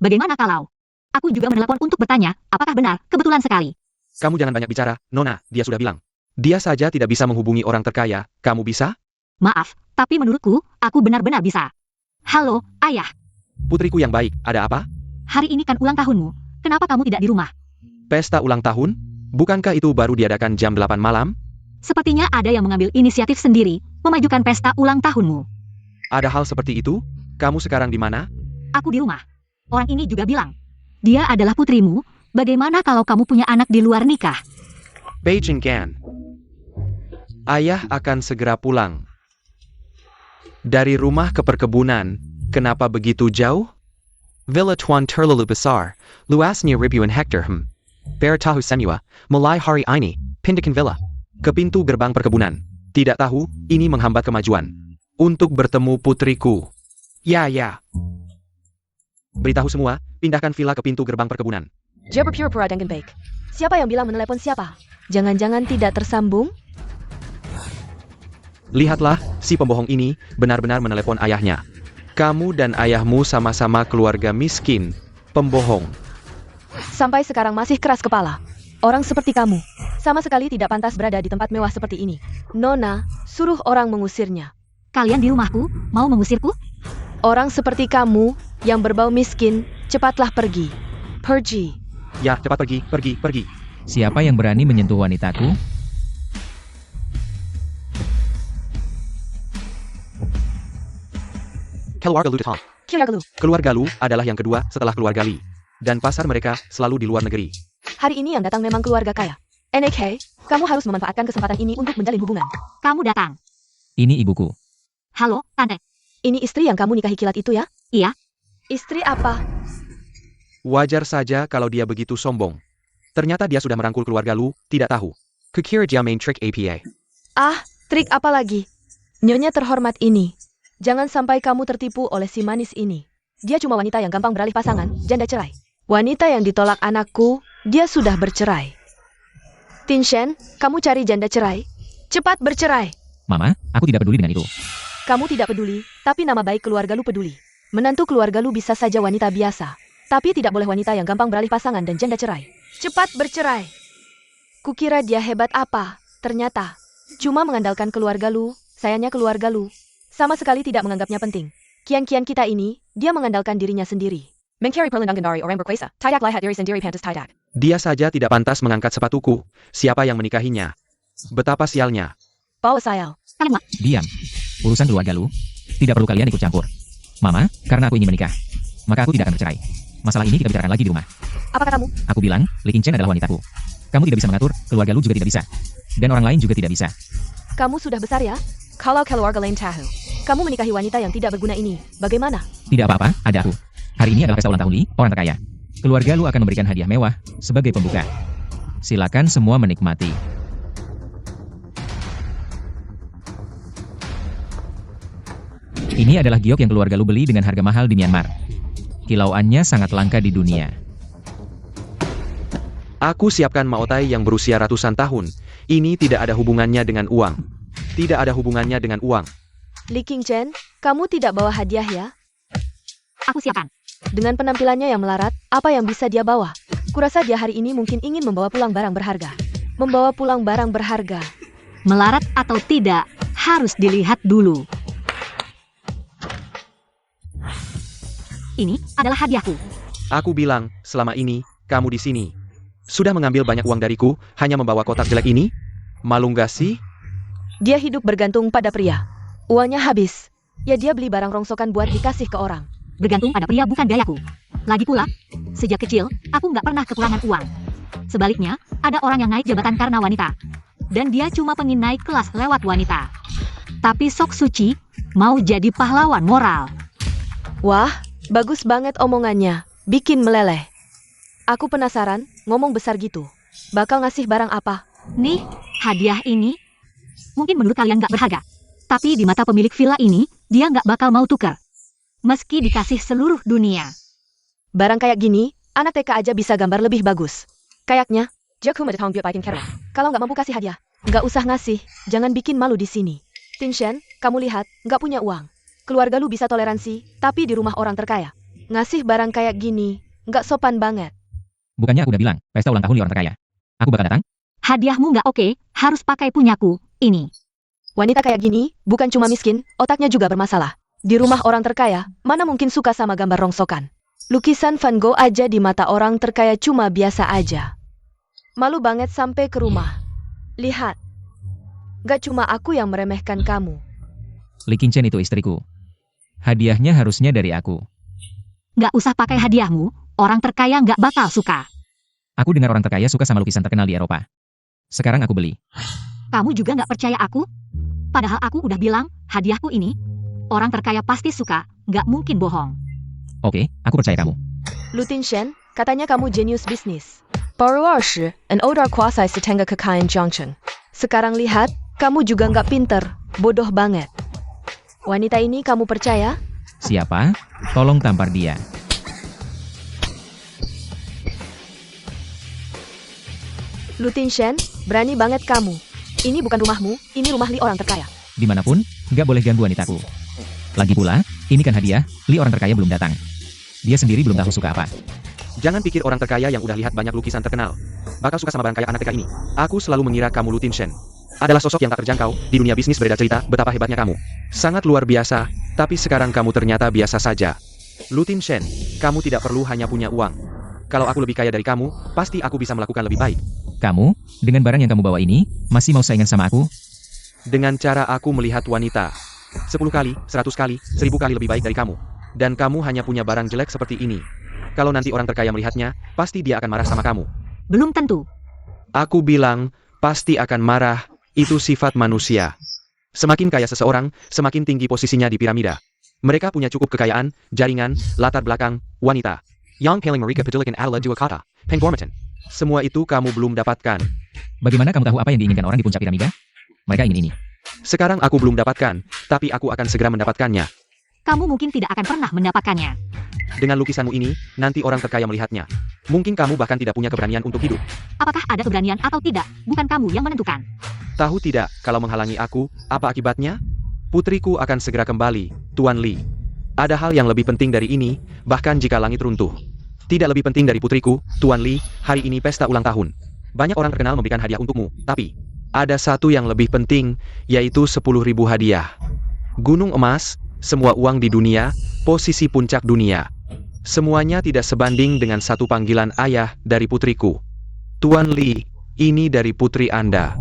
Bagaimana kalau aku juga menelepon untuk bertanya, apakah benar? Kebetulan sekali. Kamu jangan banyak bicara, Nona, dia sudah bilang. Dia saja tidak bisa menghubungi orang terkaya, kamu bisa? Maaf, tapi menurutku, aku benar-benar bisa. Halo, ayah. Putriku yang baik, ada apa? Hari ini kan ulang tahunmu. Kenapa kamu tidak di rumah? Pesta ulang tahun? Bukankah itu baru diadakan jam 8 malam? Sepertinya ada yang mengambil inisiatif sendiri, memajukan pesta ulang tahunmu. Ada hal seperti itu? Kamu sekarang di mana? Aku di rumah. Orang ini juga bilang, dia adalah putrimu. Bagaimana kalau kamu punya anak di luar nikah? Beijing Gan. Ayah akan segera pulang. Dari rumah ke perkebunan, kenapa begitu jauh? Villa Tuan terlalu besar, luasnya ribuan hektar. Bertahu semua, mulai hari ini, pindahkan villa ke pintu gerbang perkebunan. Tidak tahu, ini menghambat kemajuan. Untuk bertemu putriku. Ya. Beritahu semua, pindahkan villa ke pintu gerbang perkebunan. Dia berpura-pura dengan baik. Siapa yang bilang menelepon siapa? Jangan-jangan tidak tersambung? Lihatlah, si pembohong ini benar-benar menelepon ayahnya. Kamu dan ayahmu sama-sama keluarga miskin, pembohong. Sampai sekarang masih keras kepala. Orang seperti kamu, sama sekali tidak pantas berada di tempat mewah seperti ini. Nona, suruh orang mengusirnya. Kalian di rumahku, mau mengusirku? Orang seperti kamu, yang berbau miskin, cepatlah pergi. Pergi. Ya, cepat pergi. Siapa yang berani menyentuh wanitaku? Keluarga Lu Detang. Keluarga Lu adalah yang kedua setelah keluarga Li. Dan pasar mereka selalu di luar negeri. Hari ini yang datang memang keluarga kaya. NK, kamu harus memanfaatkan kesempatan ini untuk menjalin hubungan. Kamu datang. Ini ibuku. Halo, Tante. Ini istri yang kamu nikahi kilat itu ya? Iya. Istri apa? Wajar saja kalau dia begitu sombong. Ternyata dia sudah merangkul keluarga Lu, tidak tahu. Kukira dia main trik APA. Ah, trik apa lagi? Nyonya terhormat ini. Jangan sampai kamu tertipu oleh si manis ini. Dia cuma wanita yang gampang beralih pasangan, janda cerai. Wanita yang ditolak anakku, dia sudah bercerai. Tin Shen, kamu cari janda cerai. Cepat bercerai. Mama, aku tidak peduli dengan itu. Kamu tidak peduli, tapi nama baik keluarga lu peduli. Menantu keluarga lu bisa saja wanita biasa. Tapi tidak boleh wanita yang gampang beralih pasangan dan janda cerai. Cepat bercerai. Kukira dia hebat apa, ternyata cuma mengandalkan keluarga lu, sayangnya keluarga lu sama sekali tidak menganggapnya penting. Kian-kian kita ini, dia mengandalkan dirinya sendiri. Mencari perlindungan dari orang berkuasa, tidak lihat diri sendiri pantas tidak. Dia saja tidak pantas mengangkat sepatuku. Siapa yang menikahinya? Betapa sialnya. Bawa sayal. Kalian mak. Diam. Urusan keluarga lu, tidak perlu kalian ikut campur. Mama, karena aku ingin menikah, maka aku tidak akan bercerai. Masalah ini kita bicarakan lagi di rumah. Apa katamu? Aku bilang, Li Qingchen adalah wanitaku. Kamu tidak bisa mengatur, keluarga lu juga tidak bisa. Dan orang lain juga tidak bisa. Kamu sudah besar ya? Kalau keluarga lain tahu, kamu menikahi wanita yang tidak berguna ini, bagaimana? Tidak apa-apa, ada aku. Hari ini adalah pesta ulang tahun Li, orang terkaya. Keluarga lu akan memberikan hadiah mewah sebagai pembuka. Silakan semua menikmati. Ini adalah giok yang keluarga lu beli dengan harga mahal di Myanmar. Kilauannya sangat langka di dunia. Aku siapkan Maotai yang berusia ratusan tahun. Ini tidak ada hubungannya dengan uang. Tidak ada hubungannya dengan uang. Li Qingchen, kamu tidak bawa hadiah ya? Aku siapkan. Dengan penampilannya yang melarat, apa yang bisa dia bawa? Kurasa dia hari ini mungkin ingin membawa pulang barang berharga. Membawa pulang barang berharga. Melarat atau tidak, harus dilihat dulu. Ini adalah hadiahku. Aku bilang, selama ini, kamu di sini. Sudah mengambil banyak uang dariku, hanya membawa kotak jelek ini? Malu nggak sih? Dia hidup bergantung pada pria. Uangnya habis. Ya dia beli barang rongsokan buat dikasih ke orang. Bergantung pada pria bukan gayaku. Lagi pula, sejak kecil, aku nggak pernah kekurangan uang. Sebaliknya, ada orang yang naik jabatan karena wanita. Dan dia cuma pengen naik kelas lewat wanita. Tapi Sok Suci mau jadi pahlawan moral. Wah, bagus banget omongannya. Bikin meleleh. Aku penasaran, ngomong besar gitu. Bakal ngasih barang apa? Nih, hadiah ini mungkin menurut kalian nggak berharga. Tapi di mata pemilik villa ini, dia nggak bakal mau tukar. Meski dikasih seluruh dunia. Barang kayak gini, anak TK aja bisa gambar lebih bagus. Kayaknya, kalau nggak mampu kasih hadiah, nggak usah ngasih. Jangan bikin malu di sini. Tin Shen, kamu lihat, nggak punya uang. Keluarga lu bisa toleransi, tapi di rumah orang terkaya. Ngasih barang kayak gini, nggak sopan banget. Bukannya aku udah bilang, pesta ulang tahun Li orang terkaya. Aku bakal datang? Hadiahmu nggak oke, harus pakai punyaku, ini. Wanita kayak gini, bukan cuma miskin, otaknya juga bermasalah. Di rumah orang terkaya, mana mungkin suka sama gambar rongsokan. Lukisan Van Gogh aja di mata orang terkaya cuma biasa aja. Malu banget sampai ke rumah. Lihat. Gak cuma aku yang meremehkan kamu. Li Qingchen itu istriku. Hadiahnya harusnya dari aku. Nggak usah pakai hadiahmu, orang terkaya nggak bakal suka. Aku dengar orang terkaya suka sama lukisan terkenal di Eropa. Sekarang aku beli. Kamu juga nggak percaya aku? Padahal aku udah bilang, hadiahku ini, orang terkaya pasti suka, nggak mungkin bohong. Oke, aku percaya kamu. Lu Tin Shen, katanya kamu jenius bisnis. Baru an odar kuasai setengah kekayaan Jiangcheng. Sekarang lihat, kamu juga nggak pinter, bodoh banget. Wanita ini kamu percaya? Siapa? Tolong tampar dia. Lu Tin Shen, berani banget kamu. Ini bukan rumahmu, ini rumah Li orang terkaya. Dimanapun, nggak boleh ganggu wanitaku. Lagi pula, ini kan hadiah, Li orang terkaya belum datang. Dia sendiri belum tahu suka apa. Jangan pikir orang terkaya yang udah lihat banyak lukisan terkenal bakal suka sama barang kayak anak TK ini. Aku selalu mengira kamu Lu Tin Shen adalah sosok yang tak terjangkau. Di dunia bisnis beredar cerita betapa hebatnya kamu. Sangat luar biasa, tapi sekarang kamu ternyata biasa saja. Lu Tin Shen, kamu tidak perlu hanya punya uang. Kalau aku lebih kaya dari kamu, pasti aku bisa melakukan lebih baik. Kamu, dengan barang yang kamu bawa ini, masih mau saingan sama aku? Dengan cara aku melihat wanita 10 kali, 100 kali, 1000 kali lebih baik dari kamu. Dan kamu hanya punya barang jelek seperti ini. Kalau nanti orang terkaya melihatnya, pasti dia akan marah sama kamu. Belum tentu. Aku bilang, pasti akan marah. Itu sifat manusia. Semakin kaya seseorang, semakin tinggi posisinya di piramida. Mereka punya cukup kekayaan, jaringan, latar belakang, wanita. Yang paling mereka pedilikan adalah dua kata, penghormatan. Semua itu kamu belum dapatkan. Bagaimana kamu tahu apa yang diinginkan orang di puncak piramida? Mereka ingin ini. Sekarang aku belum dapatkan, tapi aku akan segera mendapatkannya. Kamu mungkin tidak akan pernah mendapatkannya. Dengan lukisanmu ini, nanti orang terkaya melihatnya. Mungkin kamu bahkan tidak punya keberanian untuk hidup. Apakah ada keberanian atau tidak? Bukan kamu yang menentukan. Tahu tidak, kalau menghalangi aku, apa akibatnya? Putriku akan segera kembali, Tuan Li. Ada hal yang lebih penting dari ini, bahkan jika langit runtuh. Tidak lebih penting dari putriku, Tuan Li, hari ini pesta ulang tahun. Banyak orang terkenal memberikan hadiah untukmu, tapi ada satu yang lebih penting, yaitu 10.000 hadiah. Gunung emas, semua uang di dunia, posisi puncak dunia. Semuanya tidak sebanding dengan satu panggilan ayah dari putriku. Tuan Li, ini dari putri Anda.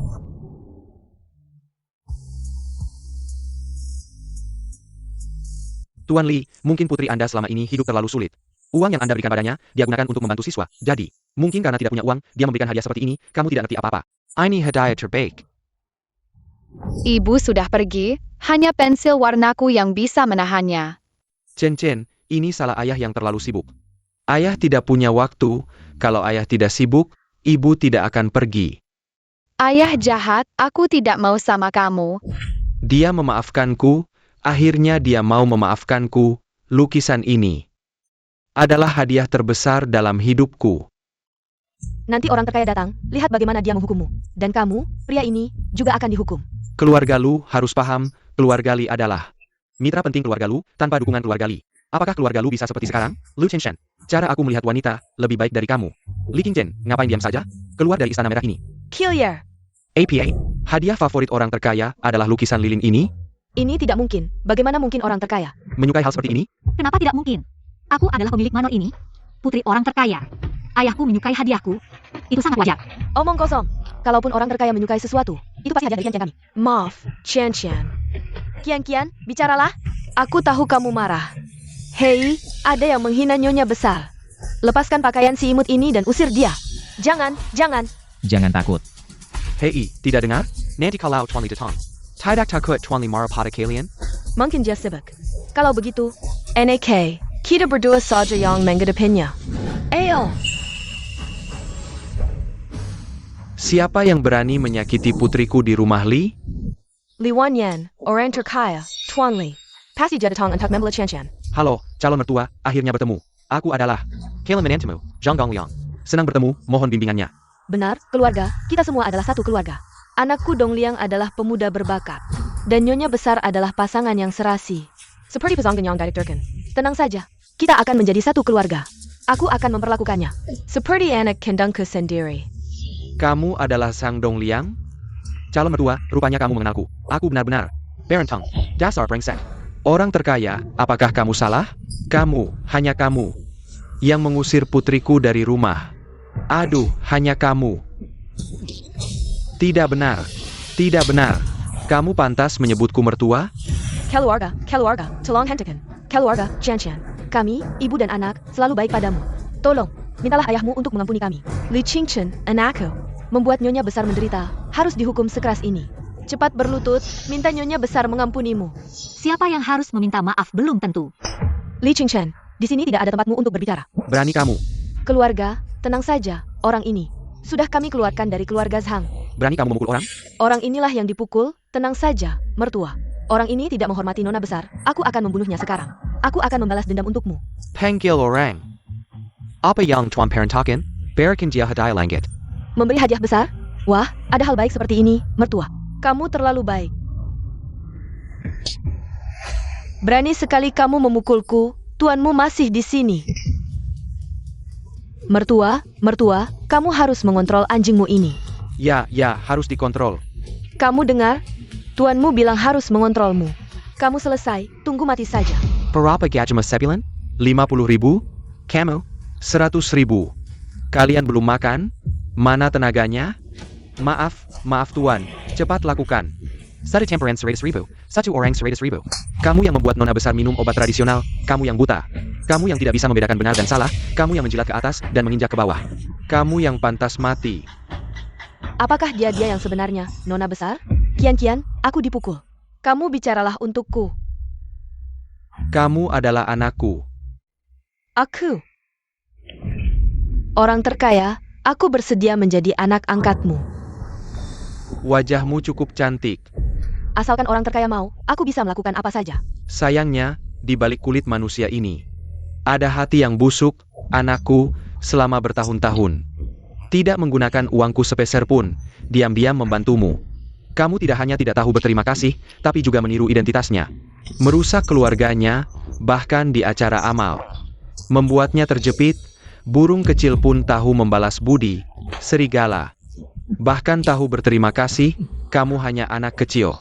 Tuan Li, mungkin putri Anda selama ini hidup terlalu sulit. Uang yang Anda berikan padanya, dia gunakan untuk membantu siswa. Jadi, mungkin karena tidak punya uang, dia memberikan hadiah seperti ini, kamu tidak ngerti apa-apa. Ini hadiah terbaik. Ibu sudah pergi, hanya pensil warnaku yang bisa menahannya. Chen, ini salah ayah yang terlalu sibuk. Ayah tidak punya waktu, kalau ayah tidak sibuk, ibu tidak akan pergi. Ayah jahat, aku tidak mau sama kamu. Dia memaafkanku, akhirnya dia mau memaafkanku, lukisan ini adalah hadiah terbesar dalam hidupku. Nanti orang terkaya datang, lihat bagaimana dia menghukummu. Dan kamu, pria ini, juga akan dihukum. Keluarga Lu harus paham, keluarga Li adalah mitra penting keluarga Lu, tanpa dukungan keluarga Li. Apakah keluarga Lu bisa seperti sekarang? Lu Chen, cara aku melihat wanita, lebih baik dari kamu. Li Qingchen, ngapain diam saja? Keluar dari istana merah ini. Killier, APA, hadiah favorit orang terkaya adalah lukisan lilin ini? ini tidak mungkin. Bagaimana mungkin orang terkaya? Menyukai hal seperti ini? Kenapa tidak mungkin? Aku adalah pemilik manor ini. Putri orang terkaya. Ayahku menyukai hadiahku. Itu sangat wajar. Omong kosong. Kalaupun orang terkaya menyukai sesuatu, itu pasti hadiah dari Kian kami. Maaf, Chen. Kian, bicaralah. Aku tahu kamu marah. Hei, ada yang menghina nyonya besar. Lepaskan pakaian si imut ini dan usir dia. Jangan. Jangan takut. Hei, tidak dengar? Nanti kalau Tuan Li datang. Tidak takut Tuan Li marah pada kalian? Mungkin dia sibuk. Kalau begitu, NAK, kita berdua saja yang menghadapinya. Ayo. Siapa yang berani menyakiti putriku di rumah Li? Li Wanyan, orang terkaya, Tuan Li. Pasti dia datang untuk membela Chen. Halo, calon mertua, akhirnya bertemu. Aku adalah Kalian menantumu, Zhang Gongliang. Senang bertemu, mohon bimbingannya. Benar, keluarga, kita semua adalah satu keluarga. Anakku Dong Liang adalah pemuda berbakat. Dan nyonya besar adalah pasangan yang serasi. Seperti pesanggen yang direkturkan. Tenang saja, kita akan menjadi satu keluarga. Aku akan memperlakukannya seperti anak kandungku sendiri. Kamu adalah Sang Dong Liang? Calon mertua, rupanya kamu mengenalku. Aku benar-benar Berentang, dasar brengsek. Orang terkaya, apakah kamu salah? Kamu, hanya kamu, yang mengusir putriku dari rumah. Aduh, hanya kamu. Tidak benar. Kamu pantas menyebutku mertua? Keluarga, tolong hentikan. Keluarga, Chen. Kami, ibu dan anak, selalu baik padamu. Tolong, mintalah ayahmu untuk mengampuni kami. Li Qingchen, anakku, membuat nyonya besar menderita, harus dihukum sekeras ini. Cepat berlutut, minta nyonya besar mengampunimu. Siapa yang harus meminta maaf belum tentu. Li Qingchen, di sini tidak ada tempatmu untuk berbicara. Berani kamu. Keluarga, tenang saja, orang ini sudah kami keluarkan dari keluarga Zhang. Berani kamu memukul orang? Orang inilah yang dipukul, tenang saja, mertua. Orang ini tidak menghormati nona besar, aku akan membunuhnya sekarang. Aku akan membalas dendam untukmu. Panggil orang. Apa yang Tuan Parentakan? Berikan dia hadiah langit. Memberi hadiah besar? Wah, ada hal baik seperti ini, mertua. Kamu terlalu baik. Berani sekali kamu memukulku, tuanmu masih di sini. Mertua, kamu harus mengontrol anjingmu ini. Ya, harus dikontrol. Kamu dengar? Tuanmu bilang harus mengontrolmu. Kamu selesai, tunggu mati saja. Berapa gaji Mas Sebilan? 50.000? Kamu? 100.000. Kalian belum makan? Mana tenaganya? Maaf tuan, cepat lakukan. Satu temperan 100.000, satu orang 100.000. Kamu yang membuat nona besar minum obat tradisional, kamu yang buta. Kamu yang tidak bisa membedakan benar dan salah, kamu yang menjilat ke atas dan menginjak ke bawah. Kamu yang pantas mati. Apakah dia yang sebenarnya, nona besar? Kian, aku dipukul. Kamu bicaralah untukku. Kamu adalah anakku. Aku. Orang terkaya, aku bersedia menjadi anak angkatmu. Wajahmu cukup cantik. Asalkan orang terkaya mau, aku bisa melakukan apa saja. Sayangnya, di balik kulit manusia ini, Ada hati yang busuk, anakku, selama bertahun-tahun. Tidak menggunakan uangku sepeser pun, diam-diam membantumu. Kamu tidak hanya tidak tahu berterima kasih, tapi juga meniru identitasnya. Merusak keluarganya, bahkan di acara amal. Membuatnya terjepit, burung kecil pun tahu membalas budi, serigala. Bahkan tahu berterima kasih, kamu hanya anak kecil.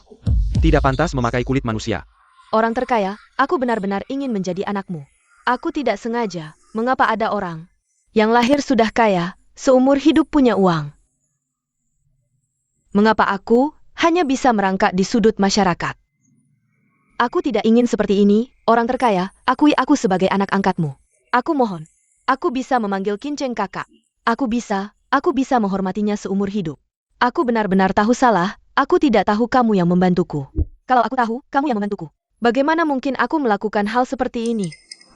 Tidak pantas memakai kulit manusia. Orang terkaya, aku benar-benar ingin menjadi anakmu. Aku tidak sengaja, mengapa ada orang yang lahir sudah kaya, seumur hidup punya uang. Mengapa aku hanya bisa merangkak di sudut masyarakat? Aku tidak ingin seperti ini, orang terkaya, akui aku sebagai anak angkatmu. Aku mohon, aku bisa memanggil Kinceng kakak. Aku bisa menghormatinya seumur hidup. Aku benar-benar tahu salah, aku tidak tahu kamu yang membantuku. Kalau aku tahu, kamu yang membantuku. Bagaimana mungkin aku melakukan hal seperti ini?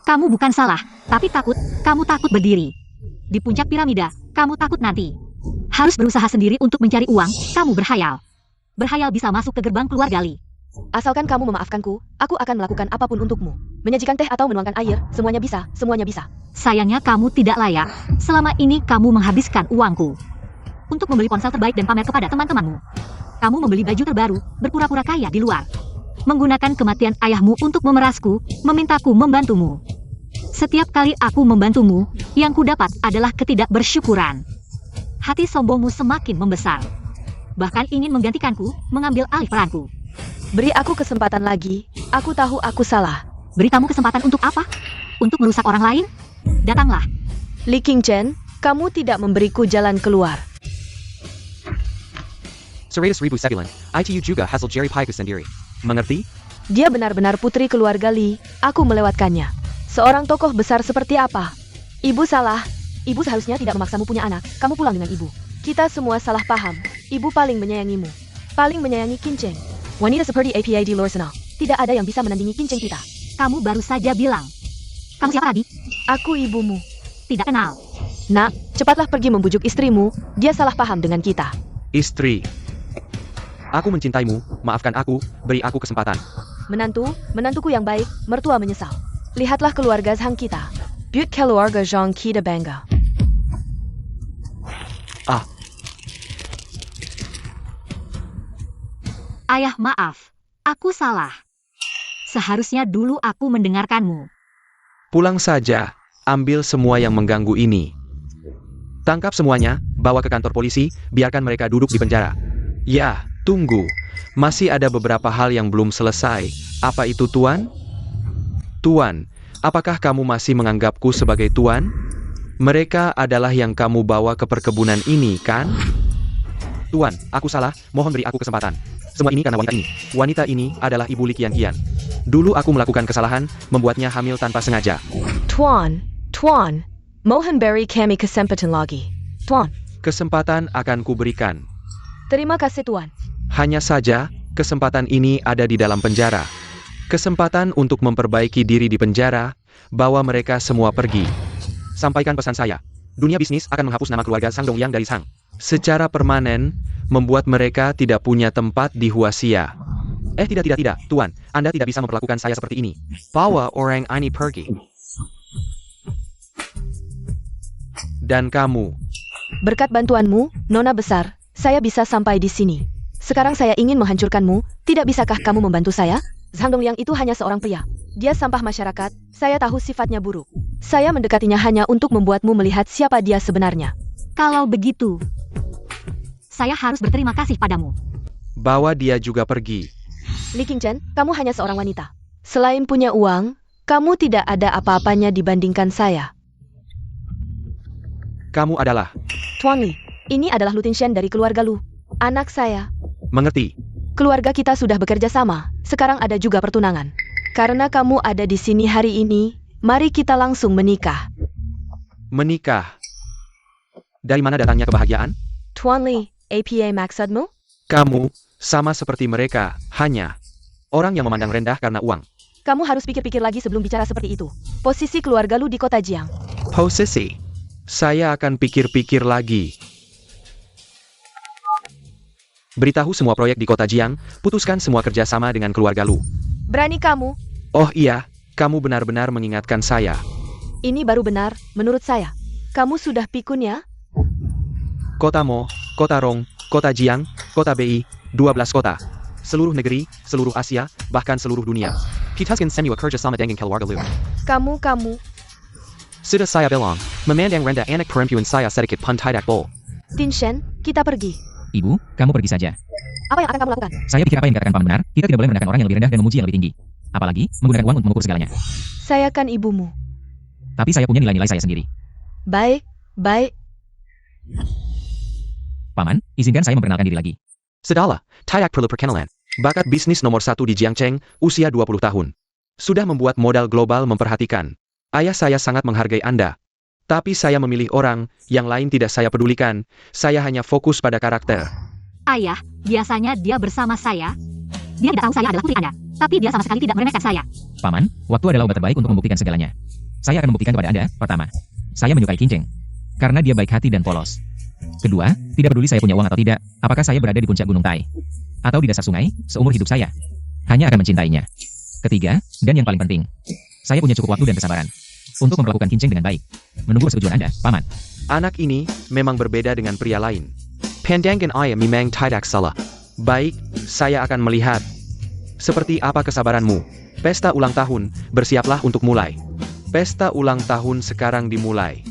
Kamu bukan salah, tapi takut. Kamu takut berdiri di puncak piramida. Kamu takut nanti harus berusaha sendiri untuk mencari uang. Kamu berhayal. Berhayal bisa masuk ke gerbang keluarga Li. Asalkan kamu memaafkanku, aku akan melakukan apapun untukmu. Menyajikan teh atau menuangkan air, semuanya bisa, semuanya bisa. Sayangnya kamu tidak layak. Selama ini kamu menghabiskan uangku untuk membeli ponsel terbaik dan pamer kepada teman-temanmu. Kamu membeli baju terbaru, berpura-pura kaya di luar. Menggunakan kematian ayahmu untuk memerasku, memintaku membantumu. Setiap kali aku membantumu, yang kudapat adalah ketidakbersyukuran. Hati sombongmu semakin membesar. Bahkan ingin menggantikanku, mengambil alih peranku. Beri aku kesempatan lagi, aku tahu aku salah. Beri kamu kesempatan untuk apa? Untuk merusak orang lain? Datanglah. Li Qingchen, kamu tidak memberiku jalan keluar. 100,000 sebulan, ITU juga hasil Jerry Paiku sendiri. Mengerti? Dia benar-benar putri keluarga Li, aku melewatkannya. Seorang tokoh besar seperti apa? Ibu salah. Ibu seharusnya tidak memaksamu punya anak, kamu pulang dengan ibu. Kita semua salah paham. Ibu paling menyayangimu. Paling menyayangi Kinceng. Wanita seperti APA di luar sana. Tidak ada yang bisa menandingi Kinceng kita. Kamu baru saja bilang. Kamu siapa lagi? Aku ibumu. Tidak kenal. Nak, cepatlah pergi membujuk istrimu, dia salah paham dengan kita. Istri. Aku mencintaimu, maafkan aku, beri aku kesempatan. Menantuku yang baik, mertua menyesal. Lihatlah keluarga Zhang kita. Buat keluarga Zhang kita bangga. Ayah maaf. Aku salah. Seharusnya dulu aku mendengarkanmu. Pulang saja, ambil semua yang mengganggu ini. Tangkap semuanya, bawa ke kantor polisi, biarkan mereka duduk di penjara. Ya, tunggu. Masih ada beberapa hal yang belum selesai. Apa itu, Tuan? Tuan, apakah kamu masih menganggapku sebagai Tuan? Mereka adalah yang kamu bawa ke perkebunan ini, kan? Tuan, aku salah, mohon beri aku kesempatan. Semua ini karena wanita ini. Wanita ini adalah Ibu Li Qian. Dulu aku melakukan kesalahan, membuatnya hamil tanpa sengaja. Tuan, mohon beri kami kesempatan lagi. Tuan, Kesempatan akan kuberikan. terima kasih Tuan. Hanya saja, kesempatan ini ada di dalam penjara. Kesempatan untuk memperbaiki diri di penjara, bawa mereka semua pergi. Sampaikan pesan saya. Dunia bisnis akan menghapus nama keluarga Sang Dongyang dari Sang. Secara permanen, membuat mereka tidak punya tempat di Huaxia. Tidak, Tuan. Anda tidak bisa memperlakukan saya seperti ini. Bawa orang ini pergi. Dan kamu. Berkat bantuanmu, Nona besar, saya bisa sampai di sini. Sekarang saya ingin menghancurkanmu, tidak bisakah kamu membantu saya? Zhang Dongyang itu hanya seorang pria. Dia sampah masyarakat, saya tahu sifatnya buruk. Saya mendekatinya hanya untuk membuatmu melihat siapa dia sebenarnya. Kalau begitu, saya harus berterima kasih padamu. Bawa dia juga pergi. Li Qingchen, kamu hanya seorang wanita. Selain punya uang, kamu tidak ada apa-apanya dibandingkan saya. Kamu adalah. Tuan Li, ini adalah Lu Tingshan dari keluarga Lu. Anak saya. Mengerti. Keluarga kita sudah bekerja sama, sekarang ada juga pertunangan. Karena kamu ada di sini hari ini, mari kita langsung menikah. Menikah. Dari mana datangnya kebahagiaan? Tuan Li, APA maksudmu? Kamu, sama seperti mereka, hanya orang yang memandang rendah karena uang. Kamu harus pikir-pikir lagi sebelum bicara seperti itu. Posisi keluarga Lu di kota Jiang. Posisi. Saya akan pikir-pikir lagi. Beritahu semua proyek di kota Jiang, putuskan semua kerjasama dengan keluarga Lu. Berani kamu? Oh iya, kamu benar-benar mengingatkan saya. Ini baru benar, menurut saya. Kamu sudah pikun ya? Kota Mo, Kota Rong, Kota Jiang, Kota Bei, 12 kota. Seluruh negeri, seluruh Asia, bahkan seluruh dunia. Pitaskan semua kerja sama dengan keluarga lu. Kamu. Sudah saya bilang, memandang rendah anak perempuan saya sedikit pun tidak boleh. Tin Shen, kita pergi. Ibu, kamu pergi saja. Apa yang akan kamu lakukan? Saya pikir apa yang dikatakan paman benar, kita tidak boleh merendahkan orang yang lebih rendah dan memuji yang lebih tinggi. Apalagi, menggunakan uang untuk mengukur segalanya. Saya kan ibumu. Tapi saya punya nilai-nilai saya sendiri. Baik. Paman, izinkan saya memperkenalkan diri lagi. Sudahlah, tidak perlu perkenalan. Bakat bisnis nomor 1 di Jiangcheng, usia 20 tahun. Sudah membuat modal global memperhatikan. Ayah saya sangat menghargai Anda. Tapi saya memilih orang, yang lain tidak saya pedulikan. Saya hanya fokus pada karakter. Ayah, biasanya dia bersama saya. Dia tidak tahu saya adalah putri Anda, tapi dia sama sekali tidak meremehkan saya. Paman, waktu adalah obat terbaik untuk membuktikan segalanya. Saya akan membuktikan kepada Anda, pertama, saya menyukai Kincheng. Karena dia baik hati dan polos. Kedua, tidak peduli saya punya uang atau tidak, apakah saya berada di puncak Gunung Tai atau di dasar sungai, seumur hidup saya hanya akan mencintainya. Ketiga, dan yang paling penting, saya punya cukup waktu dan kesabaran untuk memperlakukan Kincheng dengan baik. Menunggu persetujuan Anda, Paman. Anak ini memang berbeda dengan pria lain. Pandangan ayah memang tidak salah. Baik, saya akan melihat. Seperti apa kesabaranmu? Pesta ulang tahun, bersiaplah untuk mulai. Pesta ulang tahun sekarang dimulai.